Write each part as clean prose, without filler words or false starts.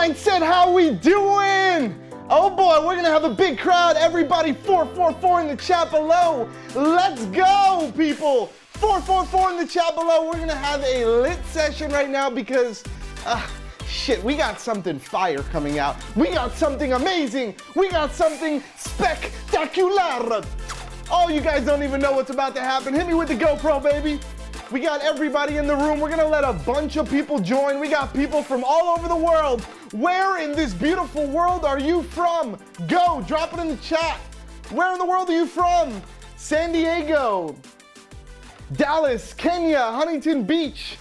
Mindset, how we doing? Oh boy, we're gonna have a big crowd. Everybody 444 in the chat below. Let's go, people. 444 in the chat below. We're gonna have a lit session right now because, shit, we got something fire coming out. We got something amazing. We got something spectacular. Oh, you guys don't even know what's about to happen. Hit me with the GoPro, baby. We got everybody in the room. We're gonna let a bunch of people join. We got people from all over the world. Where in this beautiful world are you from? Go, drop it in the chat. Where in the world are you from? San Diego, Dallas, Kenya, Huntington Beach.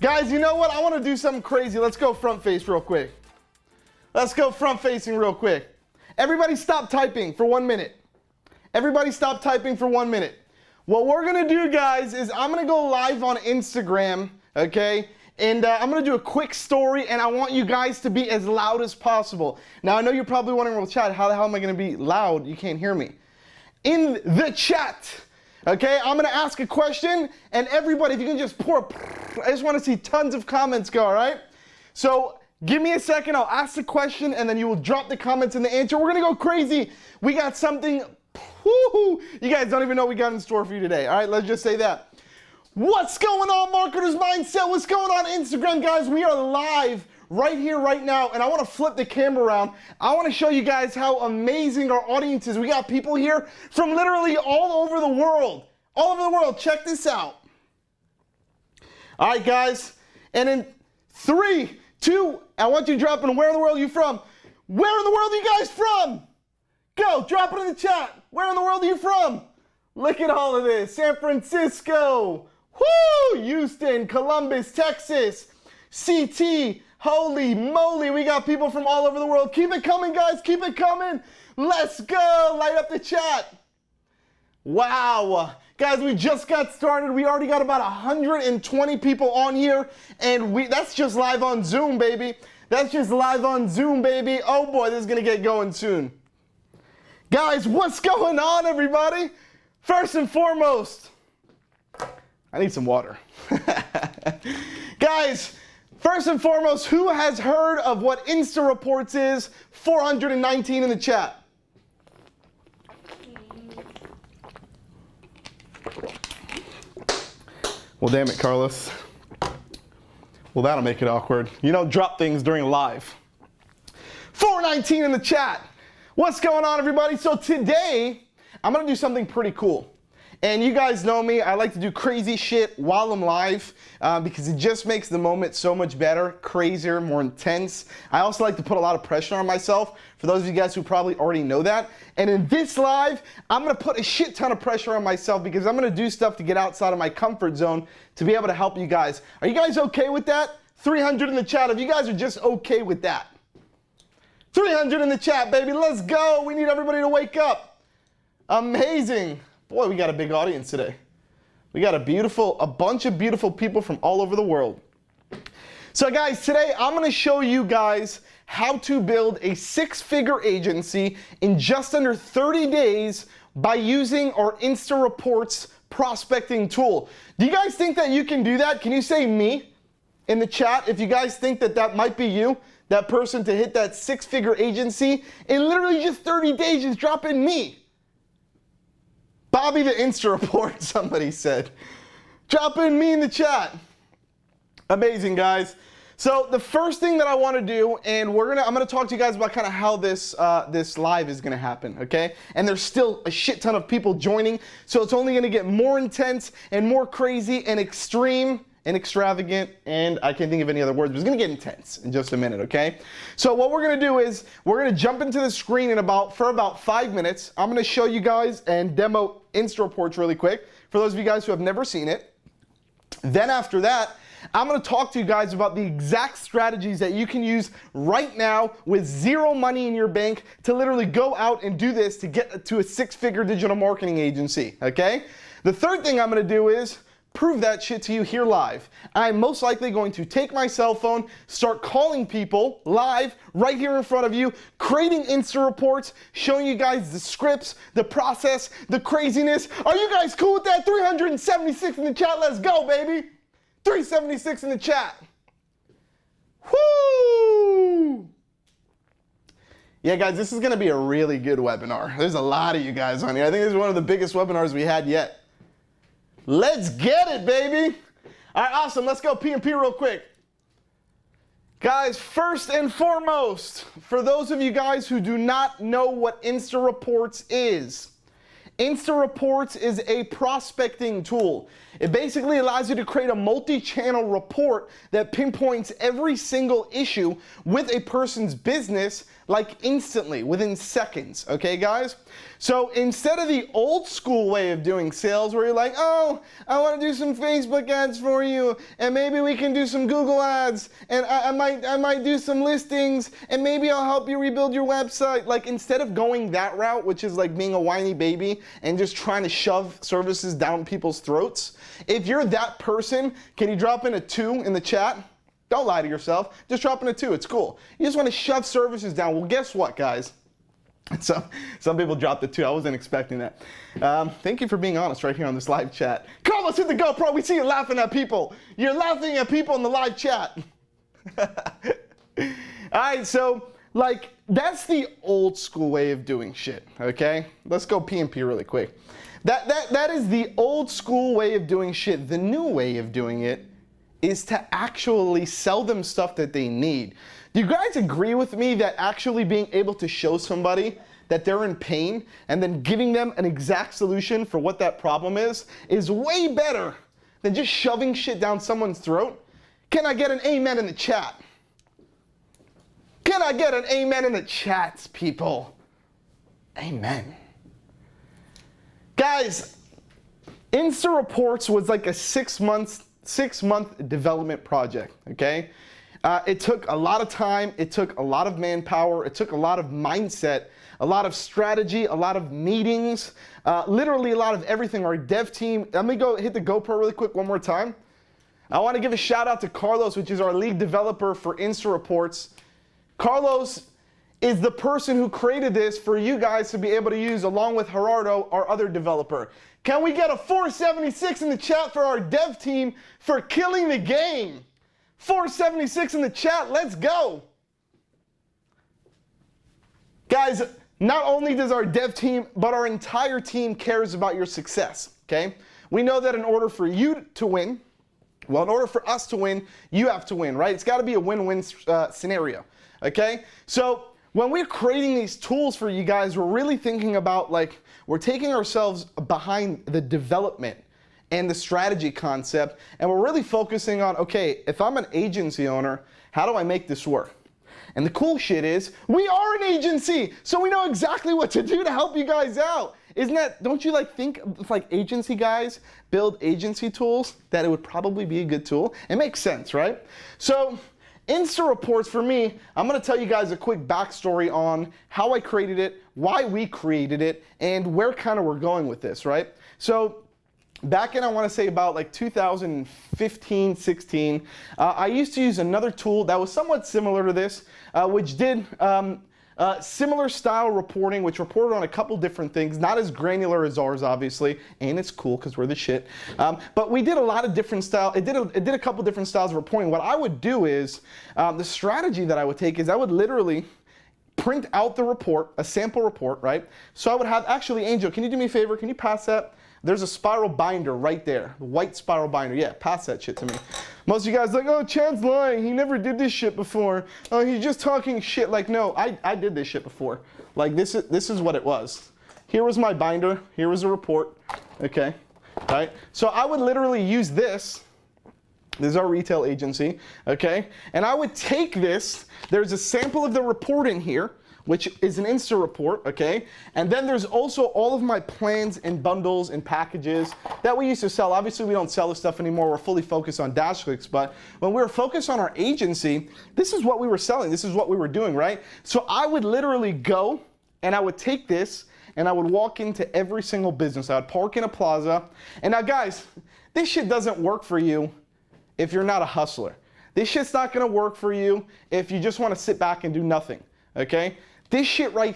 Guys, you know what? I wanna do something crazy. Let's go front face real quick. Let's go front facing real quick. Everybody stop typing for 1 minute. Everybody stop typing for 1 minute. What we're gonna do, guys, is I'm gonna go live on Instagram, okay? And I'm gonna do a quick story, and I want you guys to be as loud as possible. Now, I know you're probably wondering, well, chat, how the hell am I gonna be loud? You can't hear me. In the chat, okay, I'm gonna ask a question, and everybody, if you can just pour, I just wanna see tons of comments go, all right? So, give me a second, I'll ask the question, and then you will drop the comments and the answer. We're gonna go crazy. We got something. Woo-hoo. You guys don't even know what we got in store for you today. All right, let's just say that. What's going on, Marketers Mindset? What's going on, Instagram, guys? We are live right here, right now, and I want to flip the camera around. I want to show you guys how amazing our audience is. We got people here from literally all over the world. All over the world. Check this out. All right, guys. And in 3, 2, I want you dropping where in the world are you from? Where in the world are you guys from? Go, drop it in the chat. Where in the world are you from? Look at all of this. San Francisco. Woo! Houston, Columbus, Texas. CT. Holy moly, we got people from all over the world. Keep it coming, guys. Keep it coming. Let's go. Light up the chat. Wow. Guys, we just got started. We already got about 120 people on here. And that's just live on Zoom, baby. That's just live on Zoom, baby. Oh boy, this is going to get going soon. Guys, what's going on, everybody? First and foremost, I need some water. Guys, first and foremost, who has heard of what Insta Reports is? 419 in the chat. Well, damn it, Carlos. Well, that'll make it awkward. You don't drop things during live. 419 in the chat. What's going on, everybody? So today, I'm gonna do something pretty cool. And you guys know me, I like to do crazy shit while I'm live because it just makes the moment so much better, crazier, more intense. I also like to put a lot of pressure on myself, for those of you guys who probably already know that. And in this live, I'm gonna put a shit ton of pressure on myself because I'm gonna do stuff to get outside of my comfort zone to be able to help you guys. Are you guys okay with that? 300 in the chat, if you guys are just okay with that. 300 in the chat, baby. Let's go. We need everybody to wake up. Amazing. Boy, we got a big audience today. We got a bunch of beautiful people from all over the world. So guys, today I'm going to show you guys how to build a 6-figure agency in just under 30 days by using our Insta Reports prospecting tool. Do you guys think that you can do that? Can you say me in the chat if you guys think that that might be you? That person to hit that 6-figure agency in literally just 30 days, just drop in me. Bobby the Insta Report, somebody said. Drop in me in the chat. Amazing, guys. So the first thing that I want to do, and I'm gonna talk to you guys about kind of how this live is gonna happen, okay? And there's still a shit ton of people joining, so it's only gonna get more intense and more crazy and extreme and extravagant, and I can't think of any other words, but it's gonna get intense in just a minute, okay? So what we're gonna do is, we're gonna jump into the screen for about 5 minutes. I'm gonna show you guys and demo Insta Reports really quick, for those of you guys who have never seen it. Then after that, I'm gonna talk to you guys about the exact strategies that you can use right now with zero money in your bank to literally go out and do this to get to a 6-figure digital marketing agency, okay? The third thing I'm gonna do is prove that shit to you here live. I'm most likely going to take my cell phone, start calling people live right here in front of you, creating Insta Reports, showing you guys the scripts, the process, the craziness. Are you guys cool with that? 376 in the chat, let's go, baby. 376 in the chat. Woo! Yeah, guys, this is going to be a really good webinar. There's a lot of you guys on here. I think this is one of the biggest webinars we had yet. Let's get it, baby. All right, awesome. Let's go P&P real quick. Guys, first and foremost, for those of you guys who do not know what Insta Reports is, Insta Reports is a prospecting tool. It basically allows you to create a multi-channel report that pinpoints every single issue with a person's business like instantly, within seconds, okay guys? So instead of the old school way of doing sales where you're like, oh, I want to do some Facebook ads for you, and maybe we can do some Google ads, and I might do some listings, and maybe I'll help you rebuild your website. Like instead of going that route, which is like being a whiny baby and just trying to shove services down people's throats, if you're that person, can you drop in a 2 in the chat? Don't lie to yourself. Just drop in a 2. It's cool. You just want to shove services down. Well, guess what, guys? Some people dropped a 2. I wasn't expecting that. Thank you for being honest right here on this live chat. Carlos, hit the GoPro. We see you laughing at people. You're laughing at people in the live chat. All right, so like that's the old school way of doing shit. Okay, let's go P&P really quick. That is the old school way of doing shit. The new way of doing it is to actually sell them stuff that they need. Do you guys agree with me that actually being able to show somebody that they're in pain and then giving them an exact solution for what that problem is way better than just shoving shit down someone's throat? Can I get an amen in the chat? Can I get an amen in the chats, people? Amen. Guys, Insta Reports was like a 6-month development project, okay? It took a lot of time, it took a lot of manpower, it took a lot of mindset, a lot of strategy, a lot of meetings, literally a lot of everything. Our dev team, let me go hit the GoPro really quick one more time. I want to give a shout out to Carlos, which is our lead developer for Insta Reports. Carlos is the person who created this for you guys to be able to use along with Gerardo, our other developer. Can we get a 476 in the chat for our dev team for killing the game? 476 in the chat, let's go. Guys, not only does our dev team, but our entire team cares about your success, okay? We know that in order for you to win, well, in order for us to win, you have to win, right? It's gotta be a win-win scenario, okay? So when we're creating these tools for you guys, we're really thinking about like, we're taking ourselves behind the development and the strategy concept, and we're really focusing on, okay, if I'm an agency owner, how do I make this work? And the cool shit is, we are an agency, so we know exactly what to do to help you guys out. Isn't that, don't you like think if like agency guys build agency tools, that it would probably be a good tool? It makes sense, right? So, Insta Reports for me, I'm gonna tell you guys a quick backstory on how I created it, why we created it, and where kind of we're going with this, right? So, back in, I want to say about like 2015, 16, I used to use another tool that was somewhat similar to this, which did similar style reporting, which reported on a couple different things, not as granular as ours, obviously, and it's cool because we're the shit. But we did a lot of different styles. It did a couple different styles of reporting. What I would do is, the strategy that I would take is I would literally print out the report, a sample report, right? So I would have, actually, Angel, can you do me a favor? Can you pass that? There's a spiral binder right there, the white spiral binder. Yeah, pass that shit to me. Most of you guys are like, oh, Chad's lying. He never did this shit before. Oh, he's just talking shit. Like, no, I did this shit before. Like, this is what it was. Here was my binder. Here was a report. Okay, all right? So I would literally use this. This is our retail agency, okay? And I would take this. There's a sample of the report in here, which is an Insta report, okay? And then there's also all of my plans and bundles and packages that we used to sell. Obviously, we don't sell this stuff anymore. We're fully focused on DashClicks, but when we were focused on our agency, this is what we were selling. This is what we were doing, right? So I would literally go and I would take this and I would walk into every single business. I would park in a plaza. And now, guys, this shit doesn't work for you if you're not a hustler. This shit's not gonna work for you if you just wanna sit back and do nothing, okay? This shit right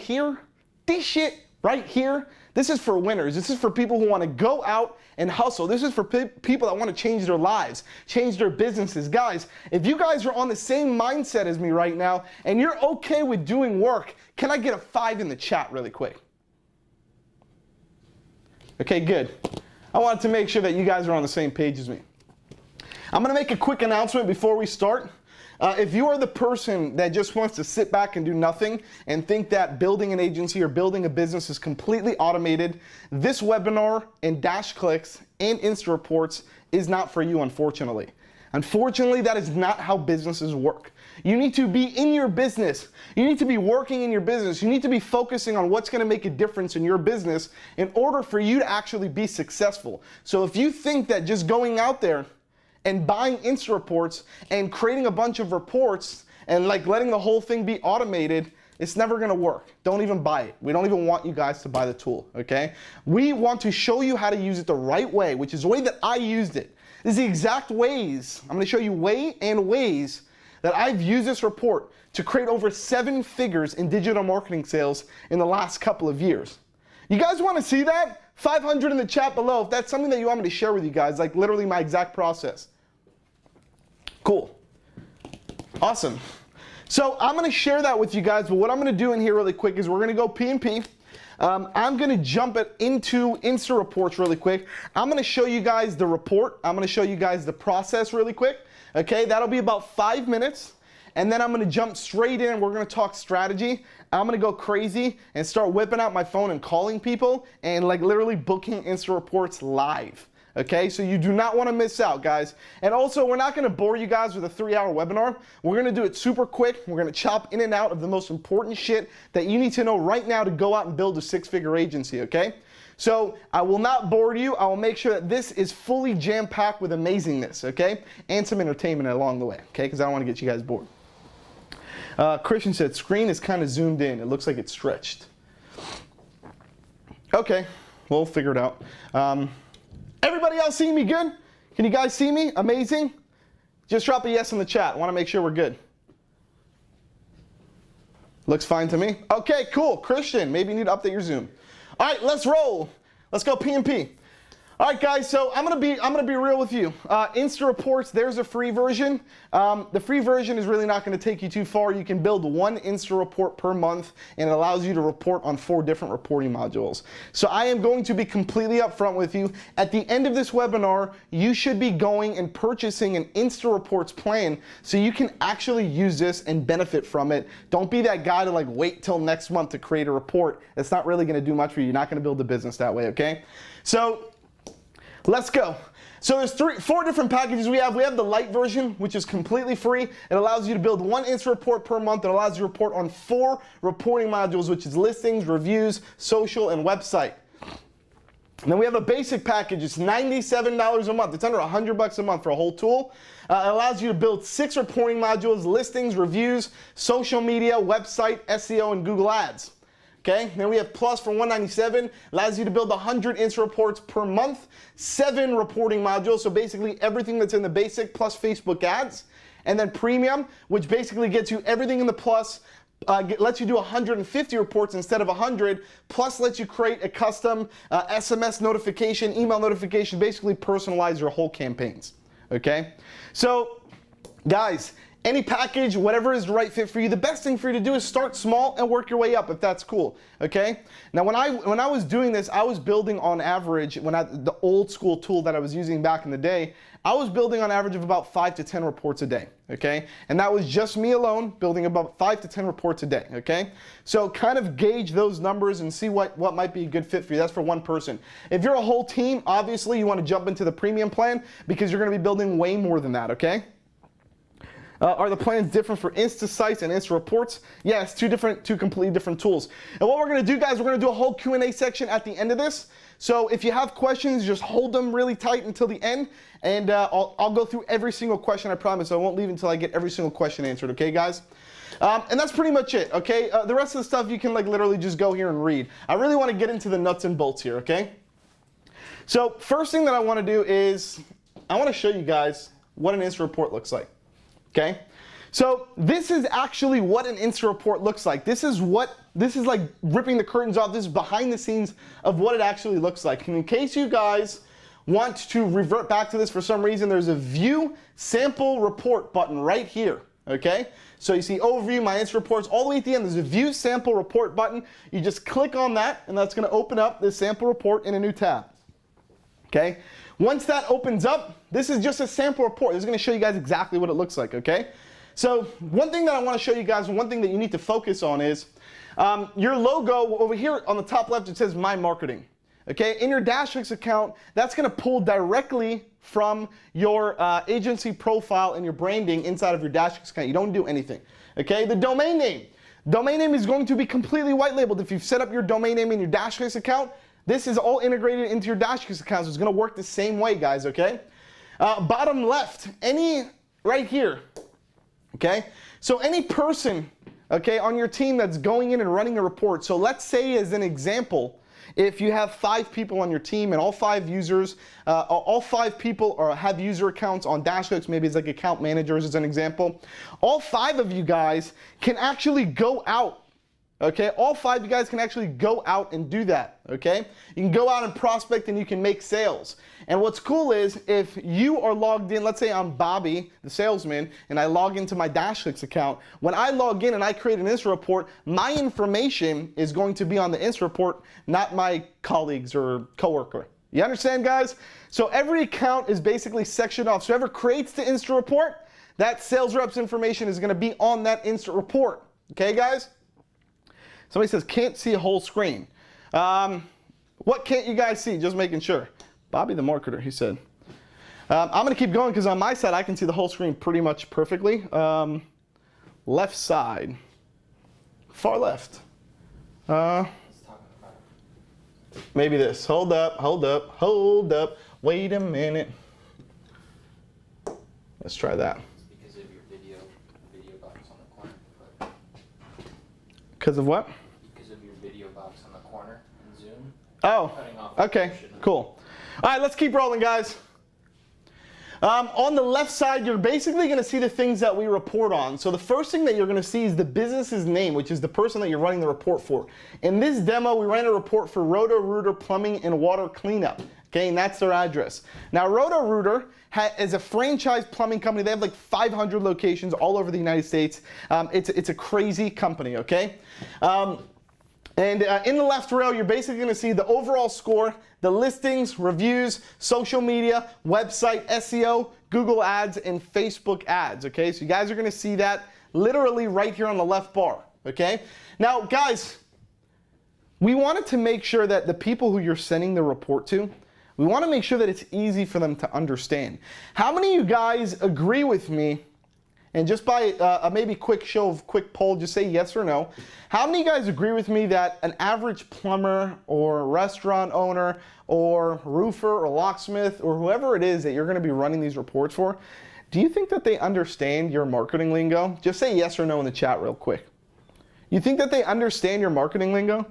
right here, this is for winners. This is for people who want to go out and hustle. This is for people that want to change their lives, change their businesses. Guys, if you guys are on the same mindset as me right now and you're okay with doing work, can I get a 5 in the chat really quick? Okay, good. I wanted to make sure that you guys are on the same page as me. I'm going to make a quick announcement before we start. If you are the person that just wants to sit back and do nothing and think that building an agency or building a business is completely automated, this webinar and DashClicks and Insta Reports is not for you, unfortunately. Unfortunately, that is not how businesses work. You need to be in your business. You need to be working in your business. You need to be focusing on what's going to make a difference in your business in order for you to actually be successful. So if you think that just going out there and buying Insta Reports and creating a bunch of reports and like letting the whole thing be automated, it's never gonna work. Don't even buy it. We don't even want you guys to buy the tool, okay? We want to show you how to use it the right way, which is the way that I used it. This is the exact ways. I'm gonna show you ways that I've used this report to create over 7 figures in digital marketing sales in the last couple of years. You guys wanna see that? 500 in the chat below if that's something that you want me to share with you guys, like literally my exact process. Cool. Awesome. So I'm going to share that with you guys, but what I'm going to do in here really quick is we're going to go P&P. I'm going to jump it into Insta Reports really quick. I'm going to show you guys the report. I'm going to show you guys the process really quick. Okay, that'll be about 5 minutes. And then I'm going to jump straight in. We're going to talk strategy. I'm going to go crazy and start whipping out my phone and calling people and like literally booking Insta Reports live. Okay, so you do not want to miss out, guys. And also, we're not going to bore you guys with a 3-hour webinar. We're going to do it super quick. We're going to chop in and out of the most important shit that you need to know right now to go out and build a 6-figure agency, okay? So I will not bore you. I will make sure that this is fully jam-packed with amazingness, okay? And some entertainment along the way, okay? Because I don't want to get you guys bored. Christian said, screen is kind of zoomed in. It looks like it's stretched. Okay, we'll figure it out. Everybody else see me good? Can you guys see me? Amazing? Just drop a yes in the chat. I want to make sure we're good. Looks fine to me. Okay, cool. Christian, maybe you need to update your Zoom. All right, let's roll. Let's go P&P. All right, guys, so I'm gonna be real with you. Insta Reports, there's a free version. The free version is really not gonna take you too far. You can build 1 Insta Report per month, and it allows you to report on 4 different reporting modules. So I am going to be completely upfront with you. At the end of this webinar, you should be going and purchasing an Insta Reports plan so you can actually use this and benefit from it. Don't be that guy to like wait till next month to create a report. It's not really gonna do much for you. You're not gonna build a business that way, okay? So let's go. So there's 4 different packages we have. We have the light version, which is completely free. It allows you to build 1 Insta Report per month. It allows you to report on 4 reporting modules, which is listings, reviews, social, and website. And then we have a basic package. It's $97 a month. It's under $100 a month for a whole tool. It allows you to build 6 reporting modules, listings, reviews, social media, website, SEO, and Google Ads. Okay, then we have Plus for $197, allows you to build 100 Insta Reports per month, 7 reporting modules, so basically everything that's in the basic plus Facebook ads. And then Premium, which basically gets you everything in the Plus, lets you do 150 reports instead of 100, plus lets you create a custom SMS notification, email notification, basically personalize your whole campaigns. Okay, so guys, any package, whatever is the right fit for you, the best thing for you to do is start small and work your way up if that's cool, okay? Now when I was doing this, I was building on average, the old school tool that I was using back in the day, I was building on average of about 5 to 10 reports a day, okay? And that was just me alone building about 5 to 10 reports a day, okay? So kind of gauge those numbers and see what might be a good fit for you. That's for one person. If you're a whole team, obviously you want to jump into the premium plan because you're going to be building way more than that, okay? Are the plans different for Insta sites and Insta Reports? Yes, two completely different tools. And what we're going to do, guys, we're going to do a whole Q&A section at the end of this. So if you have questions, just hold them really tight until the end, and I'll go through every single question, I promise. I won't leave until I get every single question answered, okay, guys? And that's pretty much it, okay? The rest of the stuff you can like literally just go here and read. I really want to get into the nuts and bolts here, okay? So first thing that I want to do is I want to show you guys what an Insta Report looks like. Okay, So this is actually what an Insta report looks like. This is like ripping the curtains off. This is behind the scenes of what it actually looks like. And in case you guys want to revert back to this for some reason, there's a view sample report button right here, okay? So you see overview, my Insta reports, all the way at the end, there's a view sample report button. You just click on that, and that's gonna open up this sample report in a new tab, okay? Once that opens up, this is just a sample report. This is gonna show you guys exactly what it looks like, okay? So one thing that I wanna show you guys, and one thing that you need to focus on is your logo over here on the top left, it says My Marketing. Okay, in your DashClicks account, that's gonna pull directly from your agency profile and your branding inside of your DashClicks account. You don't do anything. Okay, the domain name. Domain name is going to be completely white labeled. If you've set up your domain name in your DashClicks account, this is all integrated into your DashClicks account, so it's gonna work the same way, guys, okay? Bottom left, right here, okay? So any person, okay, on your team that's going in and running a report, so let's say as an example, if you have 5 people on your team and all 5 users, all 5 people have user accounts on DashClicks, maybe it's like account managers as an example, all 5 of you guys can actually go out, okay? All 5 of you guys can actually go out and do that, okay? You can go out and prospect and you can make sales. And what's cool is if you are logged in, let's say I'm Bobby, the salesman, and I log into my DashClicks account. When I log in and I create an Insta report, my information is going to be on the Insta report, not my colleagues or coworker. You understand, guys? So every account is basically sectioned off. So whoever creates the Insta report, that sales rep's information is gonna be on that Insta report. Okay, guys? Somebody says, can't see a whole screen. What can't you guys see? Just making sure. Bobby the marketer, he said. I'm gonna keep going because on my side, I can see the whole screen pretty much perfectly. Left side, far left. Maybe this, hold up. Wait a minute. Let's try that. It's because of your video box on the corner. Because of what? Because of your video box on the corner in Zoom. Oh, okay, cool. All right, let's keep rolling, guys. On the left side, you're basically gonna see the things that we report on. So the first thing that you're gonna see is the business's name, which is the person that you're running the report for. In this demo, we ran a report for Roto-Rooter Plumbing and Water Cleanup, okay, and that's their address. Now, Roto-Rooter is a franchise plumbing company. They have like 500 locations all over the United States. It's a crazy company, okay? And in the left rail, you're basically gonna see the overall score, the listings, reviews, social media, website, SEO, Google ads, and Facebook ads, okay? So you guys are gonna see that literally right here on the left bar, okay? Now, guys, we wanted to make sure that the people who you're sending the report to, we wanna make sure that it's easy for them to understand. How many of you guys agree with me? And just by a maybe quick poll, just say yes or no. How many of you guys agree with me that an average plumber or restaurant owner or roofer or locksmith or whoever it is that you're gonna be running these reports for, do you think that they understand your marketing lingo? Just say yes or no in the chat real quick. You think that they understand your marketing lingo?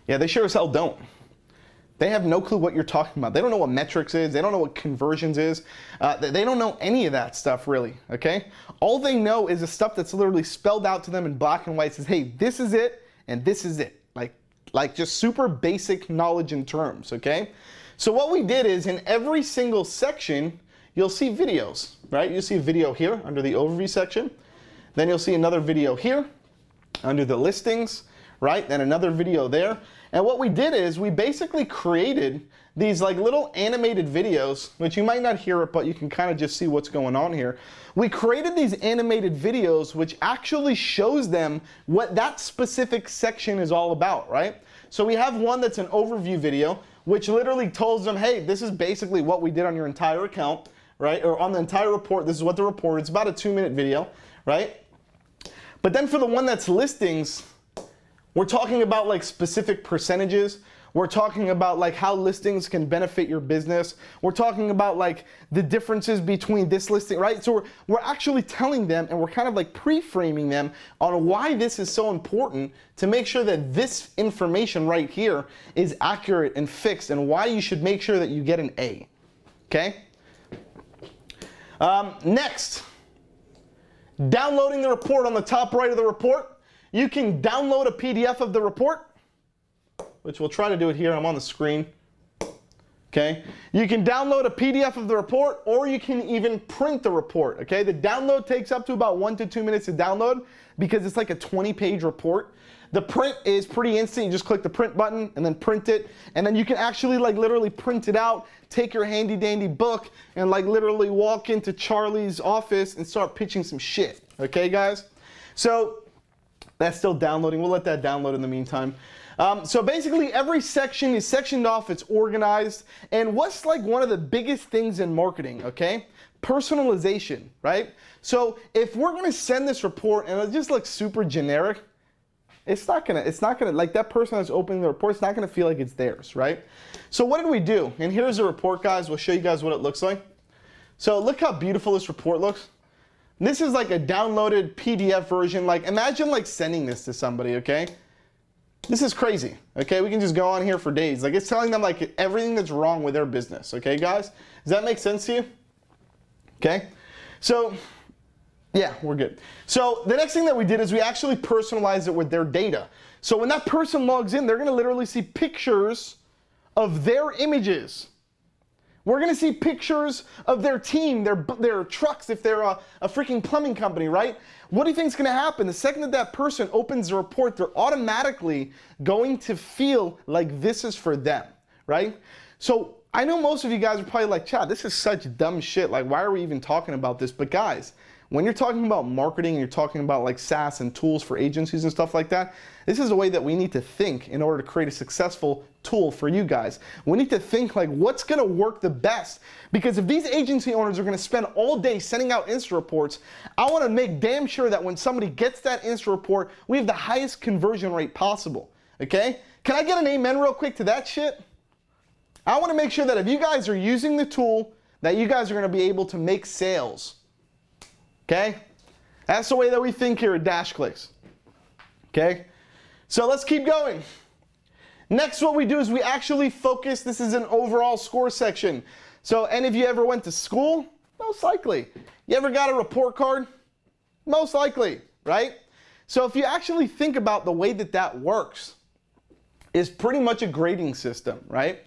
Yeah, they sure as hell don't. They have no clue what you're talking about. They don't know what metrics is. They don't know what conversions is. They don't know any of that stuff really, okay? All they know is the stuff that's literally spelled out to them in black and white. It says, hey, this is it and this is it. Like just super basic knowledge in terms, okay? So what we did is in every single section, you'll see videos, right? You'll see a video here under the overview section. Then you'll see another video here under the listings, right? Then another video there. And what we did is we basically created these like little animated videos, which you might not hear it, but you can kind of just see what's going on here. We created these animated videos, which actually shows them what that specific section is all about, right? So we have one that's an overview video, which literally tells them, hey, this is basically what we did on your entire account, right? Or on the entire report, this is what the report, it's about a 2-minute video, right? But then for the one that's listings, we're talking about like specific percentages. We're talking about like how listings can benefit your business. We're talking about like the differences between this listing, right? So we're actually telling them and we're kind of like pre-framing them on why this is so important to make sure that this information right here is accurate and fixed and why you should make sure that you get an A, okay? Next, downloading the report on the top right of the report. You can download a PDF of the report, which we'll try to do it here. I'm on the screen. Okay. You can download a PDF of the report, or you can even print the report. Okay. The download takes up to about 1 to 2 minutes to download because it's like a 20-page report. The print is pretty instant. You just click the print button and then print it. And then you can actually like literally print it out, take your handy dandy book and like literally walk into Charlie's office and start pitching some shit. Okay, guys? So that's still downloading. We'll let that download in the meantime. So basically every section is sectioned off, it's organized. And what's like one of the biggest things in marketing, okay? Personalization, right? So if we're gonna send this report and it just looks super generic, it's not gonna, like that person that's opening the report, it's not gonna feel like it's theirs, right? So what did we do? And here's the report, guys. We'll show you guys what it looks like. So look how beautiful this report looks. This is like a downloaded PDF version. Like imagine like sending this to somebody, okay? This is crazy, okay? We can just go on here for days. Like it's telling them like everything that's wrong with their business, okay, guys? Does that make sense to you? Okay, so yeah, we're good. So the next thing that we did is we actually personalized it with their data. So when that person logs in, they're gonna literally see pictures of their images. We're gonna see pictures of their team, their trucks, if they're a freaking plumbing company, right? What do you think is gonna happen? The second that that person opens the report, they're automatically going to feel like this is for them, right? So I know most of you guys are probably like, Chad, this is such dumb shit. Like, why are we even talking about this? But guys, when you're talking about marketing and you're talking about like SaaS and tools for agencies and stuff like that, this is a way that we need to think in order to create a successful tool for you guys. We need to think like what's gonna work the best, because if these agency owners are gonna spend all day sending out Insta reports, I wanna make damn sure that when somebody gets that Insta report, we have the highest conversion rate possible, okay? Can I get an amen real quick to that shit? I wanna make sure that if you guys are using the tool, that you guys are gonna be able to make sales. Okay? That's the way that we think here at DashClicks. Okay? So let's keep going. Next, what we do is we actually focus. This is an overall score section. So any of you ever went to school? Most likely. You ever got a report card? Most likely, right? So if you actually think about the way that that works, is pretty much a grading system, right?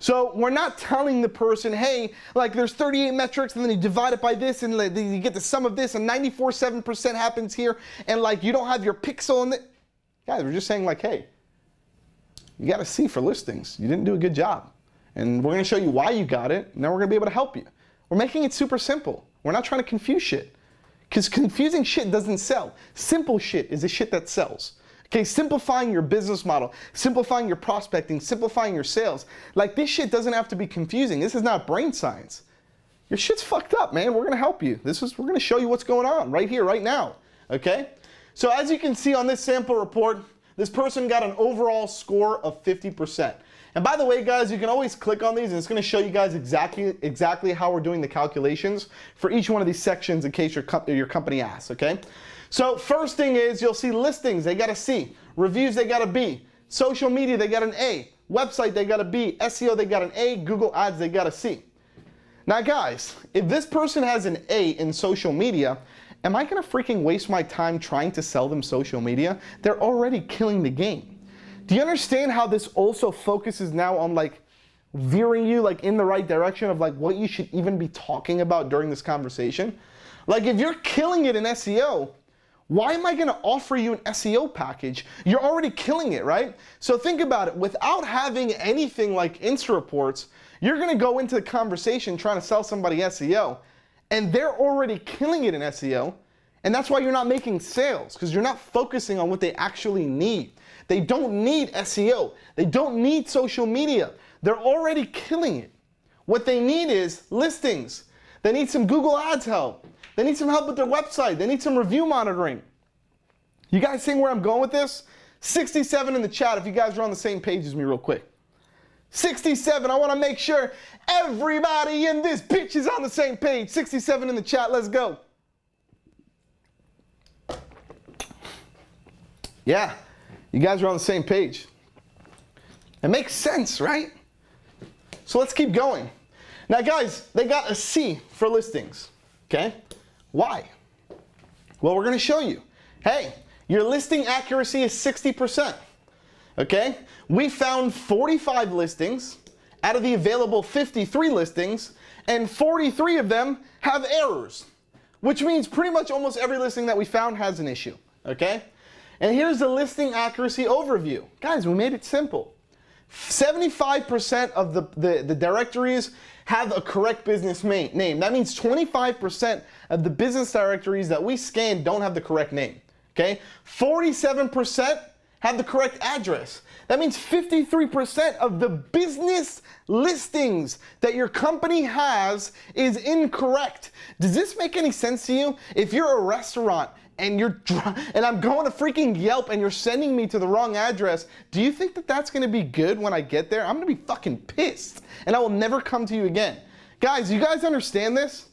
So we're not telling the person, hey, like there's 38 metrics and then you divide it by this and like, you get the sum of this and 94.7% happens here and like you don't have your pixel in it. Guys, we're just saying like, hey, you got a C for listings. You didn't do a good job. And we're gonna show you why you got it, and then we're gonna be able to help you. We're making it super simple. We're not trying to confuse shit. Because confusing shit doesn't sell. Simple shit is the shit that sells. Okay, simplifying your business model, simplifying your prospecting, simplifying your sales. Like this shit doesn't have to be confusing. This is not brain science. Your shit's fucked up, man. We're gonna help you. We're gonna show you what's going on right here, right now, okay? So as you can see on this sample report, this person got an overall score of 50%. And by the way, guys, you can always click on these and it's gonna show you guys exactly how we're doing the calculations for each one of these sections in case your company asks, okay? So first thing is you'll see listings, they got a C. Reviews, they got a B. Social media, they got an A. Website, they got a B. SEO, they got an A. Google Ads, they got a C. Now guys, if this person has an A in social media, am I gonna freaking waste my time trying to sell them social media? They're already killing the game. Do you understand how this also focuses now on like veering you like in the right direction of like what you should even be talking about during this conversation? Like if you're killing it in SEO, why am I gonna offer you an SEO package? You're already killing it, right? So think about it. Without having anything like Insta reports, you're gonna go into the conversation trying to sell somebody SEO, and they're already killing it in SEO, and that's why you're not making sales, because you're not focusing on what they actually need. They don't need SEO. They don't need social media. They're already killing it. What they need is listings. They need some Google Ads help. They need some help with their website. They need some review monitoring. You guys seeing where I'm going with this? 67 in the chat if you guys are on the same page as me real quick. 67, I want to make sure everybody in this bitch is on the same page. 67 in the chat, let's go. Yeah, you guys are on the same page. It makes sense, right? So let's keep going. Now guys, they got a C for listings. okay? Why? Well, we're gonna show you. Hey, your listing accuracy is 60%, okay? We found 45 listings out of the available 53 listings, and 43 of them have errors, which means pretty much almost every listing that we found has an issue, okay? And here's the listing accuracy overview. Guys, we made it simple. 75% of the directories have a correct business name. That means 25% of the business directories that we scanned don't have the correct name, okay? 47% have the correct address. That means 53% of the business listings that your company has is incorrect. Does this make any sense to you? If you're a restaurant and I'm going to freaking Yelp and you're sending me to the wrong address, do you think that that's gonna be good when I get there? I'm gonna be fucking pissed and I will never come to you again. Guys, you guys understand this?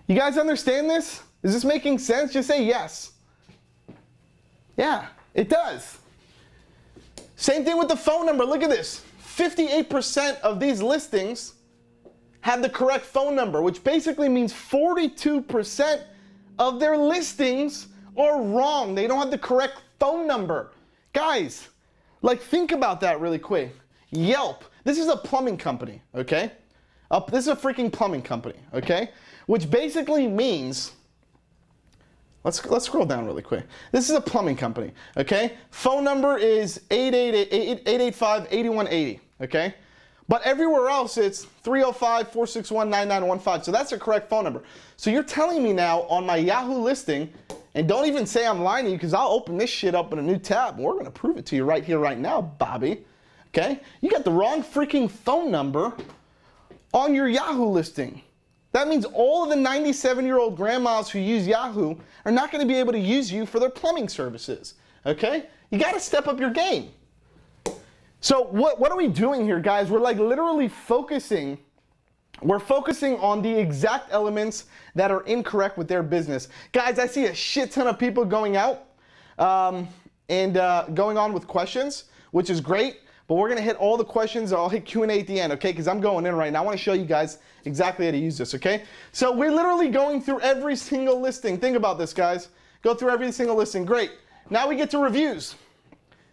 You guys understand this? Is this making sense? Just say yes. Yeah, it does. Same thing with the phone number. Look at this. 58% of these listings have the correct phone number, which basically means 42% of their listings are wrong. They don't have the correct phone number. Guys, like think about that really quick. Yelp, this is a plumbing company, okay? This is a freaking plumbing company, okay? Which basically means, let's scroll down really quick. This is a plumbing company, okay? Phone number is 885-8180, okay? But everywhere else it's 305-461-9915. So that's the correct phone number. So you're telling me now on my Yahoo listing, and don't even say I'm lying to you because I'll open this shit up in a new tab and we're gonna prove it to you right here, right now, Bobby. Okay? You got the wrong freaking phone number on your Yahoo listing. That means all of the 97-year-old grandmas who use Yahoo are not gonna be able to use you for their plumbing services. Okay? You gotta step up your game. So what are we doing here, guys? We're like literally focusing. We're focusing on the exact elements that are incorrect with their business. Guys, I see a shit ton of people going out and going on with questions, which is great. But we're gonna hit all the questions. I'll hit Q&A at the end, okay? Because I'm going in right now. I wanna show you guys exactly how to use this, okay? So we're literally going through every single listing. Think about this, guys. Go through every single listing. Great. Now we get to reviews.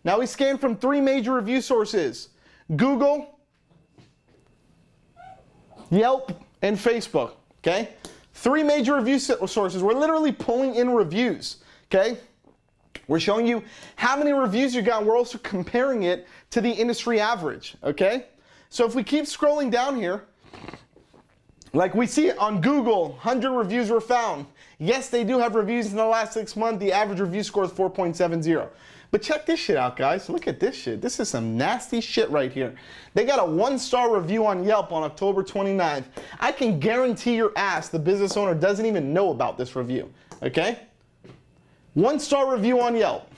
Now we scan from 3 major review sources: Google, Yelp, and Facebook, okay? 3 major review sources. We're literally pulling in reviews, okay? We're showing you how many reviews you got. We're also comparing it to the industry average, okay? So if we keep scrolling down here, like we see it on Google, 100 reviews were found. Yes, they do have reviews in the last 6 months. The average review score is 4.70. But check this shit out, guys. Look at this shit. This is some nasty shit right here. They got a 1-star review on Yelp on October 29th. I can guarantee your ass the business owner doesn't even know about this review, okay? 1-star review on Yelp.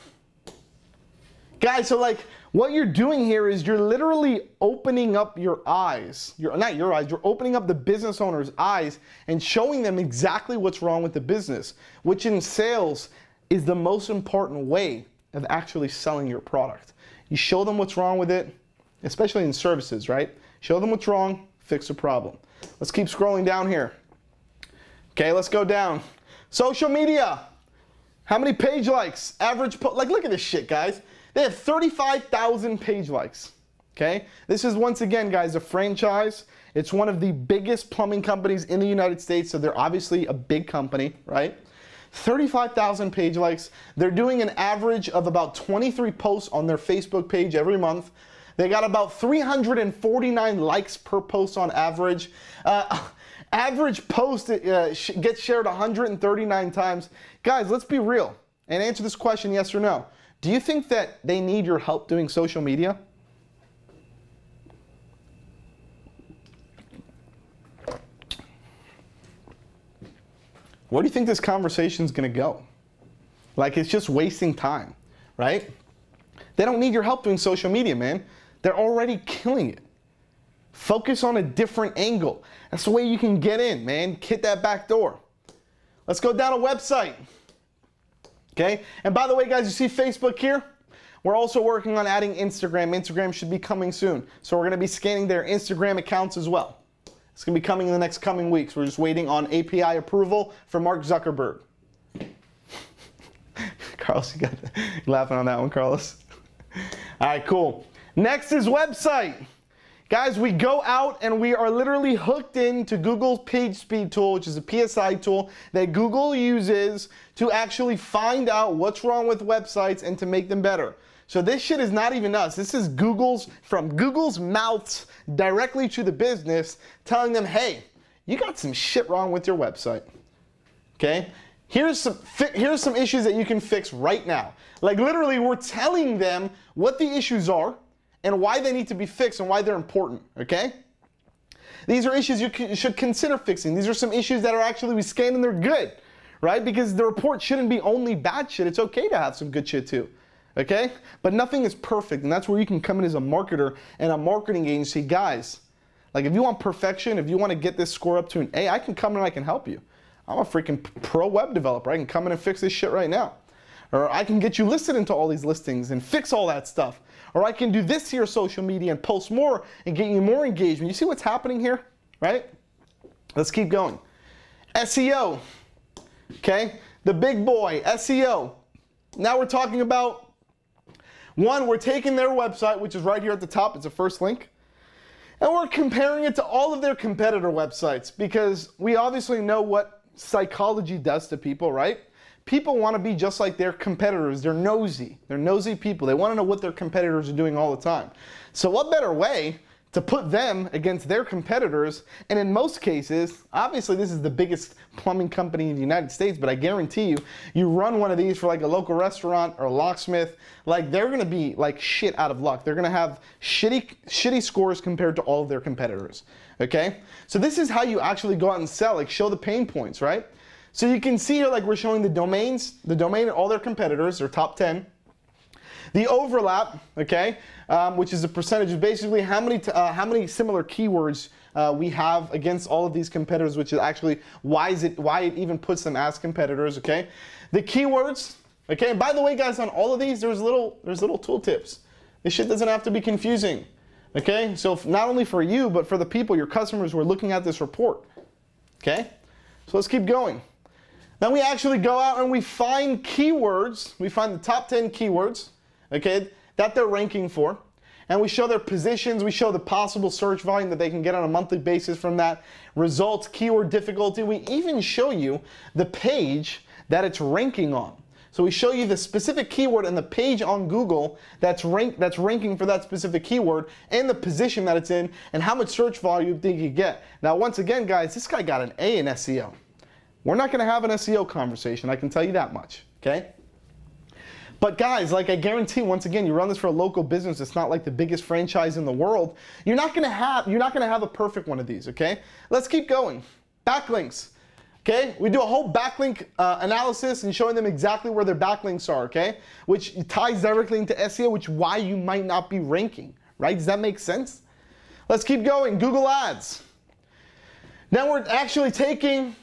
Guys, so like what you're doing here is you're literally opening up your eyes. Not your eyes, you're opening up the business owner's eyes and showing them exactly what's wrong with the business, which in sales is the most important way of actually selling your product. You show them what's wrong with it, especially in services, right? Show them what's wrong, fix the problem. Let's keep scrolling down here. Okay, let's go down. Social media. How many page likes? Average, like look at this shit, guys. They have 35,000 page likes, okay? This is once again, guys, a franchise. It's one of the biggest plumbing companies in the United States, so they're obviously a big company, right? 35,000 page likes. They're doing an average of about 23 posts on their Facebook page every month. They got about 349 likes per post on average. Average post gets shared 139 times. Guys, let's be real and answer this question, yes or no. Do you think that they need your help doing social media? Where do you think this conversation is going to go? Like, it's just wasting time, right? They don't need your help doing social media, man. They're already killing it. Focus on a different angle. That's the way you can get in, man. Hit that back door. Let's go down a website. Okay? And by the way, guys, you see Facebook here? We're also working on adding Instagram. Instagram should be coming soon. So we're going to be scanning their Instagram accounts as well. It's going to be coming in the next coming weeks. We're just waiting on API approval from Mark Zuckerberg. Carlos, you laughing on that one, Carlos? All right, cool. Next is website. Guys, we go out and we are literally hooked into Google's page speed tool, which is a PSI tool that Google uses to actually find out what's wrong with websites and to make them better. So this shit is not even us. This is from Google's mouths directly to the business, telling them, hey, you got some shit wrong with your website. Okay? Here's some issues that you can fix right now. Like literally, we're telling them what the issues are and why they need to be fixed and why they're important. Okay? These are issues you should consider fixing. These are some issues that are actually, we scan and they're good, right? Because the report shouldn't be only bad shit. It's okay to have some good shit too. Okay? But nothing is perfect, and that's where you can come in as a marketer and a marketing agency. Guys, like if you want perfection, if you want to get this score up to an A, I can come in and I can help you. I'm a freaking pro web developer. I can come in and fix this shit right now. Or I can get you listed into all these listings and fix all that stuff. Or I can do this to your social media and post more and get you more engagement. You see what's happening here, right? Let's keep going. SEO, okay? The big boy, SEO. Now we're talking about, one, we're taking their website, which is right here at the top. It's the first link. And we're comparing it to all of their competitor websites because we obviously know what psychology does to people, right? People want to be just like their competitors. They're nosy. They're nosy people. They want to know what their competitors are doing all the time. So what better way to put them against their competitors? And in most cases, obviously this is the biggest plumbing company in the United States, but I guarantee you, you run one of these for like a local restaurant or a locksmith, like they're going to be like shit out of luck. They're going to have shitty scores compared to all of their competitors. Okay? So this is how you actually go out and sell, like show the pain points, right? So you can see here, like we're showing the domain and all their competitors, their top 10. The overlap, okay, which is a percentage of basically how many similar keywords we have against all of these competitors, which is actually why it even puts them as competitors, okay? The keywords, okay, and by the way, guys, on all of these, there's little tooltips. This shit doesn't have to be confusing, okay? So not only for you, but for the people, your customers who are looking at this report, okay? So let's keep going. Then we actually go out and we find keywords. We find the top 10 keywords, okay, that they're ranking for. And we show their positions. We show the possible search volume that they can get on a monthly basis from that. Results, keyword difficulty. We even show you the page that it's ranking on. So we show you the specific keyword and the page on Google that's ranking for that specific keyword and the position that it's in and how much search volume you think you get. Now, once again, guys, this guy got an A in SEO. We're not going to have an SEO conversation, I can tell you that much, okay? But guys, like I guarantee, once again, you run this for a local business, it's not like the biggest franchise in the world, you're not going to have a perfect one of these, okay? Let's keep going. Backlinks, okay? We do a whole backlink analysis and showing them exactly where their backlinks are, okay? Which ties directly into SEO, which why you might not be ranking, right? Does that make sense? Let's keep going. Google Ads. Now we're actually taking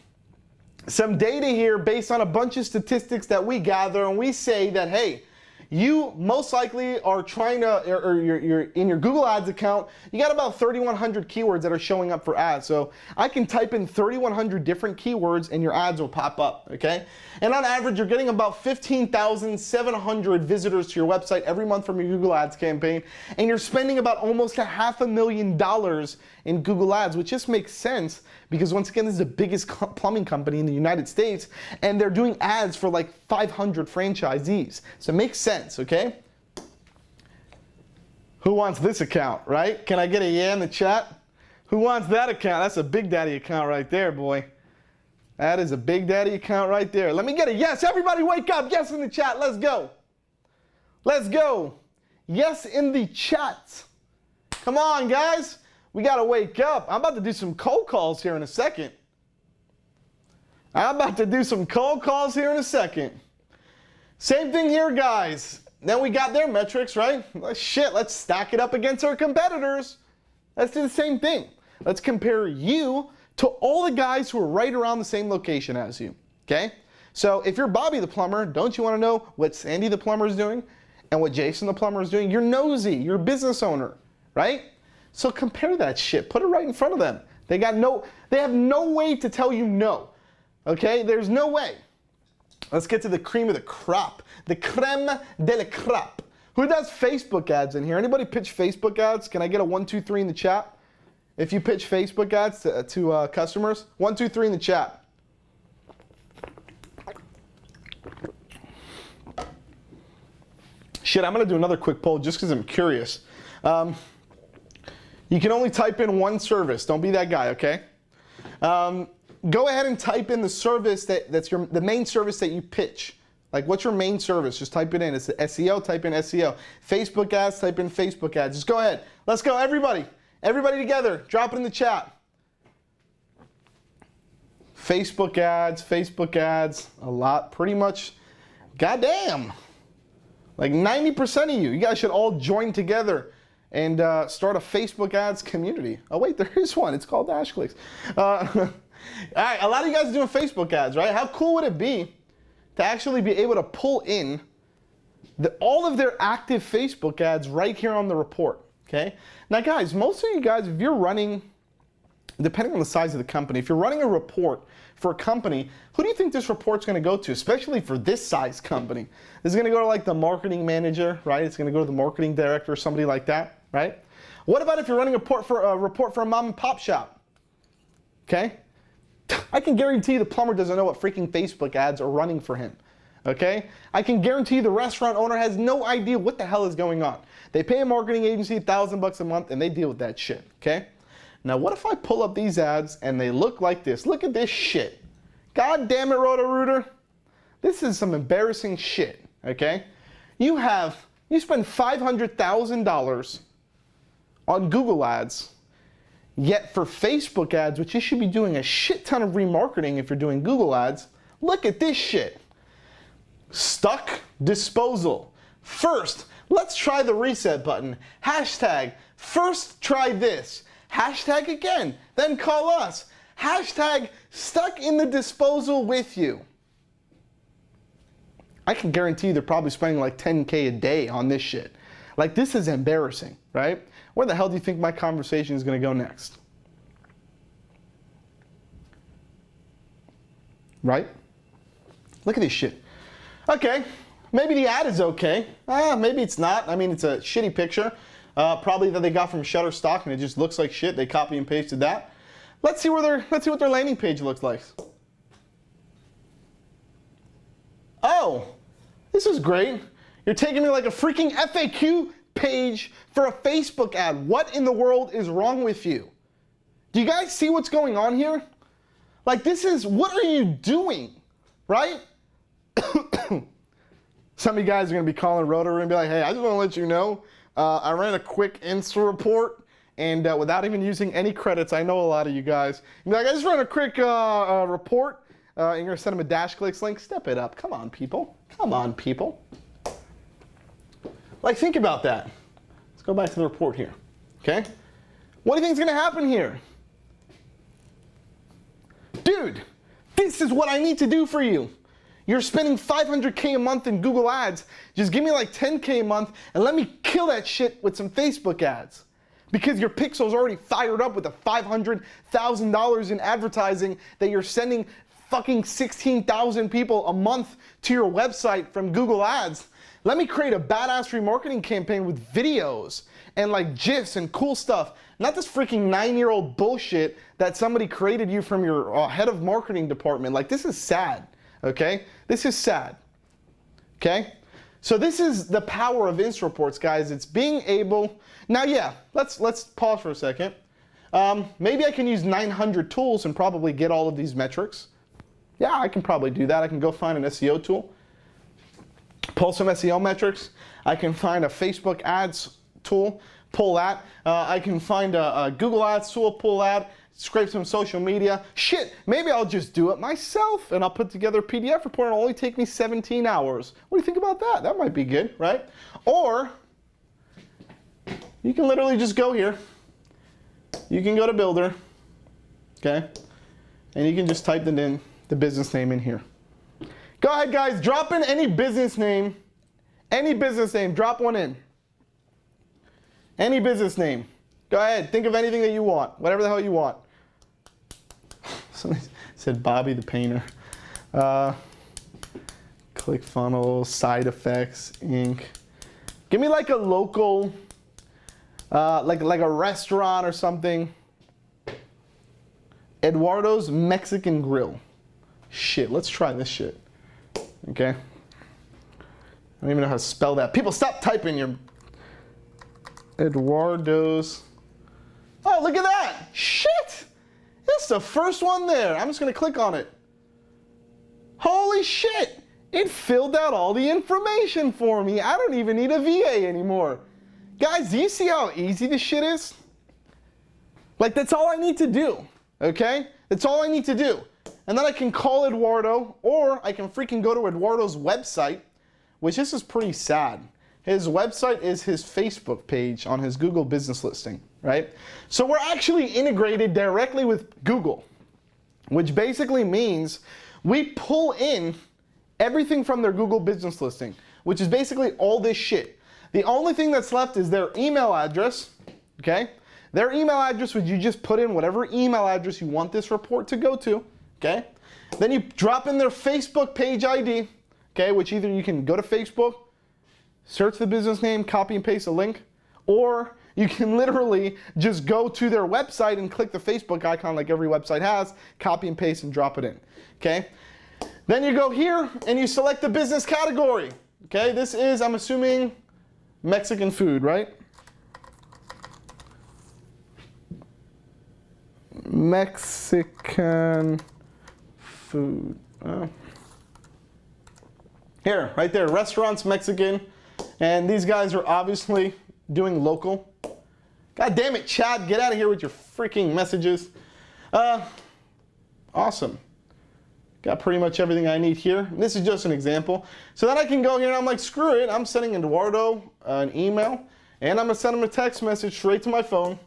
some data here based on a bunch of statistics that we gather, and we say that, hey, you most likely are trying to, or you're in your Google Ads account, you got about 3,100 keywords that are showing up for ads. So I can type in 3,100 different keywords and your ads will pop up, okay? And on average, you're getting about 15,700 visitors to your website every month from your Google Ads campaign, and you're spending about almost $500,000 in Google Ads, which just makes sense because once again, this is the biggest plumbing company in the United States, and they're doing ads for like 500 franchisees. So it makes sense, okay? Who wants this account, right? Can I get a yeah in the chat? Who wants that account? That's a Big Daddy account right there, boy. That is a Big Daddy account right there. Let me get a yes. Everybody wake up. Yes in the chat. Let's go. Let's go. Yes in the chat. Come on, guys. We got to wake up. I'm about to do some cold calls here in a second. Same thing here, guys. Then we got their metrics, right? Shit, let's stack it up against our competitors. Let's do the same thing. Let's compare you to all the guys who are right around the same location as you, okay? So if you're Bobby the plumber, don't you want to know what Sandy the plumber is doing and what Jason the plumber is doing? You're nosy. You're a business owner, right? So compare that shit. Put it right in front of them. They have no way to tell you no. Okay, there's no way. Let's get to the cream of the crop. The creme de la crop. Who does Facebook ads in here? Anybody pitch Facebook ads? Can I get a 1, 2, 3 in the chat? If you pitch Facebook ads to customers, 1, 2, 3 in the chat. Shit, I'm gonna do another quick poll just because I'm curious. You can only type in one service. Don't be that guy, okay? Go ahead and type in the service that's the main service that you pitch. Like, what's your main service? Just type it in. It's the SEO. Type in SEO. Facebook ads. Type in Facebook ads. Just go ahead. Let's go, everybody. Everybody together. Drop it in the chat. Facebook ads. Facebook ads. A lot. Pretty much. Goddamn. Like 90% of you. You guys should all join together and start a Facebook ads community. Oh, wait, there is one. It's called DashClicks. All right, a lot of you guys are doing Facebook ads, right? How cool would it be to actually be able to pull in all of their active Facebook ads right here on the report, okay? Now, guys, most of you guys, if you're running, depending on the size of the company, if you're running a report for a company, who do you think this report's going to go to, especially for this size company? Is it going to go to like the marketing manager, right? It's going to go to the marketing director or somebody like that, right? What about if you're running a report for a mom and pop shop? Okay? I can guarantee the plumber doesn't know what freaking Facebook ads are running for him. Okay? I can guarantee the restaurant owner has no idea what the hell is going on. They pay a marketing agency $1,000 a month and they deal with that shit. Okay? Now, what if I pull up these ads and they look like this? Look at this shit. God damn it, Roto-Rooter. This is some embarrassing shit. Okay? You spend $500,000 on Google ads. Yet for Facebook ads, which you should be doing a shit ton of remarketing if you're doing Google ads, look at this shit. Stuck disposal. First, let's try the reset button. Hashtag, first try this. Hashtag again, then call us. Hashtag, stuck in the disposal with you. I can guarantee they're probably spending like $10K a day on this shit. Like, this is embarrassing, right? Where the hell do you think my conversation is going to go next? Right? Look at this shit. Okay, maybe the ad is okay. Maybe it's not. I mean, it's a shitty picture. Probably that they got from Shutterstock and it just looks like shit. They copy and pasted that. Let's see what their landing page looks like. Oh, this is great. You're taking me like a freaking FAQ page for a Facebook ad. What in the world is wrong with you? Do you guys see what's going on here? Like, what are you doing, right? Some of you guys are going to be calling Roto and be like, hey, I just want to let you know, I ran a quick Insta report, and without even using any credits, I know a lot of you guys. You'll be like, I just ran a quick report, and you're going to send them a DashClicks link. Step it up. Come on, people. Come on, people. Like, think about that. Let's go back to the report here, okay? What do you think is going to happen here? Dude, this is what I need to do for you. You're spending $500K a month in Google ads. Just give me like $10K a month and let me kill that shit with some Facebook ads. Because your pixel's already fired up with the $500,000 in advertising that you're sending fucking 16,000 people a month to your website from Google ads. Let me create a badass remarketing campaign with videos and like GIFs and cool stuff. Not this freaking 9-year-old bullshit that somebody created you from your head of marketing department. Like, this is sad, okay? This is sad, okay? So this is the power of Insta reports, guys. It's being able, now yeah, let's pause for a second. Maybe I can use 900 tools and probably get all of these metrics. Yeah, I can probably do that. I can go find an SEO tool, pull some SEO metrics. I can find a Facebook ads tool, pull that. I can find a Google ads tool, pull that, scrape some social media. Shit, maybe I'll just do it myself and I'll put together a PDF report. It'll only take me 17 hours. What do you think about that? That might be good, right? Or you can literally just go here. You can go to Builder, okay? And you can just type the business name in here. Go ahead, guys, drop in any business name. Any business name, drop one in. Any business name. Go ahead, think of anything that you want, whatever the hell you want. Somebody said Bobby the painter. ClickFunnels, side effects, Inc. Give me like a local, like a restaurant or something. Eduardo's Mexican Grill. Shit, let's try this shit. Okay. I don't even know how to spell that. People, stop typing your Eduardo's. Oh, look at that. Shit. That's the first one there. I'm just going to click on it. Holy shit. It filled out all the information for me. I don't even need a VA anymore. Guys, do you see how easy this shit is? Like, that's all I need to do. Okay? That's all I need to do. And then I can call Eduardo, or I can freaking go to Eduardo's website, which this is pretty sad. His website is his Facebook page on his Google business listing, right? So we're actually integrated directly with Google, which basically means we pull in everything from their Google business listing, which is basically all this shit. The only thing that's left is their email address, okay? Their email address, which you just put in whatever email address you want this report to go to, okay? Then you drop in their Facebook page ID, okay, which either you can go to Facebook, search the business name, copy and paste a link, or you can literally just go to their website and click the Facebook icon like every website has, copy and paste and drop it in, okay? Then you go here and you select the business category, okay? This is, I'm assuming, Mexican food, right? Mexican food. Here, right there, restaurants, Mexican. And these guys are obviously doing local. God damn it, Chad, get out of here with your freaking messages. Awesome. Got pretty much everything I need here. This is just an example. So then I can go here and I'm like, screw it. I'm sending Eduardo an email and I'm gonna send him a text message straight to my phone.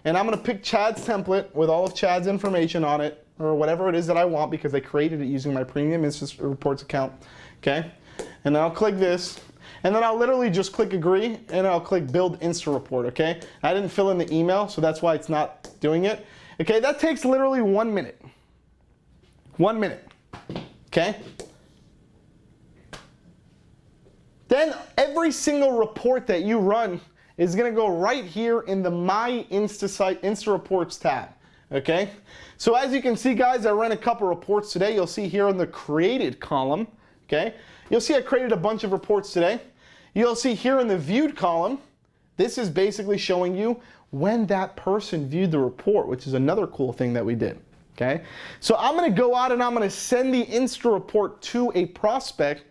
And I'm gonna pick Chad's template with all of Chad's information on it, or whatever it is that I want, because I created it using my premium Insta Reports account, okay? And then I'll click this, and then I'll literally just click agree, and I'll click build Insta Report, okay? I didn't fill in the email, so that's why it's not doing it. Okay, that takes literally 1 minute. 1 minute, okay? Then every single report that you run is gonna go right here in the My Insta Reports tab, okay? So as you can see, guys, I ran a couple reports today. You'll see here in the created column, okay? You'll see I created a bunch of reports today. You'll see here in the viewed column, this is basically showing you when that person viewed the report, which is another cool thing that we did, okay? So I'm gonna go out and I'm gonna send the Insta report to a prospect,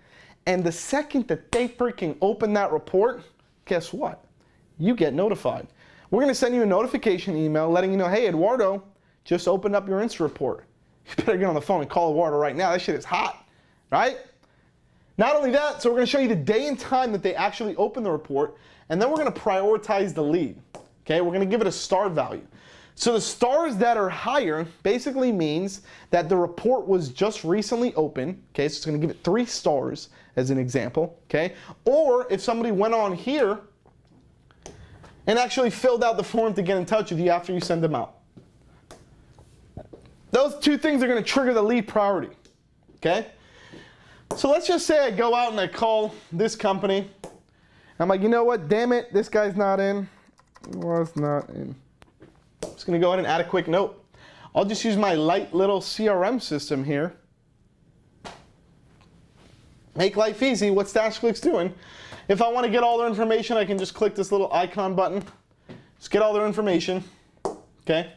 and the second that they freaking open that report, guess what? You get notified. We're gonna send you a notification email letting you know, hey, Eduardo just opened up your Insta report. You better get on the phone and call Eduardo right now. That shit is hot, right? Not only that, so we're gonna show you the day and time that they actually open the report, and then we're gonna prioritize the lead, okay? We're gonna give it a star value. So the stars that are higher basically means that the report was just recently open, okay? So it's gonna give it 3 stars as an example, okay? Or if somebody went on here and actually filled out the form to get in touch with you after you send them out. Those 2 things are gonna trigger the lead priority, okay? So let's just say I go out and I call this company. I'm like, you know what, damn it, this guy's not in. Was not in. I'm just gonna go ahead and add a quick note. I'll just use my light little CRM system here. Make life easy, what's DashClicks doing? If I want to get all their information, I can just click this little icon button. Just get all their information, okay?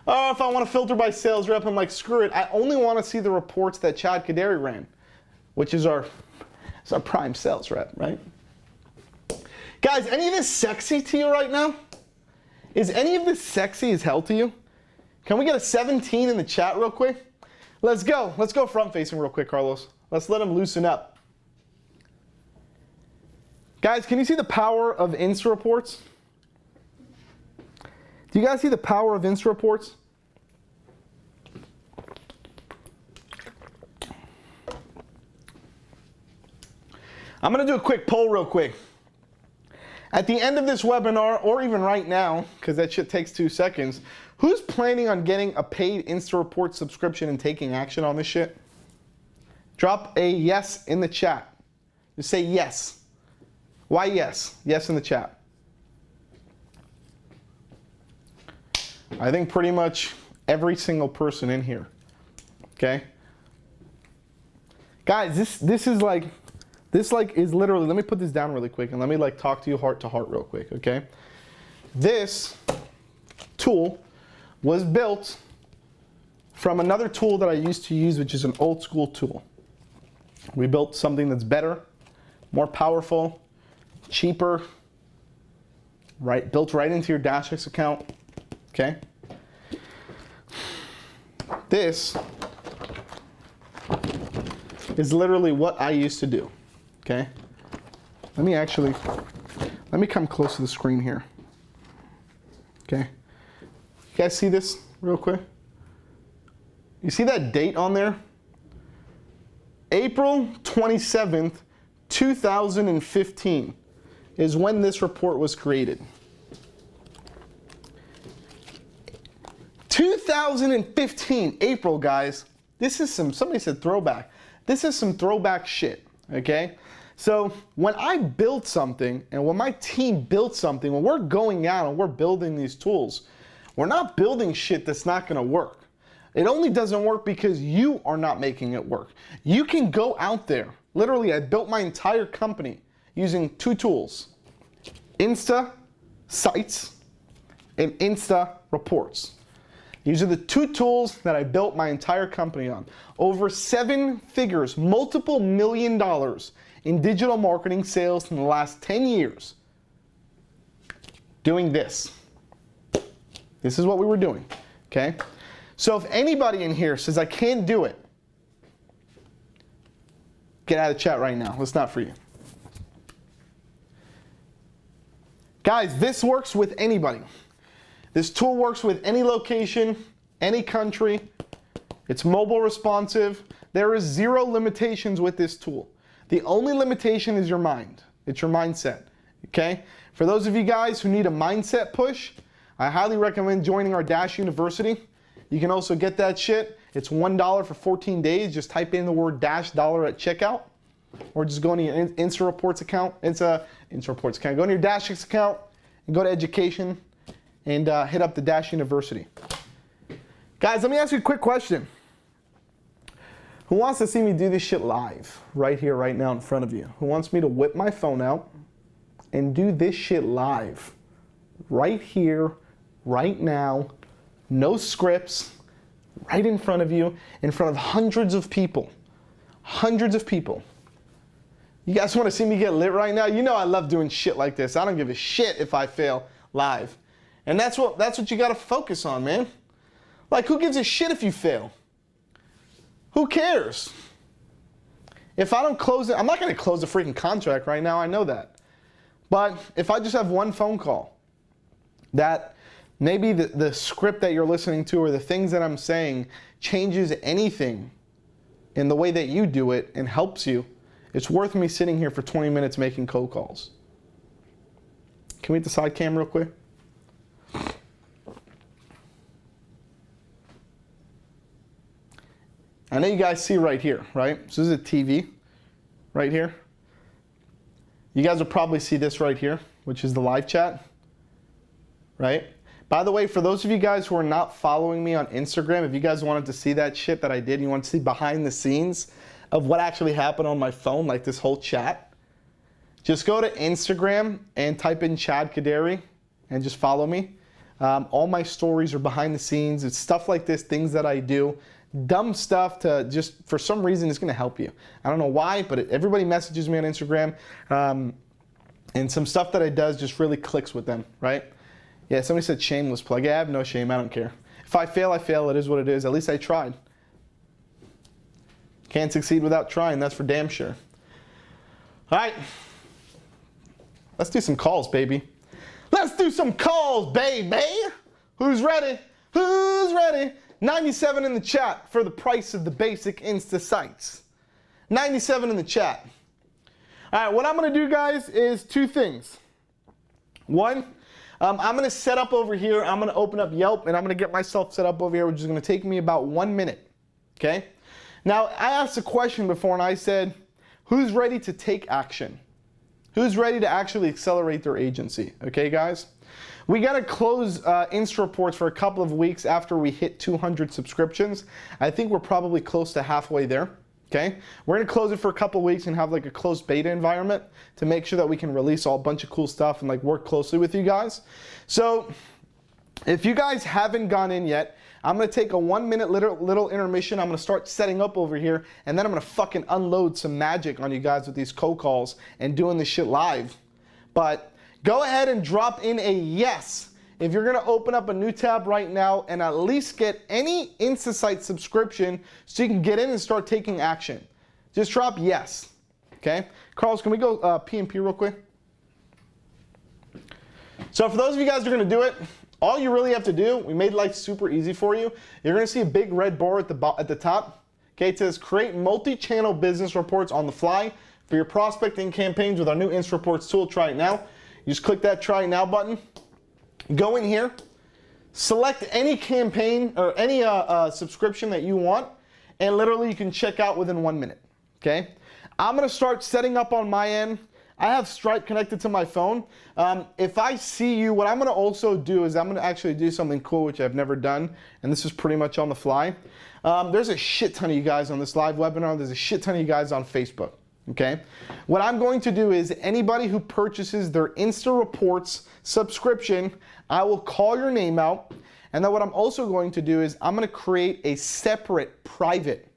Or if I want to filter by sales rep, I'm like, screw it. I only want to see the reports that Chad Kodary ran, which is our prime sales rep, right? Guys, any of this sexy to you right now? Is any of this sexy as hell to you? Can we get a 17 in the chat real quick? Let's go. Let's go front facing real quick, Carlos. Let's let them loosen up. Guys, can you see the power of Insta reports? Do you guys see the power of Insta reports? I'm gonna do a quick poll real quick. At the end of this webinar, or even right now, because that shit takes 2 seconds, who's planning on getting a paid Insta Report subscription and taking action on this shit? Drop a yes in the chat. Just say yes. Why yes? Yes in the chat. I think pretty much every single person in here. Okay? Guys, this is like is literally, let me put this down really quick and let me like talk to you heart to heart real quick, okay? This tool was built from another tool that I used to use, which is an old school tool. We built something that's better, more powerful, cheaper, right? Built right into your DashClicks account, okay? This is literally what I used to do, okay? Let me come close to the screen here, okay? You guys see this real quick? You see that date on there? April 27th, 2015 is when this report was created. 2015, April, guys. This is somebody said throwback. This is some throwback shit, okay? So when I build something and when my team builds something, when we're going out and we're building these tools, we're not building shit that's not gonna work. It only doesn't work because you are not making it work. You can go out there. Literally, I built my entire company using 2 tools, Insta Sites and Insta Reports. These are the 2 tools that I built my entire company on. Over 7 figures, multiple $1 million in digital marketing sales in the last 10 years doing this. This is what we were doing, okay? So if anybody in here says, I can't do it, get out of the chat right now. It's not for you. Guys, this works with anybody. This tool works with any location, any country. It's mobile responsive. There is 0 limitations with this tool. The only limitation is your mind. It's your mindset, okay? For those of you guys who need a mindset push, I highly recommend joining our Dash University. You can also get that shit. It's $1 for 14 days. Just type in the word $$ at checkout, or just go into your Insta Reports account. Go into your DashClicks account and go to education and hit up the Dash University. Guys, let me ask you a quick question. Who wants to see me do this shit live, right here, right now in front of you? Who wants me to whip my phone out and do this shit live, right here, right now, no scripts, right in front of you, in front of hundreds of people. Hundreds of people. You guys want to see me get lit right now? You know I love doing shit like this. I don't give a shit if I fail live. And that's what you got to focus on, man. Like, who gives a shit if you fail? Who cares? If I don't close it, I'm not going to close a freaking contract right now. I know that. But if I just have one phone call that maybe the script that you're listening to or the things that I'm saying changes anything in the way that you do it and helps you, it's worth me sitting here for 20 minutes making cold calls. Can we hit the side cam real quick? I know you guys see right here, right? So this is a TV right here. You guys will probably see this right here, which is the live chat, right? By the way, for those of you guys who are not following me on Instagram, if you guys wanted to see that shit that I did, you want to see behind the scenes of what actually happened on my phone, like this whole chat, just go to Instagram and type in Chad Kodary and just follow me. All my stories are behind the scenes. It's stuff like this, things that I do. Dumb stuff to just, for some reason, it's going to help you. I don't know why, but everybody messages me on Instagram. And some stuff that I does just really clicks with them, right? Yeah, somebody said shameless plug. Yeah, I have no shame. I don't care. If I fail, I fail. It is what it is. At least I tried. Can't succeed without trying. That's for damn sure. All right. Let's do some calls, baby. Let's do some calls, baby. Who's ready? Who's ready? 97 in the chat for the price of the basic Insta sites. 97 in the chat. All right, what I'm going to do, guys, is 2 things. One, I'm going to set up over here. I'm going to open up Yelp, and I'm going to get myself set up over here, which is going to take me about 1 minute. Okay? Now, I asked a question before, and I said, who's ready to take action? Who's ready to actually accelerate their agency? Okay, guys? We got to close Insta reports for a couple of weeks after we hit 200 subscriptions. I think we're probably close to halfway there. Okay, we're gonna close it for a couple of weeks and have like a closed beta environment to make sure that we can release all a bunch of cool stuff and like work closely with you guys. So if you guys haven't gone in yet, I'm gonna take a 1 minute little intermission. I'm gonna start setting up over here, and then I'm gonna fucking unload some magic on you guys with these cold calls and doing this shit live. But go ahead and drop in a yes if you're gonna open up a new tab right now and at least get any InstaSite subscription so you can get in and start taking action. Just drop yes, okay? Carlos, can we go P&P real quick? So for those of you guys who are gonna do it, all you really have to do, we made life super easy for you. You're gonna see a big red bar at the top. Okay, it says create multi-channel business reports on the fly for your prospecting campaigns with our new Insta Reports tool. Try it now. You just click that try it now button. Go in here, select any campaign or any subscription that you want, and literally you can check out within 1 minute, okay? I'm gonna start setting up on my end. I have Stripe connected to my phone. If I see you, what I'm gonna also do is I'm gonna actually do something cool, which I've never done, and this is pretty much on the fly. There's a shit ton of you guys on this live webinar. There's a shit ton of you guys on Facebook. Okay, what I'm going to do is anybody who purchases their Insta Reports subscription, I will call your name out, and then what I'm also going to do is I'm going to create a separate private,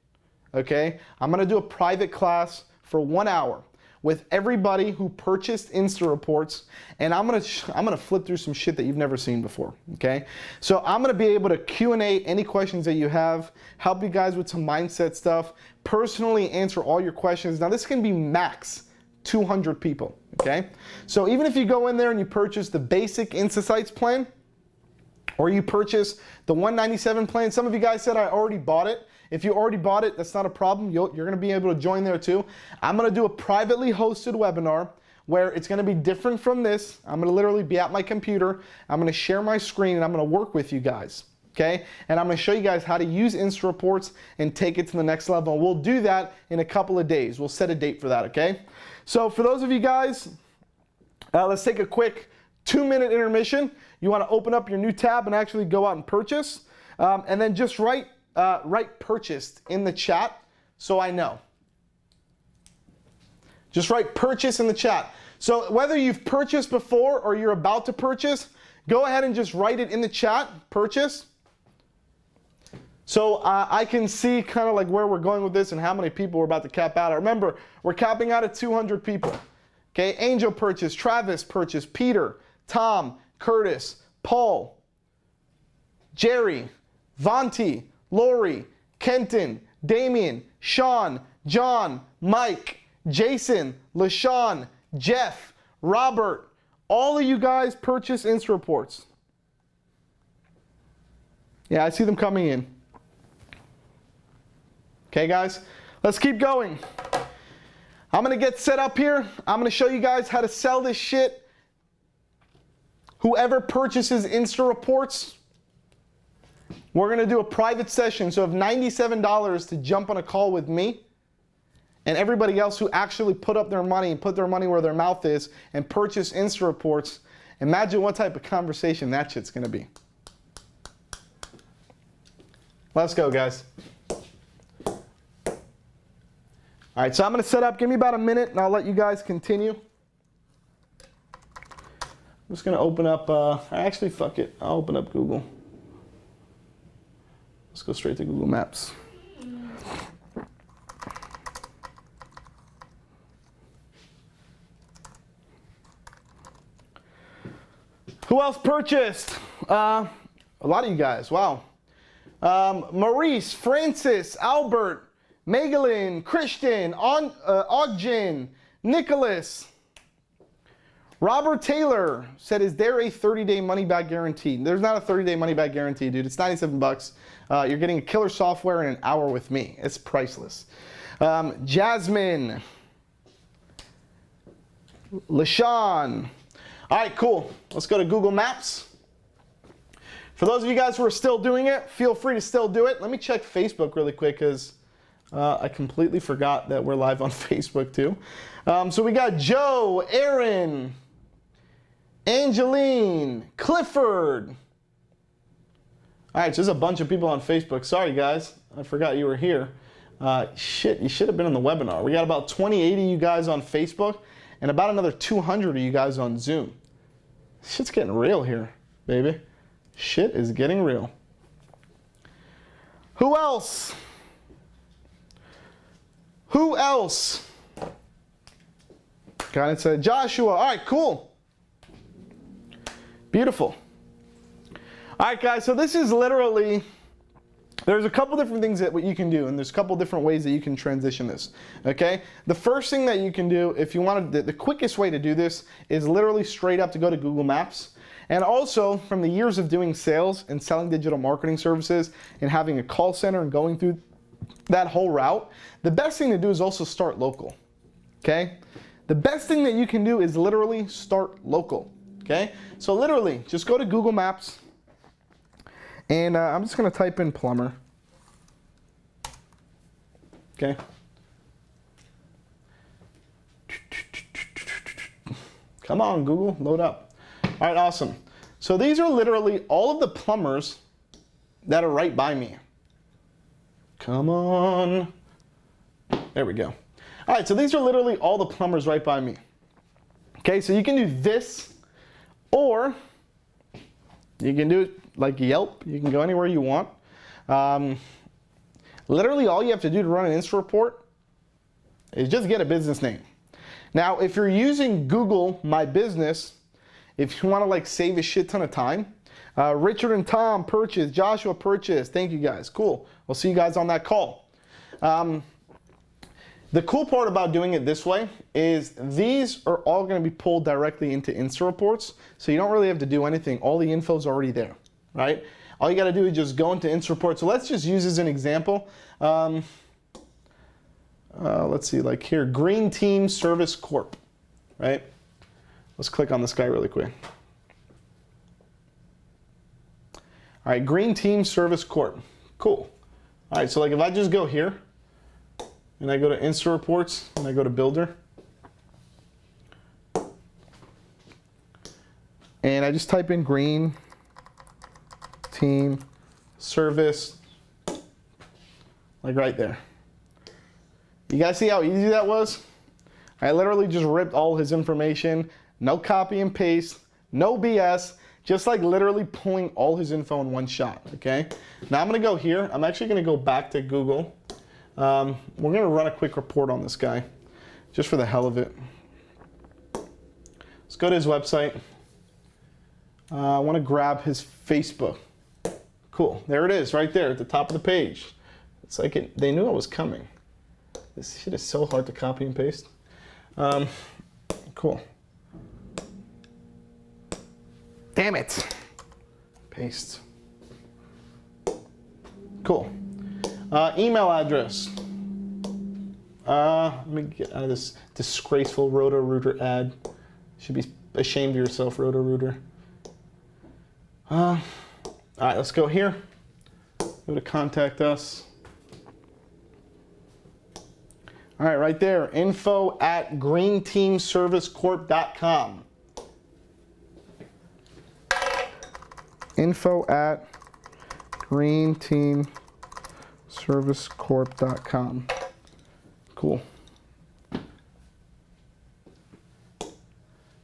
okay? I'm going to do a private class for 1 hour with everybody who purchased Insta Reports, and I'm gonna flip through some shit that you've never seen before, okay? So I'm gonna be able to Q&A any questions that you have, help you guys with some mindset stuff, personally answer all your questions. Now this can be max 200 people, okay? So even if you go in there and you purchase the basic InstaSites plan, or you purchase the $197 plan, some of you guys said I already bought it. If you already bought it, that's not a problem. You're gonna be able to join there too. I'm gonna do a privately hosted webinar where it's gonna be different from this. I'm gonna literally be at my computer. I'm gonna share my screen and I'm gonna work with you guys, okay? And I'm gonna show you guys how to use Insta Reports and take it to the next level. We'll do that in a couple of days. We'll set a date for that, okay? So for those of you guys, let's take a quick 2-minute intermission. You wanna open up your new tab and actually go out and purchase. And then just write purchased in the chat so I know. Just write purchase in the chat. So whether you've purchased before or you're about to purchase, go ahead and just write it in the chat, purchase. So I can see kind of like where we're going with this and how many people we're about to cap out. Remember, we're capping out at 200 people. Okay, Angel purchase, Travis purchase, Peter, Tom, Curtis, Paul, Jerry, Vonti, Lori, Kenton, Damien, Sean, John, Mike, Jason, LaShawn, Jeff, Robert, all of you guys purchase Insta Reports. Yeah, I see them coming in. Okay, guys, let's keep going. I'm gonna get set up here. I'm gonna show you guys how to sell this shit. Whoever purchases Insta Reports, we're gonna do a private session. So if $97 to jump on a call with me and everybody else who actually put up their money and put their money where their mouth is and purchase Insta Reports, imagine what type of conversation that shit's gonna be. Let's go, guys. All right, so I'm gonna set up, give me about a minute and I'll let you guys continue. I'm just gonna open up, actually, fuck it, I'll open up Google. Let's go straight to Google Maps. Who else purchased? A lot of you guys, wow. Maurice, Francis, Albert, Megalyn, Christian, Ogden, Nicholas. Robert Taylor said, is there a 30-day money-back guarantee? There's not a 30-day money-back guarantee, dude. It's 97 bucks. You're getting a killer software in an hour with me. It's priceless. Jasmine. LaShawn. All right, cool. Let's go to Google Maps. For those of you guys who are still doing it, feel free to still do it. Let me check Facebook really quick because I completely forgot that we're live on Facebook too. So we got Joe, Aaron, Angeline, Clifford. All right, so there's a bunch of people on Facebook. Sorry, guys. I forgot you were here. Shit, you should have been in the webinar. We got about 2080 you guys on Facebook and about another 200 of you guys on Zoom. Shit's getting real here, baby. Shit is getting real. Who else? Who else? Got it, said Joshua. All right, cool. Beautiful. All right, guys, so this is literally, there's a couple different things that you can do, and there's a couple different ways that you can transition this, okay? The first thing that you can do, if you want to, the quickest way to do this is literally straight up to go to Google Maps. And also, from the years of doing sales and selling digital marketing services and having a call center and going through that whole route, the best thing to do is also start local, okay? The best thing that you can do is literally start local, okay? So literally, just go to Google Maps, and I'm just gonna type in plumber, okay? Come on, Google, load up. All right, awesome. So these are literally all of the plumbers that are right by me. Come on. There we go. All right, so these are literally all the plumbers right by me. Okay, so you can do this, or you can do it like Yelp. You can go anywhere you want. Literally all you have to do to run an Insta report is just get a business name. Now, if you're using Google My Business, if you want to like save a shit ton of time, Richard and Tom purchased, Joshua purchased. Thank you guys. Cool. We'll see you guys on that call. The cool part about doing it this way is these are all going to be pulled directly into Insta reports, so you don't really have to do anything. All the info is already there, right? All you got to do is just go into Insta report. So let's just use as an example. Let's see, like here, Green Team Service Corp, right? Let's click on this guy really quick. All right, Green Team Service Corp. Cool. All right, so like if I just go here and I go to Insta Reports and I go to Builder and I just type in Green Team Service, like right there. You guys see how easy that was? I literally just ripped all his information. No copy and paste, no BS, just like literally pulling all his info in one shot, okay? Now I'm gonna go here. I'm actually gonna go back to Google. We're gonna run a quick report on this guy, just for the hell of it. Let's go to his website. I wanna grab his Facebook. Cool, there it is, right there at the top of the page. It's like they knew I was coming. This shit is so hard to copy and paste. Cool. Damn it. Paste. Cool. Email address. Let me get out of this disgraceful Roto-Rooter ad. Should be ashamed of yourself, Roto-Rooter. All right, let's go here. Go to contact us. All right, right there, info@greenteamservicecorp.com. info@greenteamservicecorp.com. Cool.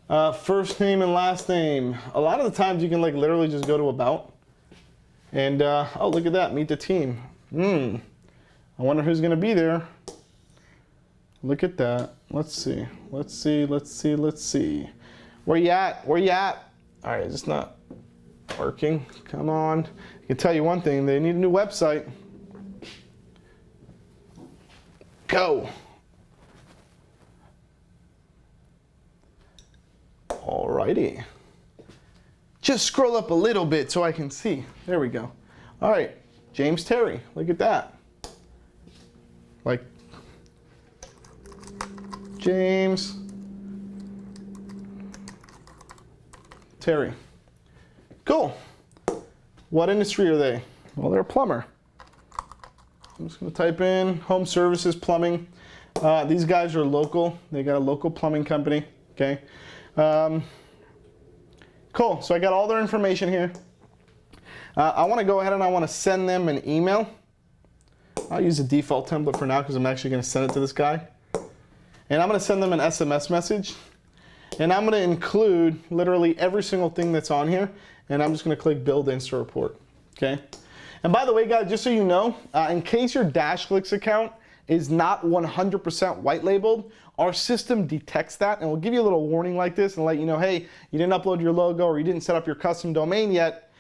First name and last name. A lot of the times you can like literally just go to about. And, oh, look at that, meet the team. I wonder who's gonna be there. Look at that. Let's see. Let's see. Let's see. Let's see. Where you at? Where you at? All right, it's not working. Come on. I can tell you one thing. They need a new website. Go. All righty. Just scroll up a little bit so I can see. There we go. All right. James Terry. Look at that. Like, James Terry. Cool. What industry are they? Well, they're a plumber. I'm just gonna type in home services, plumbing. These guys are local. They got a local plumbing company, okay? Cool, so I got all their information here. I wanna go ahead and I wanna send them an email. I'll use the default template for now because I'm actually gonna send it to this guy. And I'm gonna send them an SMS message. And I'm gonna include literally every single thing that's on here. And I'm just gonna click Build Insta Report, okay? And by the way, guys, just so you know, in case your DashClicks account is not 100% white labeled, our system detects that and will give you a little warning like this and let you know, hey, you didn't upload your logo or you didn't set up your custom domain yet.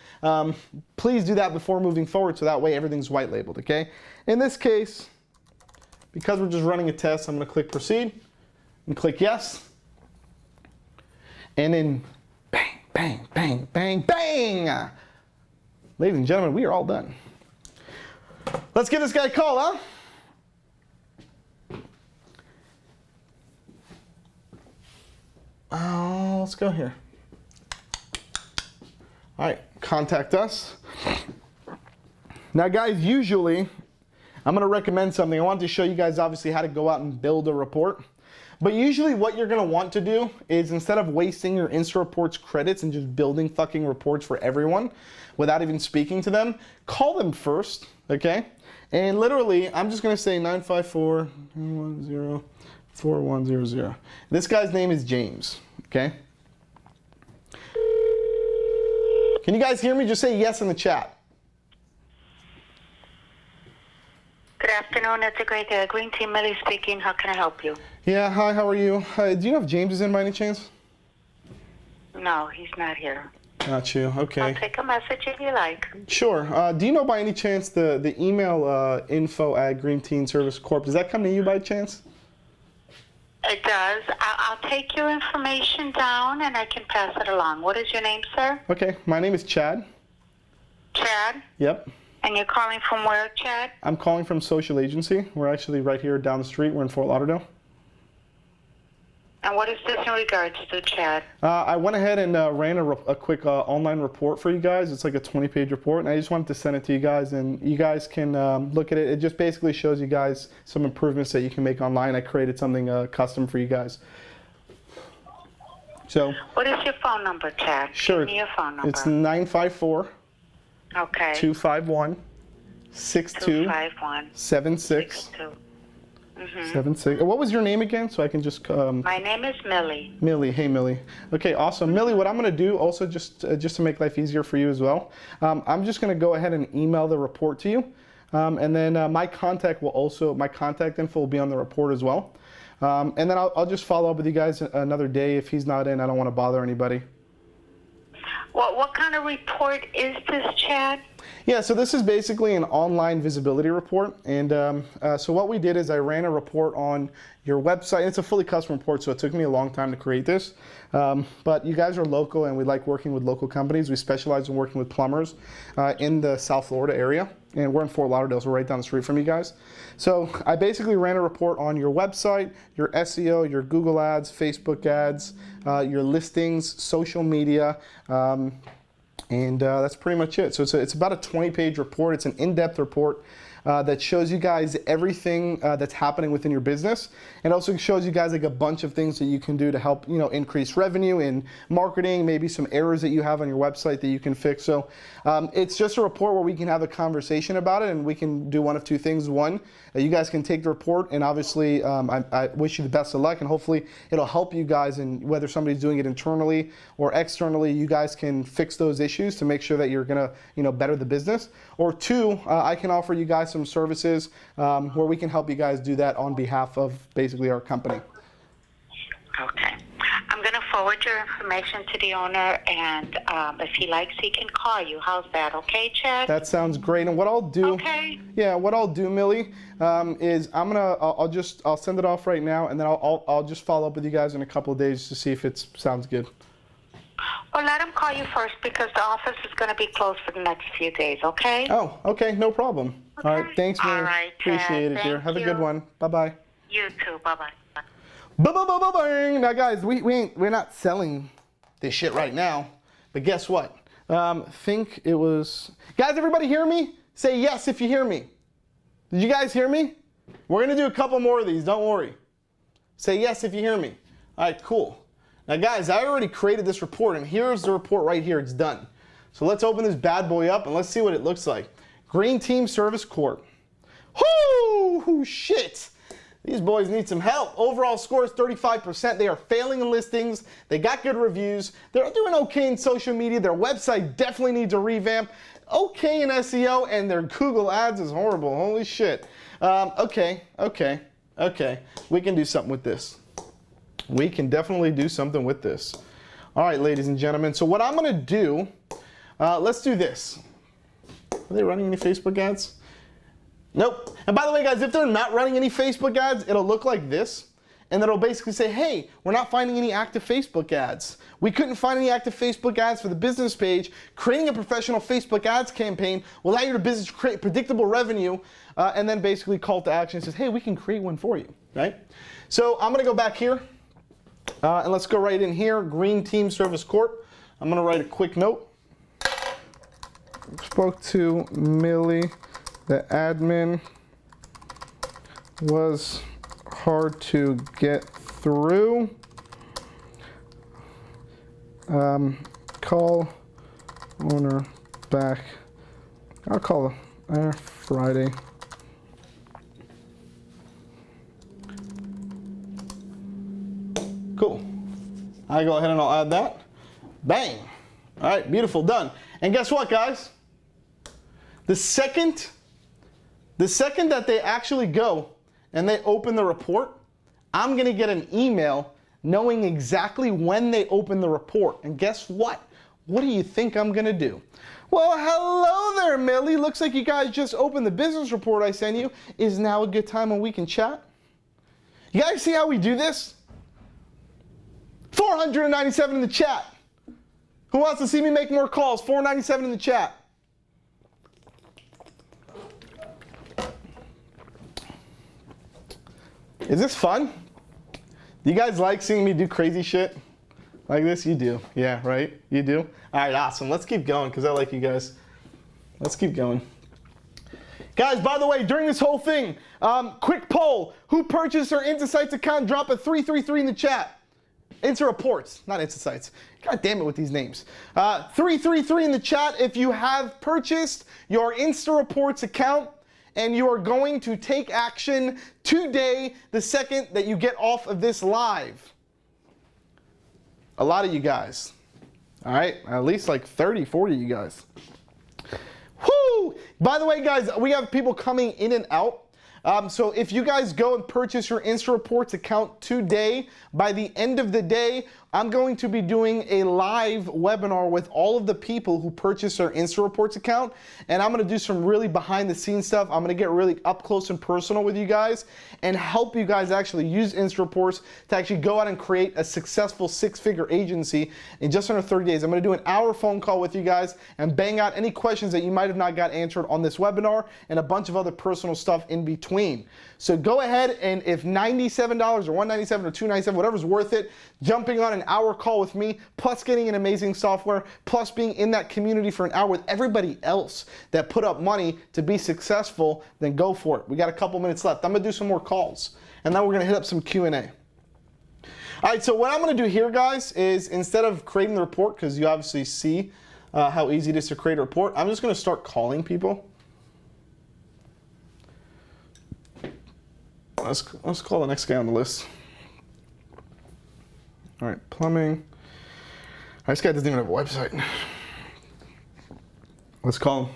Please do that before moving forward so that way everything's white labeled, okay? In this case, because we're just running a test, I'm gonna click Proceed and click Yes. And then bang, bang, bang, bang, bang! Ladies and gentlemen, we are all done. Let's give this guy a call, huh? Let's go here. All right, contact us. Now, guys, usually I'm gonna recommend something. I wanted to show you guys obviously how to go out and build a report. But usually what you're gonna want to do is instead of wasting your Insta Reports credits and just building fucking reports for everyone without even speaking to them, call them first, okay? And literally, I'm just gonna say 954-910-4100. This guy's name is James, okay? Can you guys hear me? Just say yes in the chat. Good afternoon, it's a great day. Green Team Millie speaking. How can I help you? Yeah, hi, how are you? Do you know if James is in by any chance? No, he's not here. Got you, okay. I'll take a message if you like. Sure. Do you know by any chance the email info at Green Teen Service Corp, does that come to you by chance? It does. I'll take your information down and I can pass it along. What is your name, sir? Okay, my name is Chad. Chad? Yep. And you're calling from where, Chad? I'm calling from Social Agency. We're actually right here down the street. We're in Fort Lauderdale. And what is this in regards to, Chad? I went ahead and ran a quick online report for you guys. It's like a 20-page report, and I just wanted to send it to you guys, and you guys can look at it. It just basically shows you guys some improvements that you can make online. I created something custom for you guys. So. What is your phone number, Chad? Sure. Give me your phone number. It's 954. Okay. 251 251 76 Mm-hmm. 76. What was your name again? So I can just. My name is Millie. Millie. Hey, Millie. Okay, awesome. Millie, what I'm going to do also just to make life easier for you as well, I'm just going to go ahead and email the report to you. And then my contact info will be on the report as well. And then I'll just follow up with you guys another day. If he's not in, I don't want to bother anybody. What kind of report is this, Chad? Yeah, so this is basically an online visibility report. And so what we did is I ran a report on your website. It's a fully custom report, so it took me a long time to create this. But you guys are local, and we like working with local companies. We specialize in working with plumbers in the South Florida area. And we're in Fort Lauderdale, so we're right down the street from you guys. So I basically ran a report on your website, your SEO, your Google ads, Facebook ads, your listings, social media, and that's pretty much it. So it's about a 20-page report. It's an in-depth report that shows you guys everything that's happening within your business, and also shows you guys like a bunch of things that you can do to help increase revenue in marketing, maybe some errors that you have on your website that you can fix. So it's just a report where we can have a conversation about it, and we can do one of two things. One, you guys can take the report, and obviously I wish you the best of luck, and hopefully it'll help you guys in whether somebody's doing it internally or externally. You guys can fix those issues to make sure that you're gonna better the business. Or two, I can offer you guys some services where we can help you guys do that on behalf of basically our company. Okay. I'm going to forward your information to the owner, and if he likes, he can call you. How's that? Okay, Chad? That sounds great. And what I'll do, yeah, what I'll do, Millie, is I'll send it off right now, and then I'll just follow up with you guys in a couple of days to see if it sounds good. Well, let him call you first because the office is going to be closed for the next few days, okay? Oh, okay, no problem. Okay. All right, thanks, Millie. All right, appreciate it, dear. Have a good one. Bye-bye. You too. Bye-bye. Bang! Now, guys, we're not selling this shit right now. But guess what? Think it was... Guys, everybody hear me? Say yes if you hear me. Did you guys hear me? We're going to do a couple more of these. Don't worry. Say yes if you hear me. All right, cool. Now, guys, I already created this report, and here's the report right here. It's done. So let's open this bad boy up, and let's see what it looks like. Green Team Service Corp. Whoo! Shit! These boys need some help. Overall score is 35%. They are failing in listings. They got good reviews. They're doing okay in social media. Their website definitely needs a revamp. Okay in SEO, and their Google ads is horrible. Holy shit. Okay. We can do something with this. We can definitely do something with this. All right, ladies and gentlemen. So what I'm going to do, let's do this. Are they running any Facebook ads? Nope. And by the way, guys, if they're not running any Facebook ads, it'll look like this. And it'll basically say, hey, we're not finding any active Facebook ads. We couldn't find any active Facebook ads for the business page. Creating a professional Facebook ads campaign will allow your business to create predictable revenue. And then basically call to action says, hey, we can create one for you, right? So I'm going to go back here. And let's go right in here. Green Team Service Corp. I'm going to write a quick note. Spoke to Millie. The admin was hard to get through. Call owner back. I'll call Friday. Cool. I go ahead and I'll add that. Bang. All right, beautiful, done. And guess what, guys? The second that they actually go and they open the report, I'm going to get an email knowing exactly when they open the report. And guess what? What do you think I'm going to do? Well, hello there, Millie. Looks like you guys just opened the business report I sent you. Is now a good time when we can chat? You guys see how we do this? 497 in the chat. Who wants to see me make more calls? 497 in the chat. Is this fun? Do you guys like seeing me do crazy shit like this? You do. Yeah, right? You do? All right, awesome. Let's keep going because I like you guys. Let's keep going. Guys, by the way, during this whole thing, quick poll. Who purchased their Insights account? Drop a 333 in the chat. Insta Reports, not Insights. God damn it with these names. 333 in the chat if you have purchased your Insta Reports account and you are going to take action today, the second that you get off of this live. A lot of you guys. All right, at least like 30, 40 of you guys. Whoo! By the way, guys, we have people coming in and out. So if you guys go and purchase your Insta Reports account today, by the end of the day, I'm going to be doing a live webinar with all of the people who purchased their Insta Reports account. And I'm going to do some really behind the scenes stuff. I'm going to get really up close and personal with you guys and help you guys actually use Insta Reports to actually go out and create a successful six-figure agency in just under 30 days. I'm going to do an hour phone call with you guys and bang out any questions that you might have not got answered on this webinar and a bunch of other personal stuff in between. So go ahead and if $97 or $197 or $297, whatever's worth it, jumping on an hour call with me, plus getting an amazing software, plus being in that community for an hour with everybody else that put up money to be successful, then go for it. We got a couple minutes left. I'm gonna do some more calls and then we're gonna hit up some Q&A. All right, so what I'm gonna do here, guys, is instead of creating the report, because you obviously see how easy it is to create a report, I'm just gonna start calling people. Let's call the next guy on the list. All right, plumbing. This guy doesn't even have a website. Let's call him.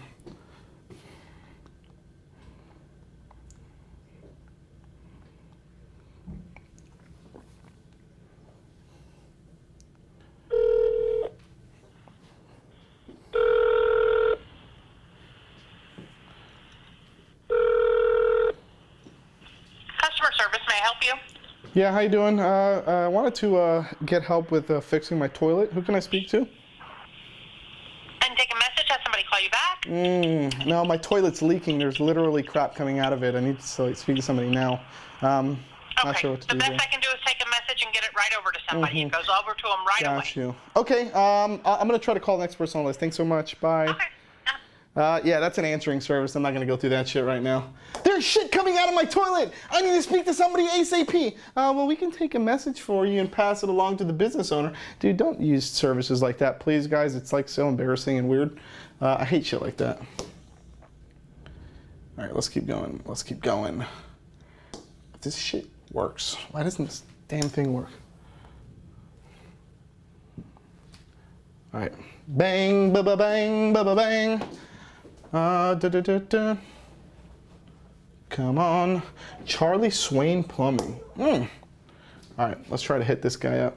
Customer service, may I help you? Yeah, how you doing? I wanted to get help with fixing my toilet. Who can I speak to? And take a message, have somebody call you back? No, my toilet's leaking. There's literally crap coming out of it. I need to speak to somebody now. Not sure what to do. The best there. I can do is take a message and get it right over to somebody. It goes over to them right away. Got you. Okay, I'm going to try to call the next person on the list. Thanks so much. Bye. Okay. Yeah, that's an answering service. I'm not going to go through that shit right now. There's shit coming out of my toilet. I need to speak to somebody ASAP. Well, we can take a message for you and pass it along to the business owner. Dude, don't use services like that, please, guys. It's like so embarrassing and weird. I hate shit like that. All right, let's keep going. Let's keep going. If this shit works, why doesn't this damn thing work? All right. Bang, ba ba bang, ba ba bang. Da, da, da, da. Come on. Charlie Swain Plumbing. All right, let's try to hit this guy up.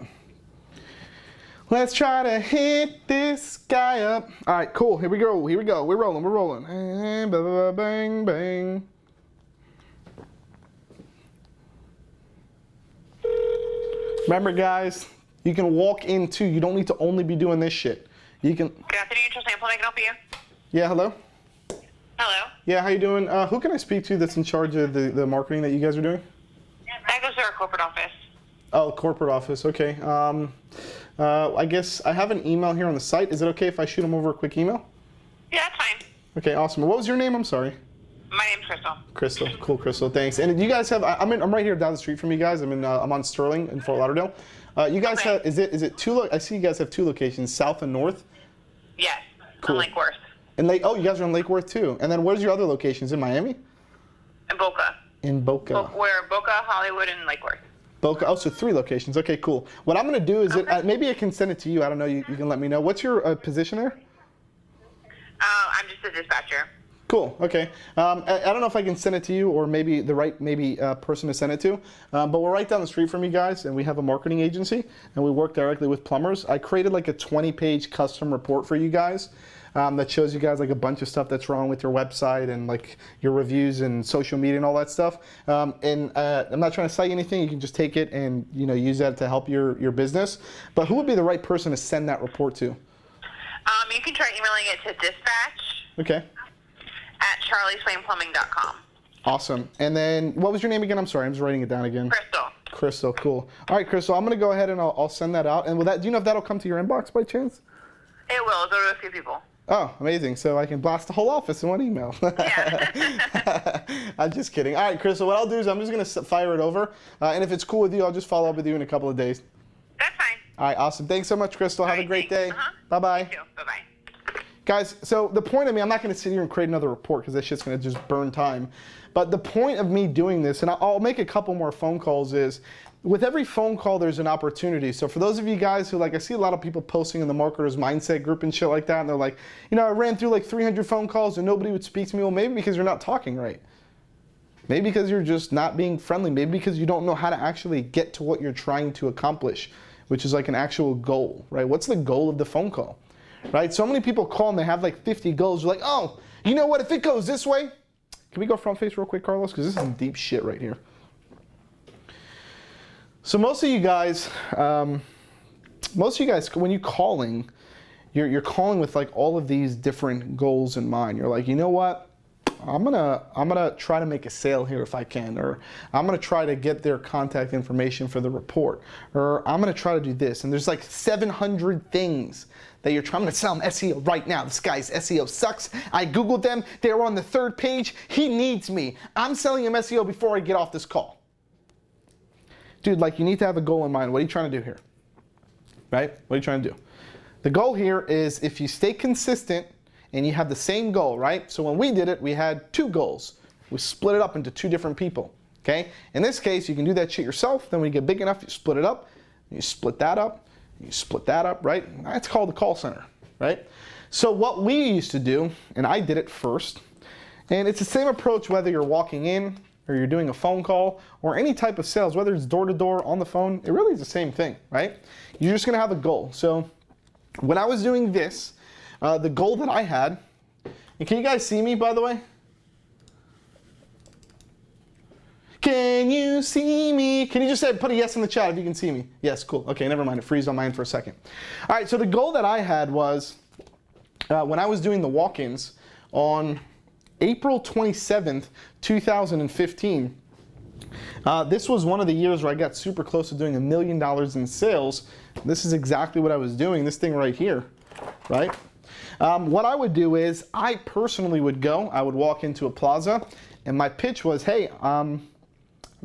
Let's try to hit this guy up. All right, cool. Here we go. Here we go. We're rolling. We're rolling. And ba, ba, ba, bang, bang. Remember, guys, you can walk in too. You don't need to only be doing this shit. You can. Good afternoon, Trustee Plumbing. Can I help you? Yeah, hello? Hello. Yeah, how you doing? Who can I speak to that's in charge of the marketing that you guys are doing? That goes to our corporate office. Oh, corporate office. Okay. I guess I have an email here on the site. Is it okay if I shoot them over a quick email? Yeah, that's fine. Okay, awesome. What was your name? I'm sorry. My name's Crystal. Crystal. Cool, Crystal. Thanks. And you guys have? I'm right here down the street from you guys. I'm on Sterling in Fort Lauderdale. You guys have? Is it two? I see you guys have two locations, south and north. Yes. Cool. On Lake Worth. And oh, you guys are in Lake Worth too. And then where's your other locations? In Miami? In Boca. In Boca. We're Boca, Hollywood, and Lake Worth. Boca. Oh, so 3 locations. Okay, cool. What I'm going to do is, maybe I can send it to you. I don't know. You can let me know. What's your position there? I'm just a dispatcher. Cool. Okay. I don't know if I can send it to you or maybe the right person to send it to. But we're right down the street from you guys, and we have a marketing agency, and we work directly with plumbers. I created like a 20-page custom report for you guys. That shows you guys like a bunch of stuff that's wrong with your website and like your reviews and social media and all that stuff. I'm not trying to sell you anything. You can just take it and use that to help your business. But who would be the right person to send that report to? You can try emailing it to dispatch. Okay. At charlieswainplumbing.com. Awesome. And then what was your name again? I'm sorry, I'm just writing it down again. Crystal. Crystal, cool. All right, Crystal, I'm gonna go ahead and I'll send that out. And do you know if that'll come to your inbox by chance? It will. It'll go to a few people. Oh, amazing. So I can blast the whole office in one email. Yeah. I'm just kidding. All right, Crystal, what I'll do is I'm just going to fire it over. And if it's cool with you, I'll just follow up with you in a couple of days. That's fine. All right, awesome. Thanks so much, Crystal. Have a great day. Bye-bye. You too. Bye-bye. Guys, so the point of me, I'm not going to sit here and create another report because that shit's going to just burn time. But the point of me doing this, and I'll make a couple more phone calls, is with every phone call, there's an opportunity. So for those of you guys who, I see a lot of people posting in the Marketers Mindset group and shit like that, and they're like, I ran through 300 phone calls and nobody would speak to me. Well, maybe because you're not talking right. Maybe because you're just not being friendly. Maybe because you don't know how to actually get to what you're trying to accomplish, which is an actual goal, right? What's the goal of the phone call, right? So many people call and they have 50 goals. You're like, oh, you know what? If it goes this way, can we go front face real quick, Carlos? Because this is some deep shit right here. So most of you guys, when you're calling, you're calling with all of these different goals in mind. You're like, you know what? I'm gonna try to make a sale here if I can, or I'm gonna try to get their contact information for the report, or I'm gonna try to do this. And there's 700 things that you're trying to sell them SEO right now. This guy's SEO sucks. I Googled them. They were on the 3rd page. He needs me. I'm selling him SEO before I get off this call. Dude, you need to have a goal in mind. What are you trying to do here? Right? What are you trying to do? The goal here is if you stay consistent and you have the same goal, right? So when we did it, we had 2 goals. We split it up into 2 different people, okay? In this case, you can do that shit yourself. Then when you get big enough, you split it up. You split that up. You split that up, right? That's called the call center, right? So what we used to do, and I did it first, and it's the same approach whether you're walking in, or you're doing a phone call, or any type of sales, whether it's door-to-door, on the phone, it really is the same thing, right? You're just gonna have a goal. So when I was doing this, the goal that I had, and can you guys see me, by the way? Can you see me? Can you just put a yes in the chat if you can see me? Yes, cool. Okay, never mind. It freezed on my end for a second. All right, so the goal that I had was, when I was doing the walk-ins on April 27th, 2015, This was one of the years where I got super close to doing $1 million in sales. This is exactly what I was doing, this thing right here, right? What I would do is, I personally would go, I would walk into a plaza, and my pitch was, hey, I'm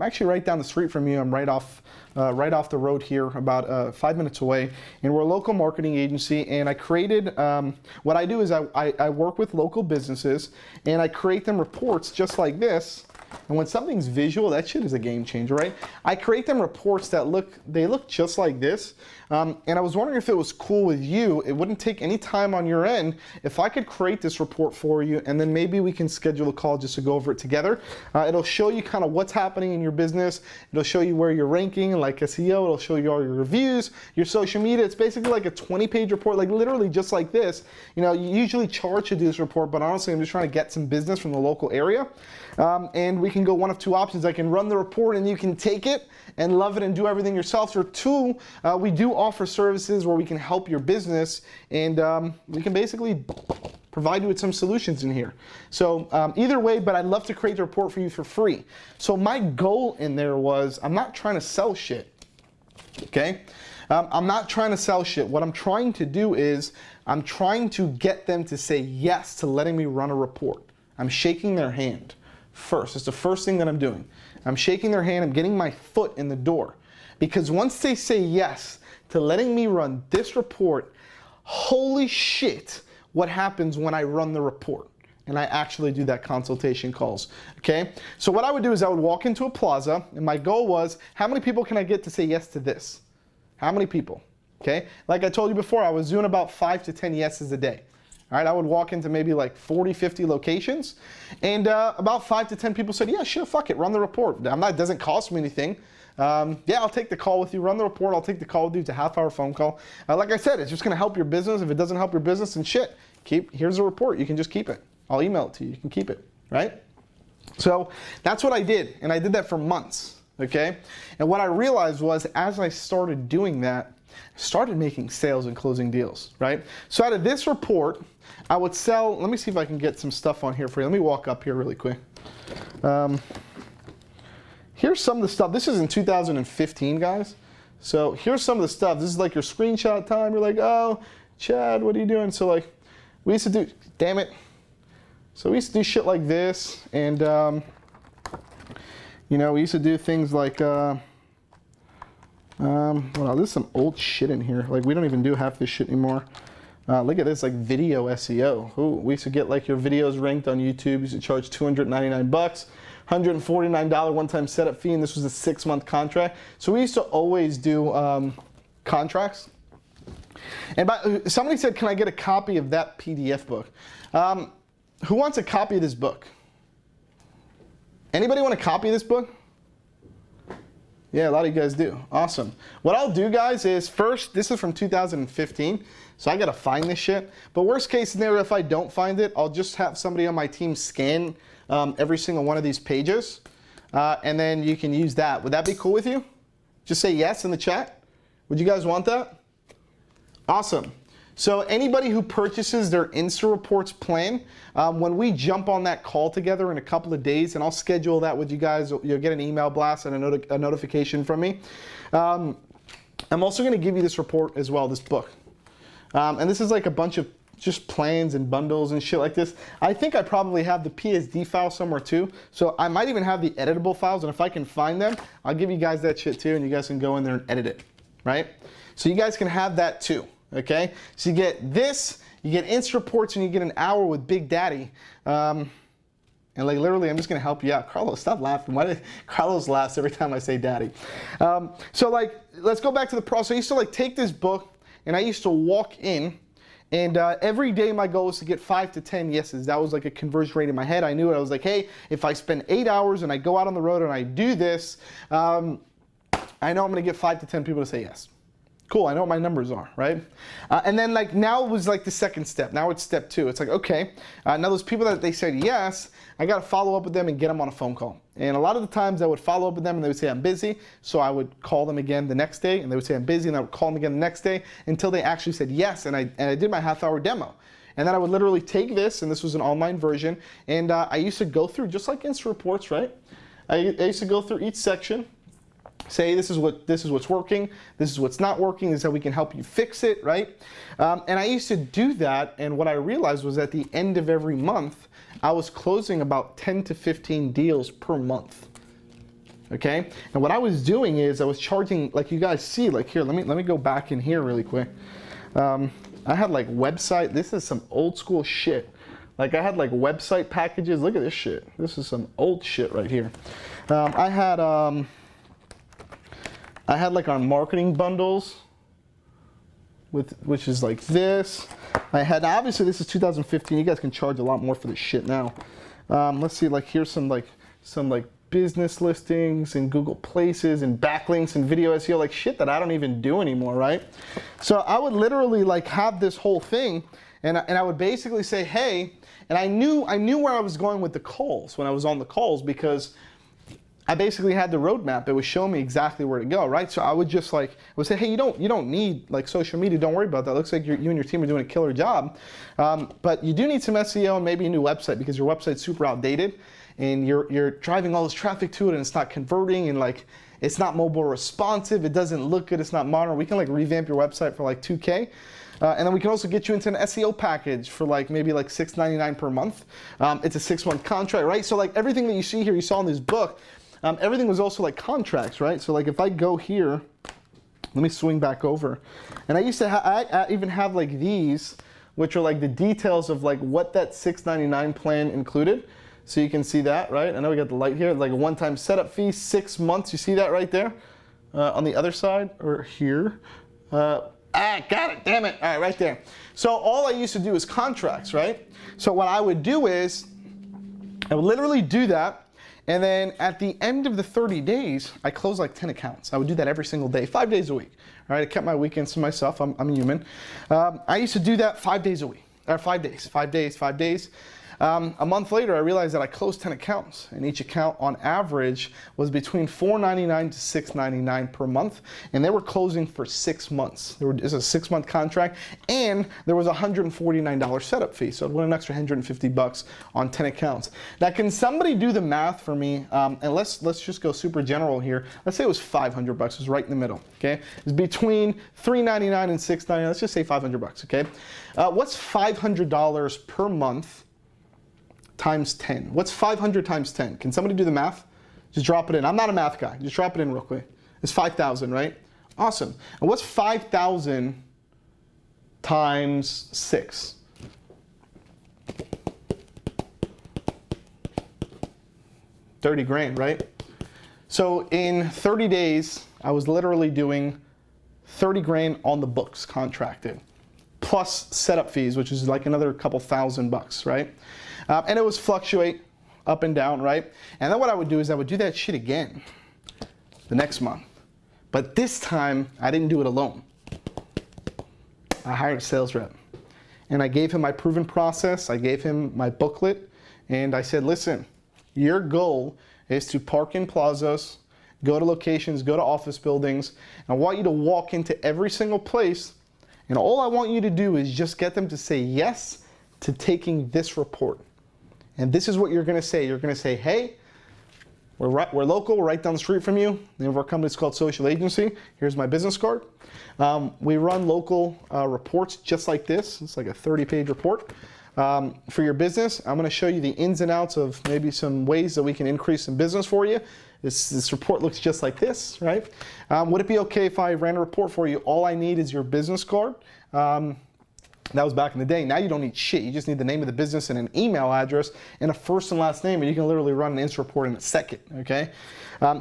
actually right down the street from you. I'm right off the road here, about 5 minutes away, and we're a local marketing agency. And I created, what I do is I work with local businesses, and I create them reports just like this. And when something's visual, that shit is a game changer, right? I create them reports that look just like this. And I was wondering if it was cool with you. It wouldn't take any time on your end if I could create this report for you, and then maybe we can schedule a call just to go over it together. It'll show you kind of what's happening in your business. It'll show you where you're ranking, like SEO. It'll show you all your reviews, your social media. It's basically like a 20-page report, like literally just like this. You know, you usually charge to do this report, but honestly, I'm just trying to get some business from the local area. And we can go one of two options. I can run the report and you can take it and love it and do everything yourself. Or two, we do offer services where we can help your business, and we can basically provide you with some solutions in here. So either way, but I'd love to create the report for you for free. So my goal in there was, I'm not trying to sell shit, okay? I'm not trying to sell shit. What I'm trying to do is, I'm trying to get them to say yes to letting me run a report. I'm shaking their hand first. It's the first thing that I'm doing. I'm shaking their hand. I'm getting my foot in the door. Because once they say yes to letting me run this report, holy shit, what happens when I run the report and I actually do that consultation calls, okay? So what I would do is I would walk into a plaza, and my goal was, how many people can I get to say yes to this? How many people, okay? Like I told you before, I was doing about 5 to 10 yeses a day. All right, I would walk into maybe like 40, 50 locations, and about 5 to 10 people said, yeah, sure, fuck it, run the report. It doesn't cost me anything. Yeah, I'll take the call with you, run the report, I'll take the call with you. It's a half-hour phone call. Like I said, it's just gonna help your business. If it doesn't help your business, then shit, here's a report, you can just keep it. I'll email it to you, you can keep it, right? So that's what I did, and I did that for months, okay? And what I realized was, as I started doing that, I started making sales and closing deals, right? So out of this report, I would sell, let me see if I can get some stuff on here for you. Let me walk up here really quick. Here's some of the stuff. This is in 2015, guys. So here's some of the stuff. This is like your screenshot time. You're like, oh, Chad, what are you doing? So like, we used to do, damn it. So we used to do shit like this. And, you know, we used to do things like, well, there's some old shit in here. Like, we don't even do half this shit anymore. Look at this, like video SEO. Ooh, we used to get like your videos ranked on YouTube. We used to charge $299, $149 one-time setup fee, and this was a 6-month contract. So we used to always do contracts. And somebody said, can I get a copy of that PDF book? Who wants a copy of this book? Anybody want a copy of this book? Yeah, a lot of you guys do. Awesome. What I'll do, guys, is first, this is from 2015, so I gotta find this shit. But worst case scenario, if I don't find it, I'll just have somebody on my team scan every single one of these pages, and then you can use that. Would that be cool with you? Just say yes in the chat. Would you guys want that? Awesome. So anybody who purchases their Insta Reports plan, when we jump on that call together in a couple of days, and I'll schedule that with you guys, you'll get an email blast and a notification from me. I'm also gonna give you this report as well, this book. And this is like a bunch of just plans and bundles and shit like this. I think I probably have the PSD file somewhere too. So I might even have the editable files, and if I can find them, I'll give you guys that shit too, and you guys can go in there and edit it, right? So you guys can have that too. Okay, so you get this, you get Insta Reports, and you get an hour with Big Daddy. And like literally, I'm just gonna help you out. Carlos, stop laughing. Why did Carlos laughs every time I say daddy? So like, let's go back to the process. I used to like take this book, and I used to walk in, and every day my goal was to get 5 to 10 yeses. That was like a conversion rate in my head. I knew it. I was like, hey, if I spend 8 hours and I go out on the road and I do this, I know I'm gonna get 5 to 10 people to say yes. Cool, I know what my numbers are, right? And then like now it was like the second step. Now it's step 2. It's like, okay, now those people that they said yes, I gotta follow up with them and get them on a phone call. And a lot of the times I would follow up with them and they would say I'm busy, so I would call them again the next day, and they would say I'm busy, and I would call them again the next day until they actually said yes, and I did my half-hour demo. And then I would literally take this, and this was an online version, and I used to go through just like Insta Reports, right? I used to go through each section, say this is what's working, this is what's not working, this is how we can help you fix it, right? And I used to do that, and what I realized was at the end of every month, I was closing about 10 to 15 deals per month. Okay, and what I was doing is I was charging, like you guys see, like here, let me go back in here really quick. I had like website, this is some old school shit. Like I had like website packages, look at this shit. This is some old shit right here. I had like our marketing bundles, which is like this. I had, obviously this is 2015, you guys can charge a lot more for this shit now. Let's see, like here's some business listings and Google Places and backlinks and video SEO, like shit that I don't even do anymore, right? So I would literally like have this whole thing, and I would basically say, hey, and I knew where I was going with the calls when I was on the calls, because I basically had the roadmap. It was showing me exactly where to go, right? So I would just like, I would say, hey, you don't need like social media, don't worry about that. It looks like you and your team are doing a killer job. But you do need some SEO and maybe a new website, because your website's super outdated and you're driving all this traffic to it and it's not converting, and like it's not mobile responsive, it doesn't look good, it's not modern. We can like revamp your website for like $2K. And then we can also get you into an SEO package for like maybe like $6.99 per month. It's a 6-month contract, right? So like everything that you see here, you saw in this book, everything was also like contracts, right? So like if I go here, let me swing back over. And I used to I even have like these, which are like the details of like what that $6.99 plan included. So you can see that, right? I know we got the light here, like a one-time setup fee, 6 months. You see that right there? On the other side, or here. Got it, damn it. All right, right there. So all I used to do is contracts, right? So what I would do is, I would literally do that, and then at the end of the 30 days, I closed like 10 accounts. I would do that every single day, 5 days a week. All right, I kept my weekends to myself, I'm human. I used to do that 5 days a week, or 5 days, 5 days, 5 days. A month later, I realized that I closed 10 accounts, and each account on average was between $4.99 to $6.99 per month, and they were closing for 6 months. It's a 6-month contract, and there was a $149 setup fee, so it went an extra $150 on 10 accounts. Now, can somebody do the math for me? And let's just go super general here. Let's say it was $500. It was right in the middle. Okay, it's between $3.99 and $6.99. Let's just say $500. Okay, what's $500 per month times 10? What's 500 times 10? Can somebody do the math? Just drop it in. I'm not a math guy. Just drop it in real quick. It's 5,000, right? Awesome. And what's 5,000 times 6? 30 grand, right? So in 30 days, I was literally doing 30 grand on the books contracted, plus setup fees, which is like another couple $1,000, right? And it was fluctuate up and down, right? And then what I would do is I would do that shit again the next month. But this time, I didn't do it alone. I hired a sales rep. And I gave him my proven process. I gave him my booklet. And I said, listen, your goal is to park in plazas, go to locations, go to office buildings. And I want you to walk into every single place. And all I want you to do is just get them to say yes to taking this report. And this is what you're going to say. You're going to say, hey, we're local, we're right down the street from you. The name of our company is called Social Agency. Here's my business card. We run local reports just like this. It's like a 30-page report for your business. I'm going to show you the ins and outs of maybe some ways that we can increase some business for you. This report looks just like this, right? Would it be okay if I ran a report for you? All I need is your business card. That was back in the day. Now you don't need shit. You just need the name of the business and an email address and a first and last name, and you can literally run an Insta report in a second, okay?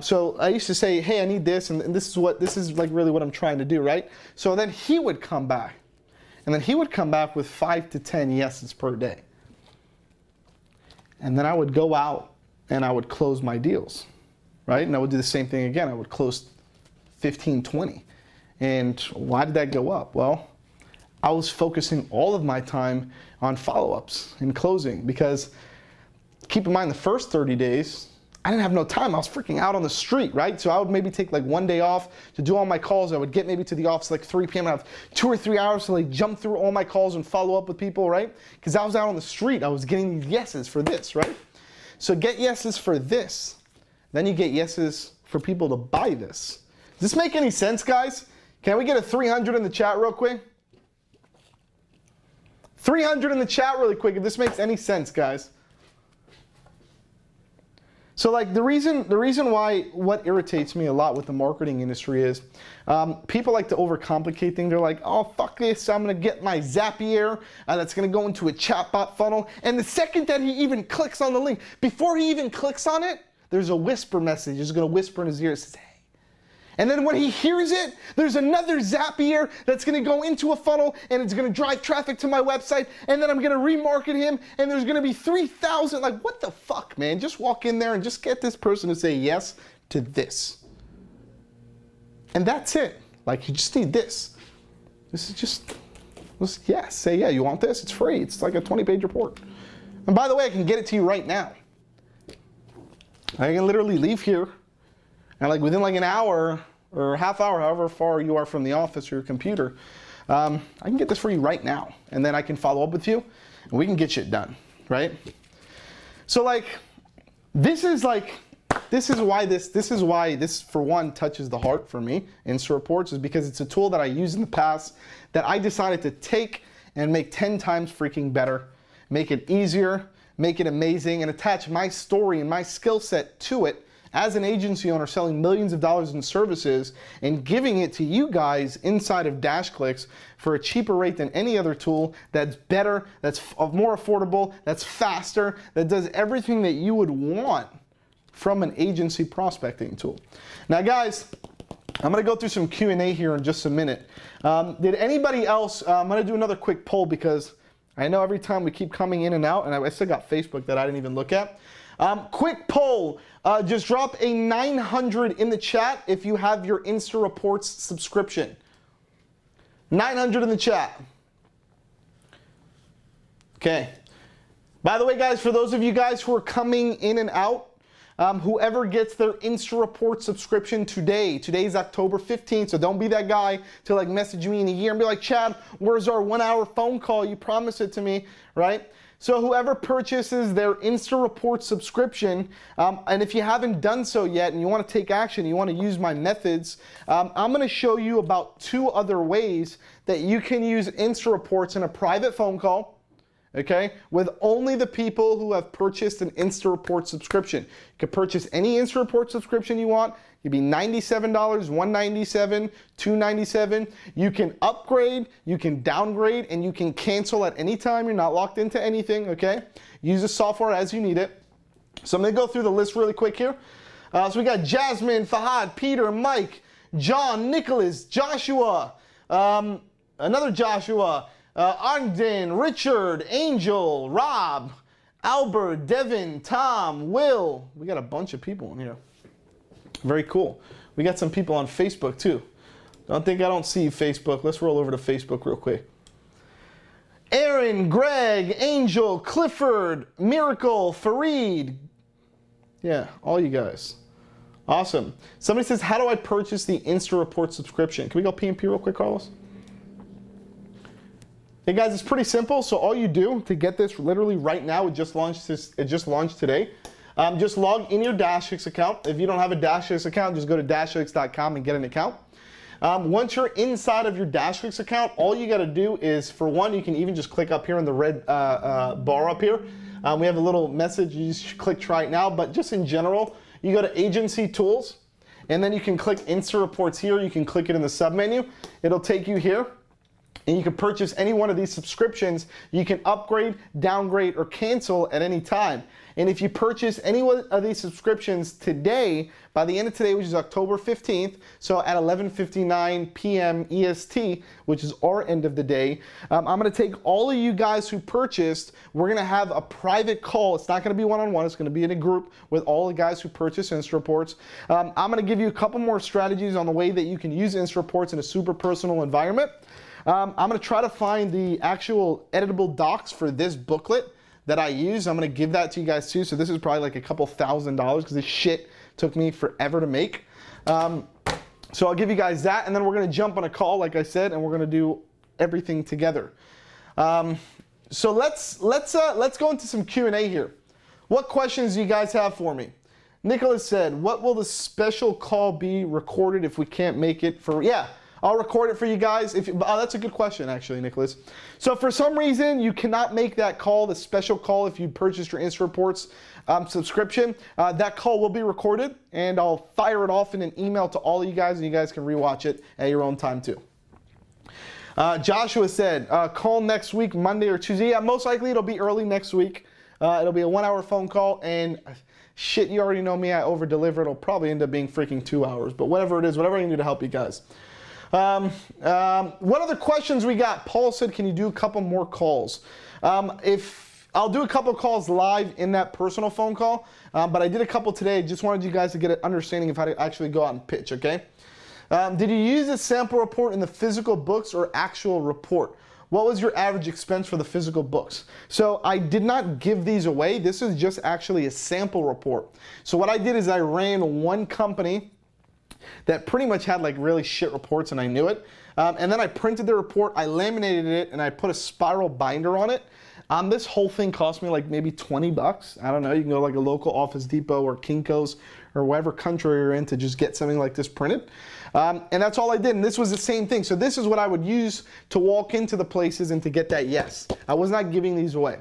So I used to say, hey, I need this, and this is like really what I'm trying to do, right? So then he would come back, and then he would come back with 5 to 10 yeses per day. And then I would go out and I would close my deals, right? And I would do the same thing again. I would close 15, 20. And why did that go up? Well, I was focusing all of my time on follow-ups and closing, because keep in mind the first 30 days, I didn't have no time. I was freaking out on the street, right? So I would maybe take like 1 day off to do all my calls. I would get maybe to the office like 3 p.m. and have 2 or 3 hours to like jump through all my calls and follow up with people, right? Because I was out on the street. I was getting yeses for this, right? So get yeses for this. then you get yeses for people to buy this. Does this make any sense, guys? Can we get a 300 in the chat real quick? 300 in the chat really quick if this makes any sense, guys. So like the reason why what irritates me a lot with the marketing industry is people like to overcomplicate things. They're like, oh, fuck this, I'm going to get my Zapier that's going to go into a chatbot funnel. And the second that he even clicks on the link, before he even clicks on it, there's a whisper message. It's going to whisper in his ear. It says, hey. And then when he hears it, there's another Zapier that's going to go into a funnel and it's going to drive traffic to my website. And then I'm going to remarket him and there's going to be 3,000. Like, what the fuck, man? Just walk in there and just get this person to say yes to this. And that's it. Like, you just need this. This is just yes. Say, yeah, you want this? It's free. It's like a 20-page report. And by the way, I can get it to you right now. I can literally leave here. And like within like an hour or half hour, however far you are from the office or your computer, I can get this for you right now. And then I can follow up with you and we can get shit done, right? So like, this is why this for one touches the heart for me, Insta Reports, is because it's a tool that I used in the past that I decided to take and make 10 times freaking better, make it easier, make it amazing, and attach my story and my skill set to it as an agency owner selling millions of dollars in services and giving it to you guys inside of DashClicks for a cheaper rate than any other tool that's better, that's more affordable, that's faster, that does everything that you would want from an agency prospecting tool. Now guys, I'm gonna go through some Q&A here in just a minute. Did anybody else, I'm gonna do another quick poll because I know every time we keep coming in and out, and I still got Facebook that I didn't even look at. Quick poll, just drop a 900 in the chat if you have your Insta Reports subscription. 900 in the chat. Okay. By the way, guys, for those of you guys who are coming in and out, whoever gets their Insta Report subscription today's October 15th, so don't be that guy to like message me in a year and be like, Chad, where's our 1 hour phone call? You promised it to me, right? So whoever purchases their Insta Report subscription, and if you haven't done so yet and you want to take action, you want to use my methods, I'm going to show you about 2 other ways that you can use Insta Reports in a private phone call, okay, with only the people who have purchased an Insta Report subscription. You can purchase any Insta Report subscription you want. It'd be $97, $197, $297. You can upgrade, you can downgrade, and you can cancel at any time. You're not locked into anything, okay? Use the software as you need it. So I'm gonna go through the list really quick here. So we got Jasmine, Fahad, Peter, Mike, John, Nicholas, Joshua, another Joshua, Ogden, Richard, Angel, Rob, Albert, Devin, Tom, Will. We got a bunch of people in here. Very cool. We got some people on Facebook too. Don't think I don't see Facebook. Let's roll over to Facebook real quick. Aaron, Greg, Angel, Clifford, Miracle, Fareed. Yeah, all you guys. Awesome. Somebody says, how do I purchase the Insta Report subscription? Can we go P&P real quick, Carlos? Hey guys, it's pretty simple. So all you do to get this literally right now, it just launched today. Just log in your DashClicks account. If you don't have a DashClicks account, just go to DashClicks.com and get an account. Once you're inside of your DashClicks account, all you got to do is, for one, you can even just click up here in the red bar up here. We have a little message. You just click try it now. But just in general, you go to Agency Tools, and then you can click Insta Reports here. You can click it in the submenu. It'll take you here. And you can purchase any one of these subscriptions. You can upgrade, downgrade, or cancel at any time. And if you purchase any one of these subscriptions today, by the end of today, which is October 15th, so at 11:59 p.m. EST, which is our end of the day, I'm going to take all of you guys who purchased. We're going to have a private call. It's not going to be one-on-one. It's going to be in a group with all the guys who purchased Insta Reports. I'm going to give you a couple more strategies on the way that you can use Insta Reports in a super personal environment. I'm going to try to find the actual editable docs for this booklet that I use. I'm going to give that to you guys too. So this is probably like a couple $1,000 because this shit took me forever to make. So I'll give you guys that, and then we're going to jump on a call, like I said, and we're going to do everything together. So let's go into some Q&A here. What questions do you guys have for me? Nicholas said, what will the special call be recorded if we can't make it for, yeah, I'll record it for you guys. That's a good question, actually, Nicholas. So for some reason, you cannot make that call, the special call, if you purchased your InstaReports subscription. That call will be recorded, and I'll fire it off in an email to all of you guys, and you guys can rewatch it at your own time, too. Joshua said, call next week, Monday or Tuesday. Yeah, most likely it'll be early next week. It'll be a 1-hour phone call, and shit, you already know me, I over-deliver. It'll probably end up being freaking 2 hours, but whatever it is, whatever I can do to help you guys. What other questions we got? Paul said, can you do a couple more calls? I'll do a couple calls live in that personal phone call, but I did a couple today. Just wanted you guys to get an understanding of how to actually go out and pitch, okay? Did you use a sample report in the physical books or actual report? What was your average expense for the physical books? So I did not give these away. This is just actually a sample report. So what I did is I ran one company that pretty much had like really shit reports, and I knew it. And then I printed the report, I laminated it, and I put a spiral binder on it. This whole thing cost me like maybe 20 bucks. I don't know, you can go like a local Office Depot or Kinko's or whatever country you're in to just get something like this printed. And that's all I did, and this was the same thing. So this is what I would use to walk into the places and to get that yes. I was not giving these away,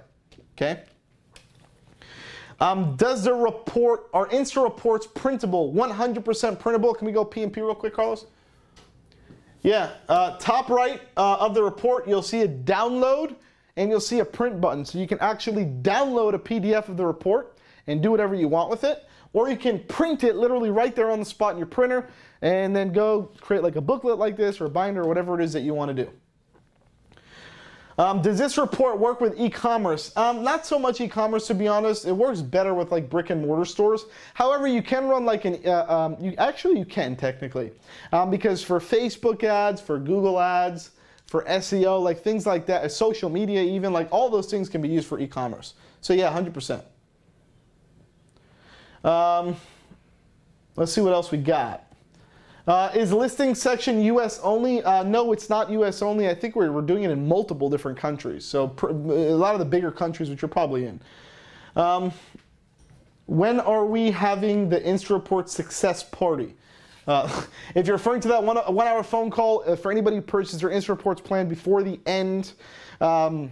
okay? Does the report, are Insta reports printable, 100% printable? Can we go P&P real quick, Carlos? Yeah, top right of the report, you'll see a download and you'll see a print button. So you can actually download a PDF of the report and do whatever you want with it. Or you can print it literally right there on the spot in your printer and then go create like a booklet like this or a binder or whatever it is that you want to do. Does this report work with e-commerce? Not so much e-commerce, to be honest. It works better with like brick and mortar stores. However, you can run like an, you can technically. Because for Facebook ads, for Google ads, for SEO, like things like that, social media even, like all those things can be used for e-commerce. So yeah, 100%. Let's see what else we got. Is listing section US only? No, it's not US only. I think we're doing it in multiple different countries. So a lot of the bigger countries, which you're probably in. When are we having the InstaReport success party? If you're referring to that one hour phone call, for anybody who purchased their InstaReports plan before the end, yeah,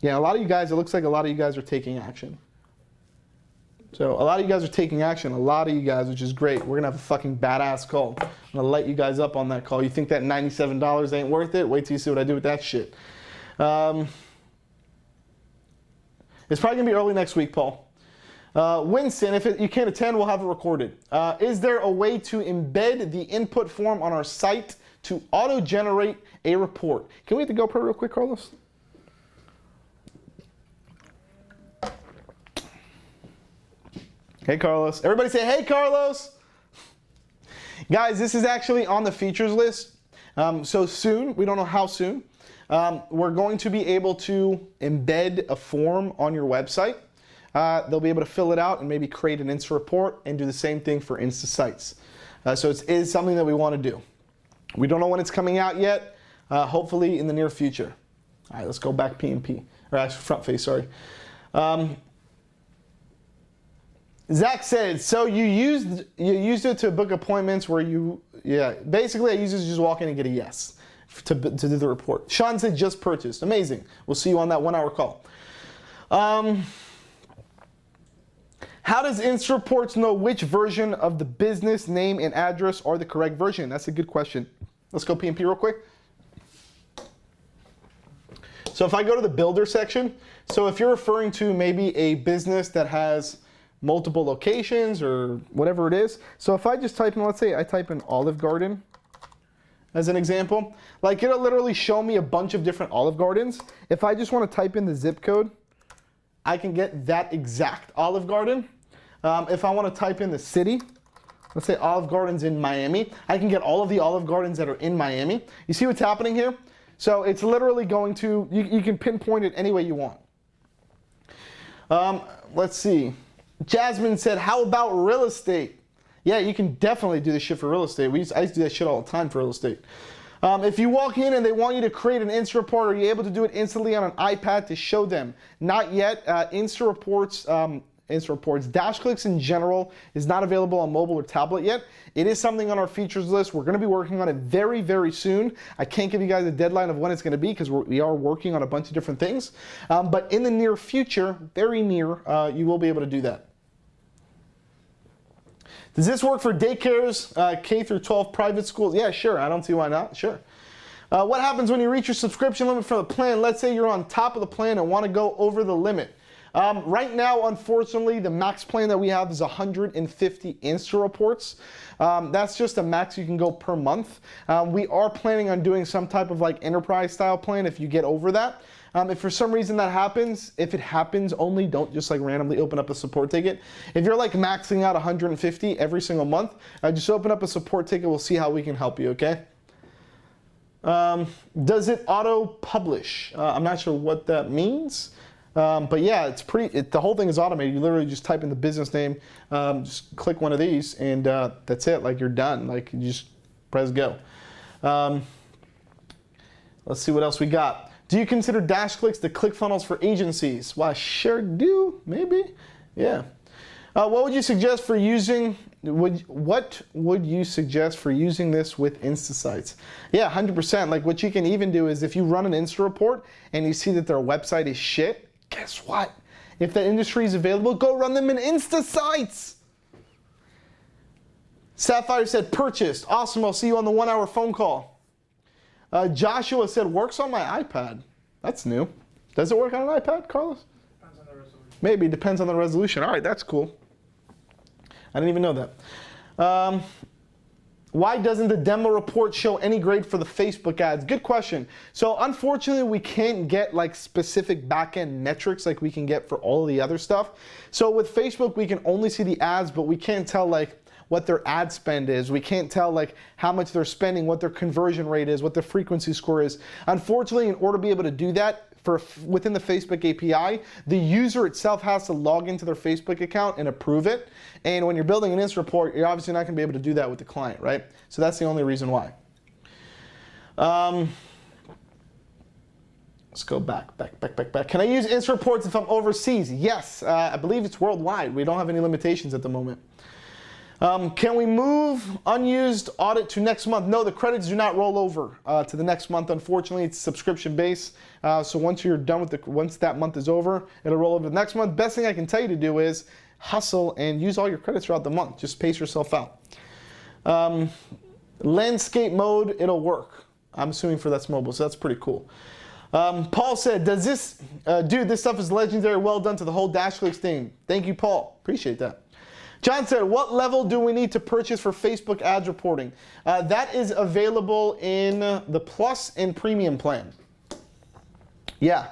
a lot of you guys, it looks like a lot of you guys are taking action. So a lot of you guys are taking action, a lot of you guys, which is great. We're gonna have a fucking badass call. I'm gonna light you guys up on that call. You think that $97 ain't worth it? Wait till you see what I do with that shit. It's probably gonna be early next week, Paul. Winston, if you can't attend, we'll have it recorded. Is there a way to embed the input form on our site to auto-generate a report? Can we hit the GoPro real quick, Carlos? Hey, Carlos. Everybody say, hey, Carlos. Guys, this is actually on the features list. So soon, we don't know how soon, we're going to be able to embed a form on your website. They'll be able to fill it out and maybe create an Insta report and do the same thing for Insta sites. So it is something that we want to do. We don't know when it's coming out yet. Hopefully in the near future. All right, let's go back P&P, or actually front face, sorry. Zach said, so you used it to book appointments where you, yeah, basically I use it to just walk in and get a yes to do the report. Sean said just purchased. Amazing. We'll see you on that 1 hour call. How does InstaReports know which version of the business name and address are the correct version? That's a good question. Let's go P&P real quick. So if I go to the builder section, so if you're referring to maybe a business that has multiple locations or whatever it is. So if I just type in, let's say I type in Olive Garden as an example, like it'll literally show me a bunch of different Olive Gardens. If I just want to type in the zip code, I can get that exact Olive Garden. If I want to type in the city, let's say Olive Gardens in Miami, I can get all of the Olive Gardens that are in Miami. You see what's happening here? So it's literally going to, you can pinpoint it any way you want. Let's see. Jasmine said, how about real estate? Yeah, you can definitely do this shit for real estate. I used to do that shit all the time for real estate. If you walk in and they want you to create an Insta report, are you able to do it instantly on an iPad to show them? Not yet. Insta reports, Instant Reports. DashClicks in general is not available on mobile or tablet yet. It is something on our features list. We're going to be working on it very, very soon. I can't give you guys a deadline of when it's going to be because we are working on a bunch of different things. But in the near future, very near, you will be able to do that. Does this work for daycares, K through 12 private schools? Yeah, sure. I don't see why not. Sure. What happens when you reach your subscription limit for the plan? Let's say you're on top of the plan and want to go over the limit. Right now, unfortunately, the max plan that we have is 150 Insta reports. That's just a max you can go per month. We are planning on doing some type of like enterprise style plan if you get over that. If for some reason that happens, if it happens only, don't just like randomly open up a support ticket. If you're like maxing out 150 every single month, just open up a support ticket. We'll see how we can help you, okay? Does it auto publish? I'm not sure what that means. But yeah, it's the whole thing is automated. You literally just type in the business name, just click one of these, and that's it. Like you're done. Like you just press go. Let's see what else we got. Do you consider DashClicks the ClickFunnels for agencies? Well, I sure do. Maybe. Yeah. What would you suggest for using? What would you suggest for using this with Insta sites? Yeah, 100%. Like what you can even do is if you run an Insta report and you see that their website is shit, guess what? If the industry is available, go run them in Insta sites. Sapphire said purchased. Awesome. I'll see you on the 1 hour phone call. Joshua said works on my iPad. That's new. Does it work on an iPad, Carlos? Depends on the resolution. Maybe depends on the resolution. All right, that's cool. I didn't even know that. Why doesn't the demo report show any grade for the Facebook ads? Good question. So unfortunately, we can't get like specific backend metrics like we can get for all of the other stuff. So with Facebook, we can only see the ads, but we can't tell like what their ad spend is. We can't tell like how much they're spending, what their conversion rate is, what their frequency score is. Unfortunately, in order to be able to do that, within the Facebook API, the user itself has to log into their Facebook account and approve it. And when you're building an Insta report, you're obviously not going to be able to do that with the client, right? So that's the only reason why. Let's go back. Can I use Insta reports if I'm overseas? Yes, I believe it's worldwide. We don't have any limitations at the moment. Can we move unused audit to next month? No, the credits do not roll over to the next month. Unfortunately, it's subscription based. So once you're done with once that month is over, it'll roll over to the next month. Best thing I can tell you to do is hustle and use all your credits throughout the month. Just pace yourself out. Landscape mode, it'll work. I'm assuming for that's mobile, so that's pretty cool. Paul said, does this, dude, this stuff is legendary. Well done to the whole DashClicks team. Thank you, Paul. Appreciate that. John said, what level do we need to purchase for Facebook ads reporting? That is available in the Plus and Premium plan. Yeah.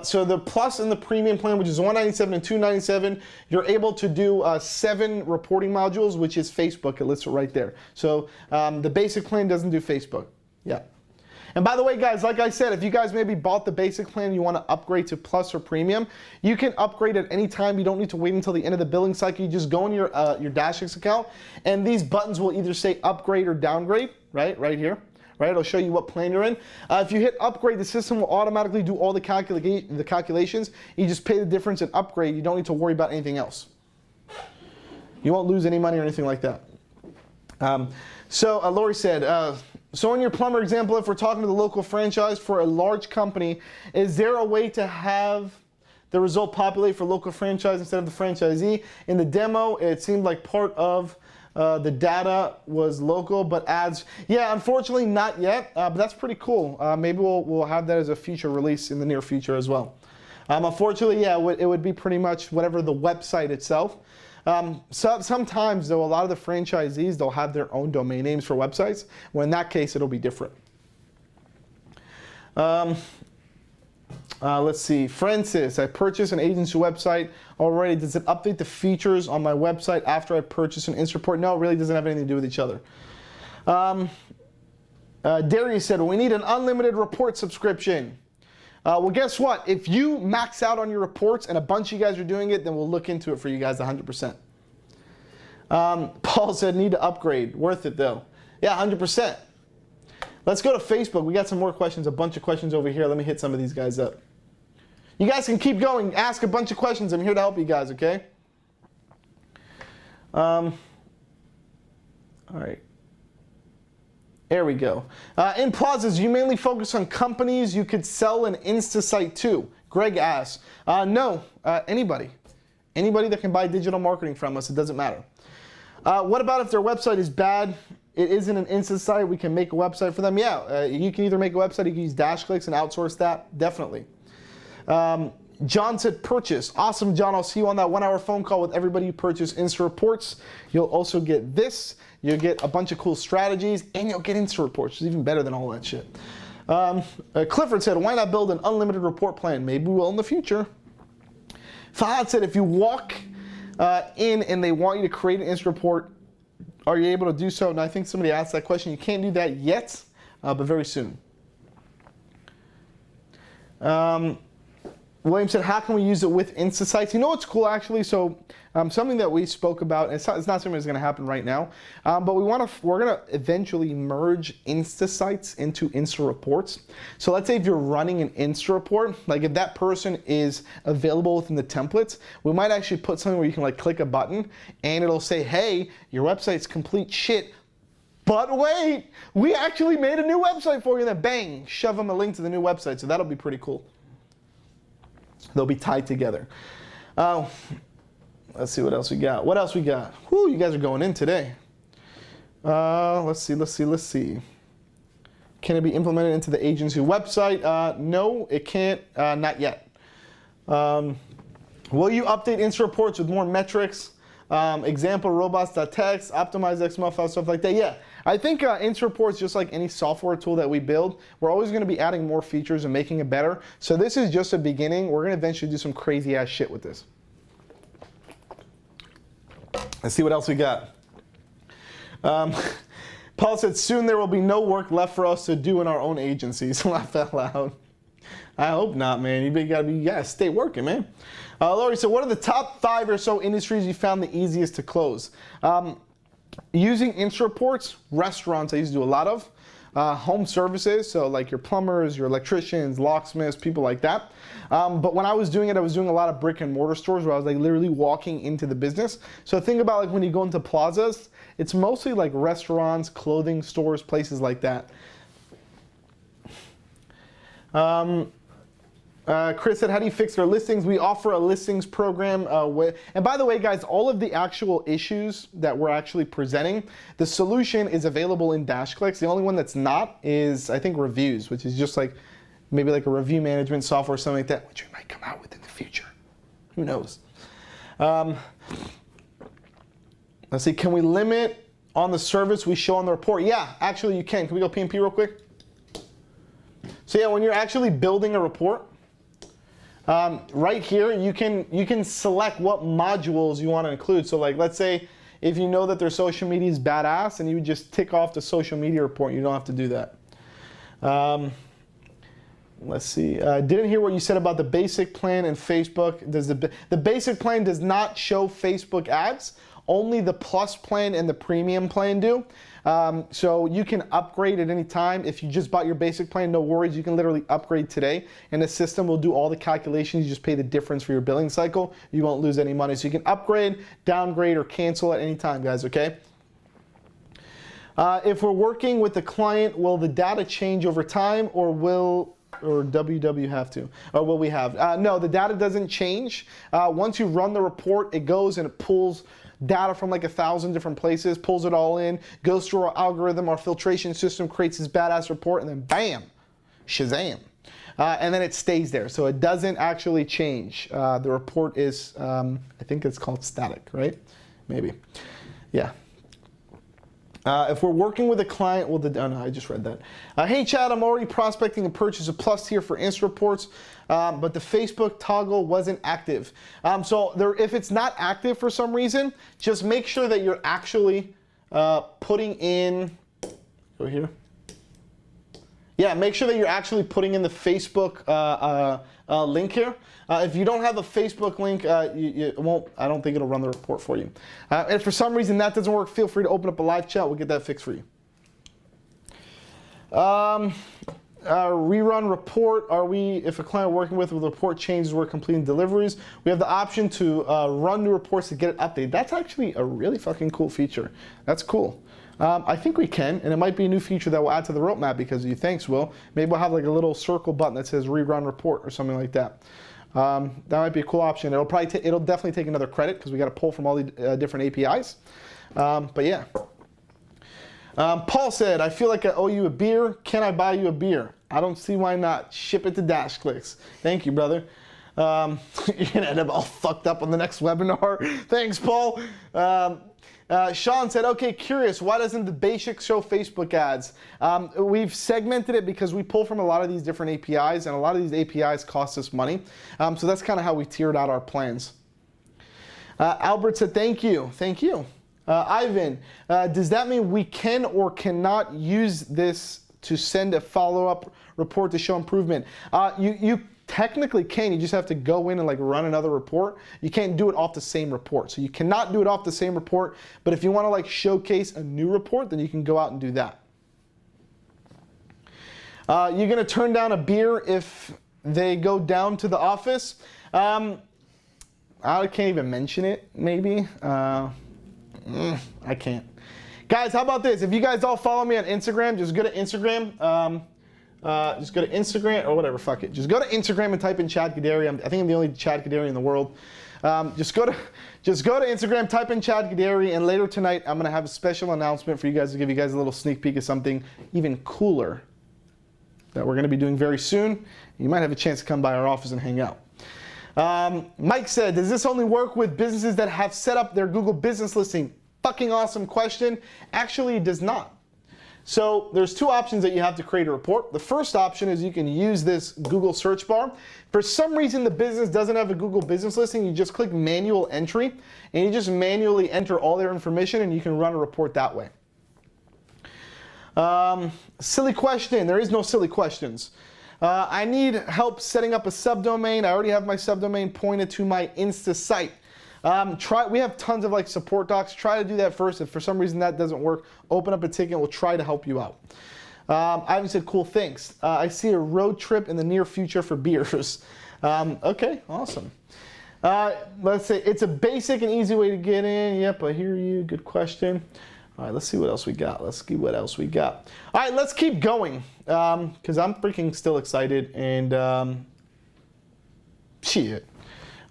So the Plus and the Premium plan, which is $197 and $297, you're able to do 7 reporting modules, which is Facebook. It lists it right there. So the basic plan doesn't do Facebook. Yeah. And by the way, guys, like I said, if you guys maybe bought the basic plan and you want to upgrade to Plus or Premium, you can upgrade at any time. You don't need to wait until the end of the billing cycle. You just go in your DashClicks account, and these buttons will either say upgrade or downgrade, right here. Right, it'll show you what plan you're in. If you hit upgrade, the system will automatically do all the calculations. You just pay the difference and upgrade. You don't need to worry about anything else. You won't lose any money or anything like that. Lori said, so in your plumber example, if we're talking to the local franchise for a large company, is there a way to have the result populate for local franchise instead of the franchisee? In the demo, it seemed like part of the data was local, but ads, yeah, unfortunately not yet, but that's pretty cool. Maybe we'll have that as a future release in the near future as well. Unfortunately, yeah, it would be pretty much whatever the website itself. So sometimes, though, a lot of the franchisees, they'll have their own domain names for websites. Well, in that case, it'll be different. Let's see. Francis, I purchased an agency website already. Does it update the features on my website after I purchase an Insta report? No, it really doesn't have anything to do with each other. Darius said, we need an unlimited report subscription. Well, guess what? If you max out on your reports and a bunch of you guys are doing it, then we'll look into it for you guys 100%. Paul said, need to upgrade. Worth it, though. Yeah, 100%. Let's go to Facebook. We got some more questions, a bunch of questions over here. Let me hit some of these guys up. You guys can keep going. Ask a bunch of questions. I'm here to help you guys, okay? All right. There we go. In plazas, you mainly focus on companies you could sell an Insta site to. Greg asks. No, anybody. Anybody that can buy digital marketing from us, it doesn't matter. What about if their website is bad? It isn't an Insta site, we can make a website for them. Yeah, you can either make a website, you can use DashClicks and outsource that, definitely. John said purchase. Awesome, John. I'll see you on that 1-hour phone call with everybody who purchased Insta Reports. You'll also get this. You'll get a bunch of cool strategies, and you'll get Insta Reports. It's even better than all that shit. Clifford said, why not build an unlimited report plan? Maybe we will in the future. Fahad said, if you walk in and they want you to create an Insta Report, are you able to do so? And I think somebody asked that question. You can't do that yet, but very soon. William said, how can we use it with Insta sites? You know what's cool, actually? So something that we spoke about, it's not something that's going to happen right now, but we're going to eventually merge Insta sites into Insta Reports. So let's say if you're running an Insta Report, like if that person is available within the templates, we might actually put something where you can like click a button and it'll say, hey, your website's complete shit. But wait, we actually made a new website for you. And then bang, shove them a link to the new website. So that'll be pretty cool. They'll be tied together. Let's see what else we got. What else we got? Whoo, you guys are going in today. Let's see. Can it be implemented into the agency website? No, it can't, not yet. Will you update Insta Reports with more metrics? Example, robots.txt, optimize XML files, stuff like that. Yeah, I think Insta Reports, just like any software tool that we build, we're always going to be adding more features and making it better. So this is just a beginning. We're going to eventually do some crazy ass shit with this. Let's see what else we got. Paul said, soon there will be no work left for us to do in our own agencies. Laugh out loud. I hope not, man. You gotta stay working, man. Lori said, what are the top 5 or so industries you found the easiest to close? Using Insta Reports, restaurants I used to do a lot of. Home services, so like your plumbers, your electricians, locksmiths, people like that. But when I was doing it, I was doing a lot of brick and mortar stores where I was like literally walking into the business. So think about like when you go into plazas, it's mostly like restaurants, clothing stores, places like that. Chris said, how do you fix their listings? We offer a listings program. And by the way, guys, all of the actual issues that we're actually presenting, the solution is available in DashClicks. The only one that's not is, I think, reviews, which is just like maybe like a review management software or something like that, which we might come out with in the future. Who knows? Let's see, can we limit on the service we show on the report? Yeah, actually you can. Can we go PMP real quick? So yeah, when you're actually building a report, right here, you can select what modules you want to include. So like, let's say if you know that their social media is badass and you would just tick off the social media report, you don't have to do that. Let's see, didn't hear what you said about the basic plan and Facebook. Does the basic plan does not show Facebook ads, only the plus plan and the premium plan do. So you can upgrade at any time. If you just bought your basic plan, no worries. You can literally upgrade today and the system will do all the calculations. You just pay the difference for your billing cycle. You won't lose any money. So you can upgrade, downgrade, or cancel at any time, guys, okay? If we're working with the client, will the data change over time or WW have to? Or will we have? No, the data doesn't change. Once you run the report, it goes and it pulls data from like 1,000 different places, pulls it all in, goes through our algorithm, our filtration system, creates this badass report, and then bam, Shazam. And then it stays there. So it doesn't actually change. The report is, I think it's called static, right? Maybe. Yeah. If we're working with a client, well, oh no, I just read that. Hey Chad, I'm already prospecting and purchase a plus tier for Insta Reports, but the Facebook toggle wasn't active. So if it's not active for some reason, just make sure that you're actually putting in, go here. Yeah, make sure that you're actually putting in the Facebook link here. If you don't have a Facebook link, it won't, I don't think it'll run the report for you. And if for some reason that doesn't work, feel free to open up a live chat. We'll get that fixed for you. rerun report. If a client we're working with report changes, we're completing deliveries, we have the option to run new reports to get it updated. That's actually a really fucking cool feature. That's cool. I think we can, and it might be a new feature that we'll add to the roadmap because of you. Thanks, Will. Maybe we'll have like a little circle button that says rerun report or something like that. That might be a cool option. It'll definitely take another credit because we got to pull from all the different APIs. But yeah. Paul said, I feel like I owe you a beer. Can I buy you a beer? I don't see why not. Ship it to DashClicks. Thank you, brother. You're gonna end up all fucked up on the next webinar. Thanks, Paul. Sean said, okay, curious, why doesn't the basics show Facebook ads? We've segmented it because we pull from a lot of these different APIs, and a lot of these APIs cost us money. So that's kind of how we tiered out our plans. Albert said, thank you. Thank you. Ivan, does that mean we can or cannot use this to send a follow-up report to show improvement? You technically can. You just have to go in and like run another report. You can't do it off the same report. So you cannot do it off the same report. But if you want to like showcase a new report, then you can go out and do that. You're going to turn down a beer if they go down to the office. I can't even mention it, maybe. I can't. Guys, how about this? If you guys all follow me on Instagram, just go to Instagram. Just go to Instagram or whatever, fuck it. Just go to Instagram and type in Chad Kodary. I think I'm the only Chad Kodary in the world. Just go to Instagram, type in Chad Kodary, and later tonight I'm gonna have a special announcement for you guys to give you guys a little sneak peek of something even cooler that we're gonna be doing very soon. You might have a chance to come by our office and hang out. Mike said, does this only work with businesses that have set up their Google business listing? Fucking awesome question. Actually, it does not. So there's two options that you have to create a report. The first option is you can use this Google search bar. For some reason, the business doesn't have a Google business listing. You just click manual entry, and you just manually enter all their information, and you can run a report that way. Silly question. There is no silly questions. I need help setting up a subdomain. I already have my subdomain pointed to my Insta site. We have tons of like support docs. Try to do that first. If for some reason that doesn't work, open up a ticket. We'll try to help you out. Ivan said, cool, thanks. I see a road trip in the near future for beers. Okay, awesome. Let's say it's a basic and easy way to get in. Yep, I hear you. Good question. All right, let's see what else we got. All right, let's keep going because I'm freaking still excited and shit.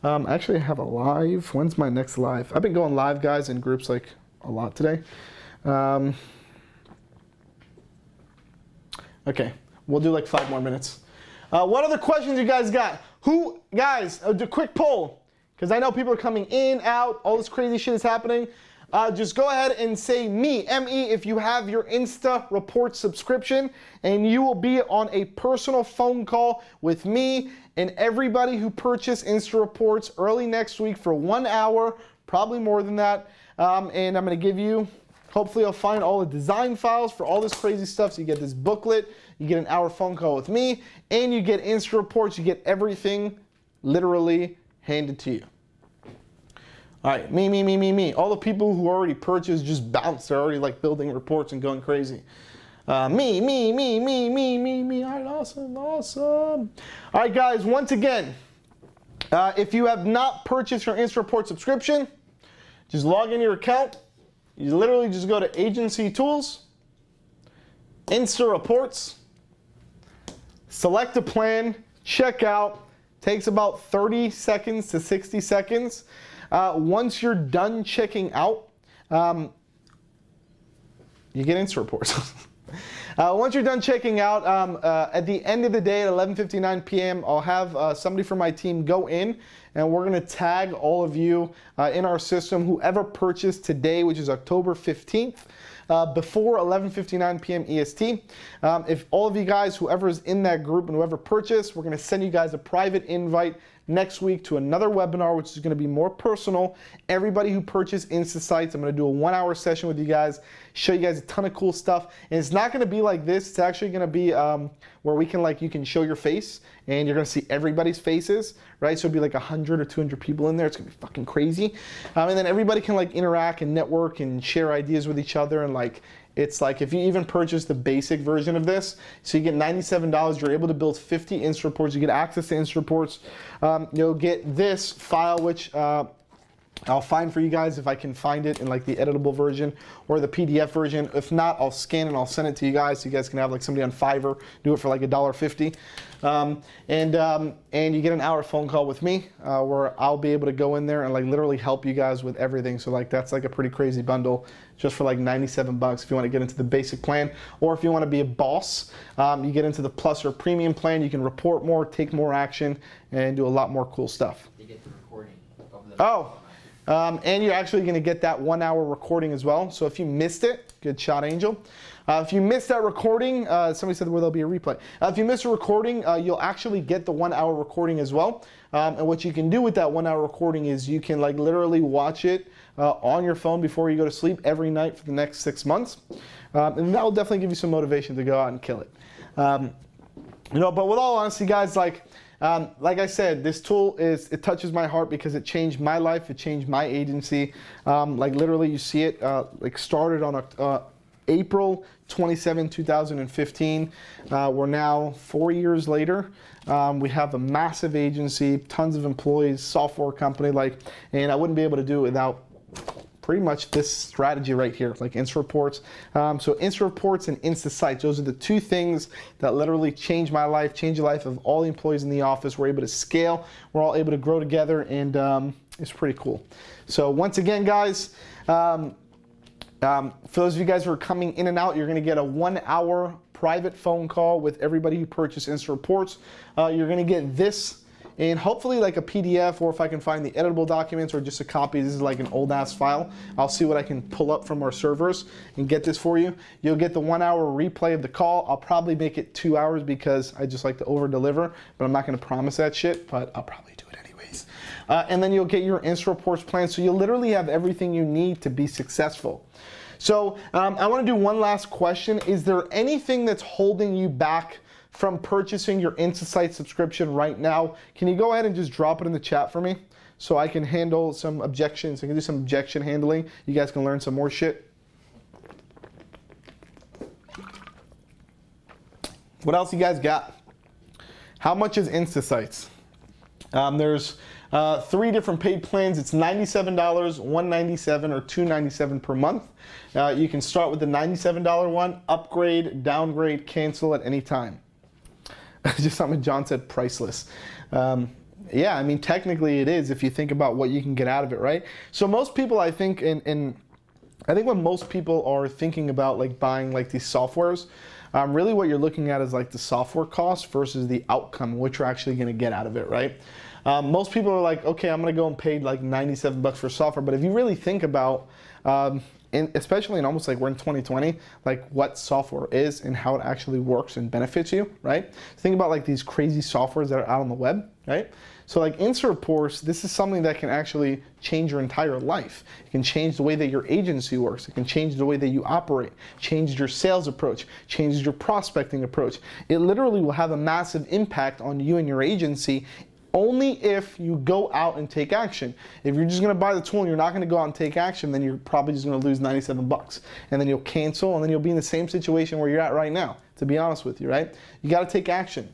Actually, I have a live. When's my next live? I've been going live, guys, in groups like a lot today. Okay, we'll do like 5 more minutes. What other questions you guys got? Guys, do a quick poll, because I know people are coming in, out, all this crazy shit is happening. Just go ahead and say me, M-E, if you have your Insta report subscription, and you will be on a personal phone call with me and everybody who purchased Insta reports early next week for 1 hour, probably more than that. And I'm gonna give you, hopefully I'll find all the design files for all this crazy stuff. So you get this booklet, you get an hour phone call with me, and you get Insta reports, you get everything literally handed to you. All right, me. All the people who already purchased just bounced. They're already like building reports and going crazy. Me. All right, awesome. All right, guys, once again, if you have not purchased your Insta Report subscription, just log in your account. You literally just go to Agency Tools, Insta Reports, select a plan, check out. Takes about 30 seconds to 60 seconds. Once you're done checking out, you get Insta Reports. Once you're done checking out, at the end of the day at 11:59 p.m., I'll have somebody from my team go in, and we're going to tag all of you in our system, whoever purchased today, which is October 15th, before 11:59 p.m. EST. If all of you guys, whoever is in that group and whoever purchased, we're going to send you guys a private invite next week to another webinar, which is going to be more personal. Everybody who purchased Insta Sites, I'm going to do a 1-hour session with you guys, show you guys a ton of cool stuff. And it's not going to be like this. It's actually going to be where we can you can show your face and you're going to see everybody's faces, right? So it'll be like 100 or 200 people in there. It's going to be fucking crazy. And then everybody can interact and network and share ideas with each other and It's like if you even purchase the basic version of this, so you get $97, you're able to build 50 Insta reports, you get access to Insta reports, you'll get this file, which I'll find for you guys if I can find it in like the editable version or the PDF version. If not, I'll scan and I'll send it to you guys so you guys can have like somebody on Fiverr do it for like $1.50. And you get an hour phone call with me where I'll be able to go in there and like literally help you guys with everything. So like that's like a pretty crazy bundle just for like 97 bucks if you want to get into the basic plan. Or if you want to be a boss, you get into the plus or premium plan. You can report more, take more action, and do a lot more cool stuff. You get the recording of the and you're actually going to get that 1 hour recording as well. So if you missed it, good shot, Angel. If you missed that recording, somebody said, well, there'll be a replay. If you missed a recording, you'll actually get the 1 hour recording as well. And what you can do with that 1 hour recording is you can like literally watch it on your phone before you go to sleep every night for the next 6 months. And that will definitely give you some motivation to go out and kill it. You know, but with all honesty, guys, like I said, this tool it touches my heart because it changed my life. It changed my agency. Like literally, you see it like started on April 27, 2015. We're now 4 years later. We have a massive agency, tons of employees, software company, and I wouldn't be able to do it without pretty much this strategy right here, like Insta reports. So Insta reports and Insta sites, those are the two things that literally changed my life, changed the life of all the employees in the office. We're able to scale, we're all able to grow together, and it's pretty cool. So once again, guys, for those of you guys who are coming in and out, you're gonna get a 1 hour private phone call with everybody who purchased Insta reports. You're gonna get this and hopefully like a PDF, or if I can find the editable documents or just a copy. This is like an old ass file. I'll see what I can pull up from our servers and get this for you. You'll get the 1 hour replay of the call. I'll probably make it 2 hours because I just like to over deliver, but I'm not gonna promise that shit, but I'll probably do it anyways. And then you'll get your Insta reports plan. So you'll literally have everything you need to be successful. So I wanna do one last question. Is there anything that's holding you back from purchasing your InstaSite subscription right now? Can you go ahead and just drop it in the chat for me so I can handle some objections? I can do some objection handling. You guys can learn some more shit. What else you guys got? How much is InstaSites? There's 3 different paid plans. It's $97, $197, or $297 per month. You can start with the $97 one, upgrade, downgrade, cancel at any time. Just something John said, priceless. Yeah, I mean, technically it is if you think about what you can get out of it, right? So most people, I think, I think when most people are thinking about like buying like these softwares, really what you're looking at is like the software cost versus the outcome, what you're actually gonna get out of it, right? Most people are like, okay, I'm gonna go and pay like 97 bucks for software, but if you really think about, especially in almost like we're in 2020, like what software is and how it actually works and benefits you, right? Think about like these crazy softwares that are out on the web, right? So like Insta reports, this is something that can actually change your entire life. It can change the way that your agency works. It can change the way that you operate, change your sales approach, changes your prospecting approach. It literally will have a massive impact on you and your agency only if you go out and take action. If you're just gonna buy the tool and you're not gonna go out and take action, then you're probably just gonna lose 97 bucks. And then you'll cancel, and then you'll be in the same situation where you're at right now, to be honest with you, right? You gotta take action.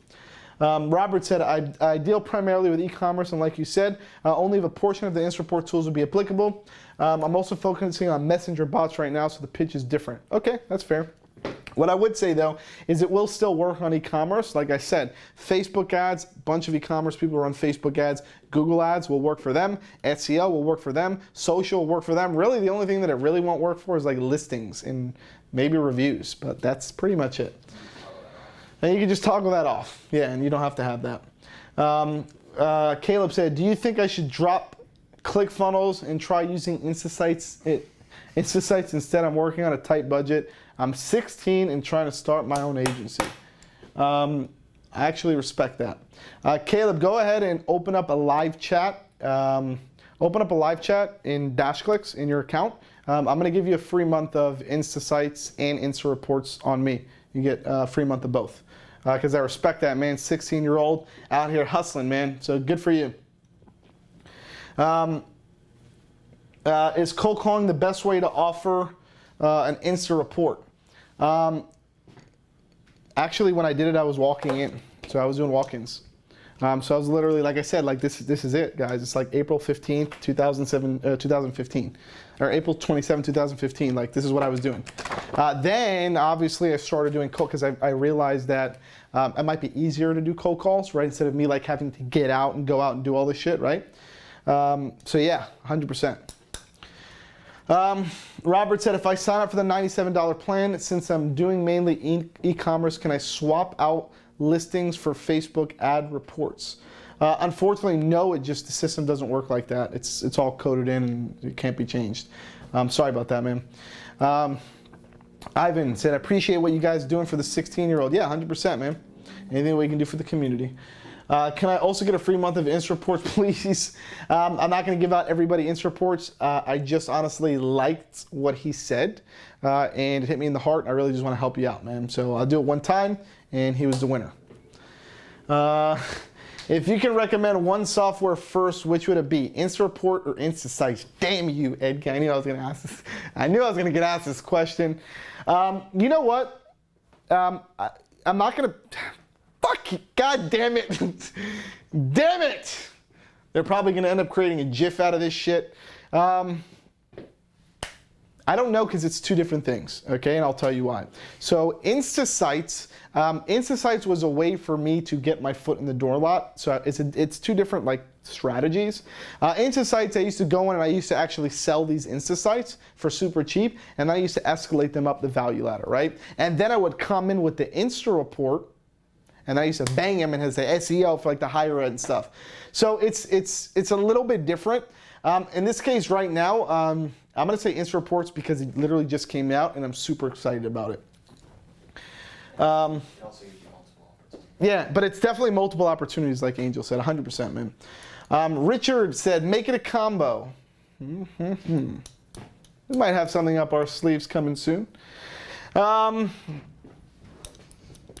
Robert said, I deal primarily with e-commerce, and like you said, only if a portion of the Insta report tools would be applicable. I'm also focusing on messenger bots right now, so the pitch is different. Okay, that's fair. What I would say though, is it will still work on e-commerce. Like I said, Facebook ads, bunch of e-commerce people run Facebook ads. Google ads will work for them. SEO will work for them. Social will work for them. Really, the only thing that it really won't work for is like listings and maybe reviews, but that's pretty much it. And you can just toggle that off. Yeah, and you don't have to have that. Caleb said, do you think I should drop ClickFunnels and try using InstaSites instead? I'm working on a tight budget. I'm 16 and trying to start my own agency. I actually respect that. Caleb, go ahead and open up a live chat. Open up a live chat in DashClicks in your account. I'm going to give you a free month of InstaSites and Insta reports on me. You get a free month of both. Because I respect that, man. 16-year-old out here hustling, man. So good for you. Is cold calling the best way to offer an Insta report? Actually, when I did it, I was walking in. So I was doing walk-ins. So I was literally, like I said, like this is it, guys. It's like April 15th, 2015. Or April 27, 2015. Like, this is what I was doing. Then, obviously, I started doing cold because I realized that it might be easier to do cold calls, right? Instead of me, like, having to get out and go out and do all this shit, right? So, yeah, 100%. Robert said, if I sign up for the $97 plan, since I'm doing mainly e-commerce, can I swap out listings for Facebook ad reports? Unfortunately, no. The system doesn't work like that. It's all coded in and it can't be changed. Sorry about that, man. Ivan said, I appreciate what you guys are doing for the 16-year-old. Yeah, 100%, man. Anything we can do for the community. Can I also get a free month of Insta reports, please? I'm not going to give out everybody Insta reports. I just honestly liked what he said, and it hit me in the heart. I really just want to help you out, man. So I'll do it one time, and he was the winner. If you can recommend one software first, which would it be? Insta report or InstaSites? Damn you, Ed. I knew I was going to ask this. I knew I was going to get asked this question. You know what? I'm not going to. Fuck, god damn it. Damn it. They're probably going to end up creating a GIF out of this shit. I don't know, because it's two different things, okay? And I'll tell you why. So InstaSites was a way for me to get my foot in the door a lot. So it's two different like strategies. InstaSites, I used to go in and I used to actually sell these InstaSites for super cheap, and I used to escalate them up the value ladder, right? And then I would come in with the Insta report, and I used to bang him and his SEO for like the higher end stuff. So it's a little bit different. In this case right now, I'm gonna say Insta reports because it literally just came out and I'm super excited about it. Also gives you multiple opportunities. Yeah, but it's definitely multiple opportunities, like Angel said, 100%, man. Richard said, make it a combo. We might have something up our sleeves coming soon.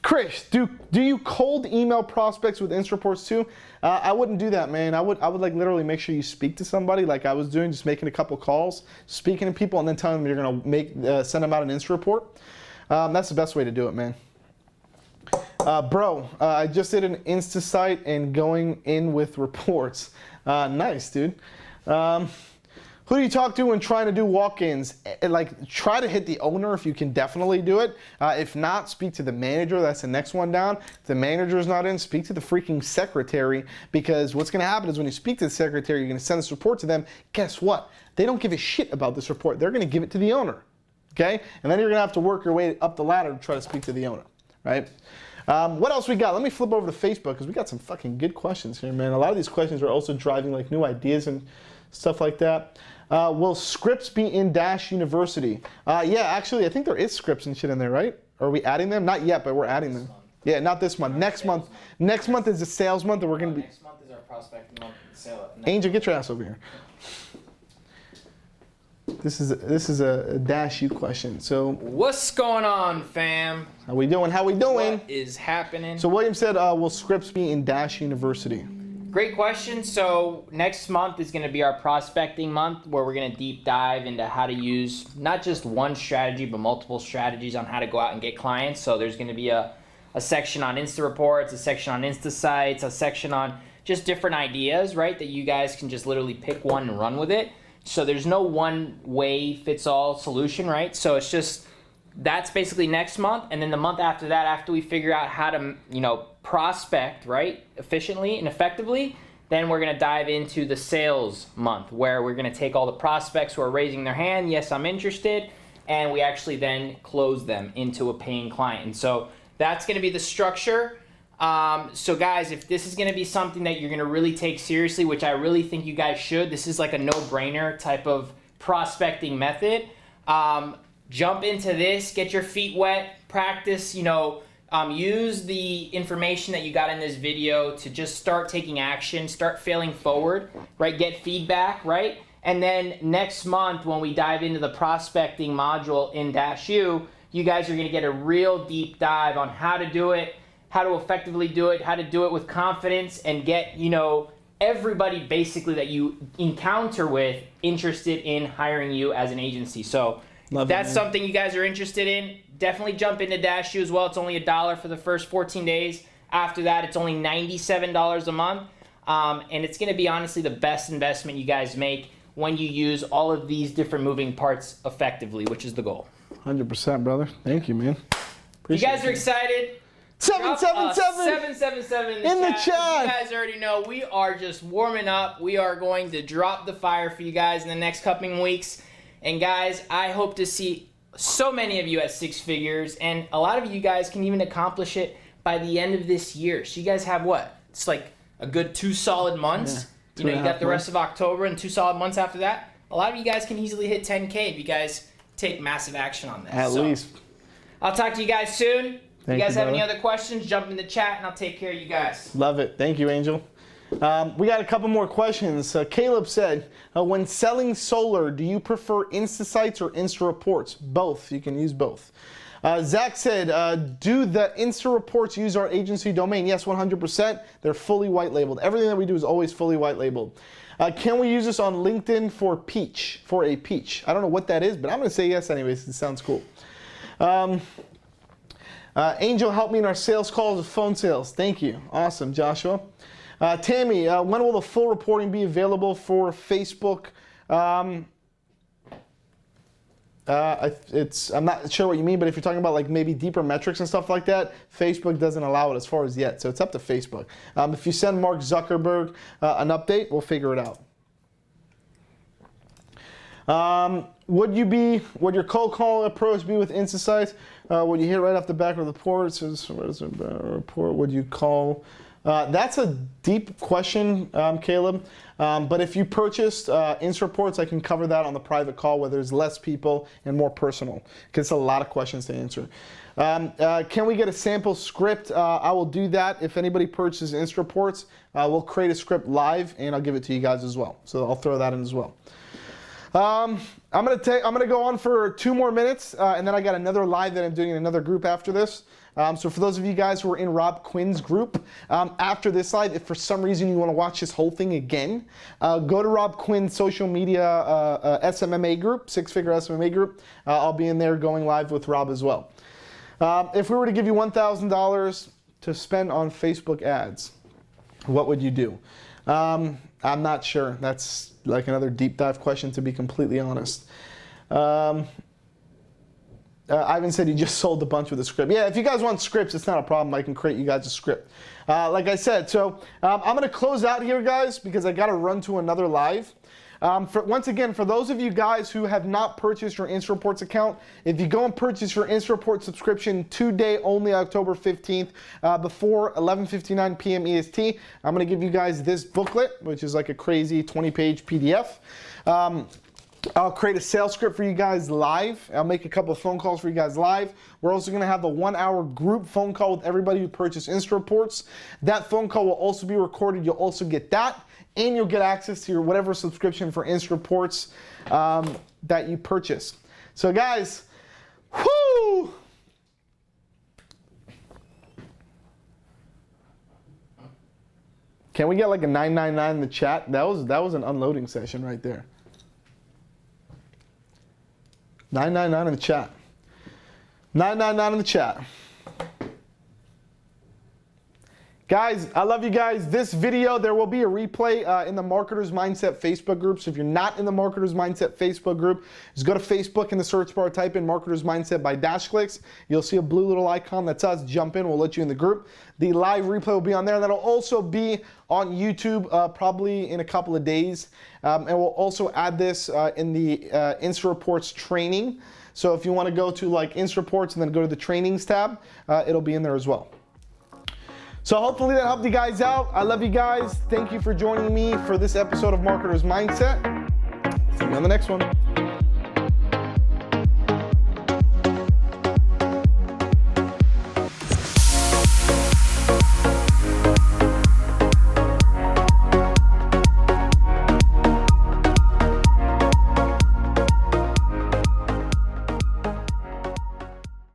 Chris, do you cold email prospects with Insta reports too? I wouldn't do that, man. I would like literally make sure you speak to somebody like I was doing, just making a couple calls, speaking to people, and then telling them you're gonna send them out an Insta report. That's the best way to do it, man. Bro, I just did an Insta site and going in with reports. Nice, dude. Who do you talk to when trying to do walk-ins? Like, try to hit the owner if you can definitely do it. If not, speak to the manager. That's the next one down. If the manager's not in, speak to the freaking secretary, because what's going to happen is when you speak to the secretary, you're going to send this report to them. Guess what? They don't give a shit about this report. They're going to give it to the owner, okay? And then you're going to have to work your way up the ladder to try to speak to the owner, right? What else we got? Let me flip over to Facebook because we got some fucking good questions here, man. A lot of these questions are also driving like new ideas and stuff like that. Will scripts be in Dash University? Yeah, actually, I think there is scripts and shit in there, right? Are we adding them? Not yet, but we're adding them. Yeah, not this month. Next month. Next month is the sales month, and we're gonna be. Next month is our prospecting month. Angel, get your ass over here. This is a Dash U question. So. What's going on, fam? How we doing? How we doing? What is happening? So William said, will scripts be in Dash University? Great question. So next month is going to be our prospecting month, where we're going to deep dive into how to use not just one strategy, but multiple strategies on how to go out and get clients. So there's going to be a section on Insta reports, a section on Insta sites, a section on just different ideas, right? That you guys can just literally pick one and run with it. So there's no one way fits all solution, right? So it's just, that's basically next month. And then the month after that, after we figure out how to, prospect, right, efficiently and effectively, then we're going to dive into the sales month, where we're going to take all the prospects who are raising their hand, yes, I'm interested, and we actually then close them into a paying client. And so that's going to be the structure. So guys, if this is going to be something that you're going to really take seriously, which I really think you guys should, this is like a no-brainer type of prospecting method. Jump into this, get your feet wet, practice, use the information that you got in this video to just start taking action, start failing forward, right? Get feedback, right? And then next month, when we dive into the prospecting module in Dash U, you guys are gonna get a real deep dive on how to do it, how to effectively do it, how to do it with confidence, and get, everybody basically that you encounter with interested in hiring you as an agency. So Love That's it, man. something you guys are interested in, definitely jump into Dash as well. It's only $1 for the first 14 days. After that, it's only $97 a month. And it's going to be honestly the best investment you guys make when you use all of these different moving parts effectively, which is the goal. 100%, brother. Thank you, man. You guys are excited? 777 777 in the chat. You guys already know we are just warming up. We are going to drop the fire for you guys in the next coming weeks. And guys, I hope to see so many of you at 6 figures, and a lot of you guys can even accomplish it by the end of this year. So you guys have what? It's like a good 2 solid months. Yeah, you got the rest of October and 2 solid months after that. A lot of you guys can easily hit 10K if you guys take massive action on this. At least. I'll talk to you guys soon. If you guys have any brother. other questions, jump in the chat and I'll take care of you guys. Love it. Thank you, Angel. We got a couple more questions. Caleb said, when selling solar, do you prefer Insta sites or Insta reports? Both. You can use both. Zach said, do the Insta reports use our agency domain? Yes, 100%. They're fully white labeled. Everything that we do is always fully white labeled. Can we use this on LinkedIn for a peach? I don't know what that is, but I'm going to say yes anyways. It sounds cool. Angel helped me in our sales calls of phone sales. Thank you. Awesome, Joshua. Tammy, when will the full reporting be available for Facebook? I'm not sure what you mean, but if you're talking about like maybe deeper metrics and stuff like that, Facebook doesn't allow it as far as yet. So it's up to Facebook. If you send Mark Zuckerberg an update, we'll figure it out. Would your cold call approach be with Insta sites? Would you hit right off the back of the report? Says, what is a report? Would you call? That's a deep question, Caleb. But if you purchased Insta reports, I can cover that on the private call where there's less people and more personal, because it's a lot of questions to answer. Can we get a sample script? I will do that. If anybody purchases Insta reports, we'll create a script live and I'll give it to you guys as well. So I'll throw that in as well. I'm gonna go on for 2 more minutes, and then I got another live that I'm doing in another group after this. So for those of you guys who are in Rob Quinn's group, after this live, if for some reason you want to watch this whole thing again, go to Rob Quinn's social media SMMA group, 6-figure SMMA group. I'll be in there going live with Rob as well. If we were to give you $1,000 to spend on Facebook ads, what would you do? I'm not sure. That's like another deep dive question, to be completely honest. Ivan said he just sold a bunch with a script. Yeah, if you guys want scripts, it's not a problem. I can create you guys a script. Like I said, so I'm going to close out here, guys, because I got to run to another live. Once again, for those of you guys who have not purchased your Insta Reports account, if you go and purchase your Insta Report subscription today, only October 15th, before 11:59 p.m. EST, I'm going to give you guys this booklet, which is like a crazy 20-page PDF. I'll create a sales script for you guys live. I'll make a couple of phone calls for you guys live. We're also going to have a 1-hour group phone call with everybody who purchased Insta Reports. That phone call will also be recorded. You'll also get that, and you'll get access to your whatever subscription for Insta Reports that you purchase. So guys, whoo! Can we get like a 999 in the chat? That was an unloading session right there. 999 in the chat. 999 in the chat. Guys, I love you guys. This video, there will be a replay in the Marketer's Mindset Facebook group. So if you're not in the Marketer's Mindset Facebook group, just go to Facebook in the search bar, type in Marketer's Mindset by DashClicks. You'll see a blue little icon. That's us. Jump in. We'll let you in the group. The live replay will be on there. That'll also be on YouTube probably in a couple of days. And we'll also add this in the Insta Reports training. So if you want to go to like Insta Reports and then go to the trainings tab, it'll be in there as well. So hopefully that helped you guys out. I love you guys. Thank you for joining me for this episode of Marketer's Mindset. See you on the next one.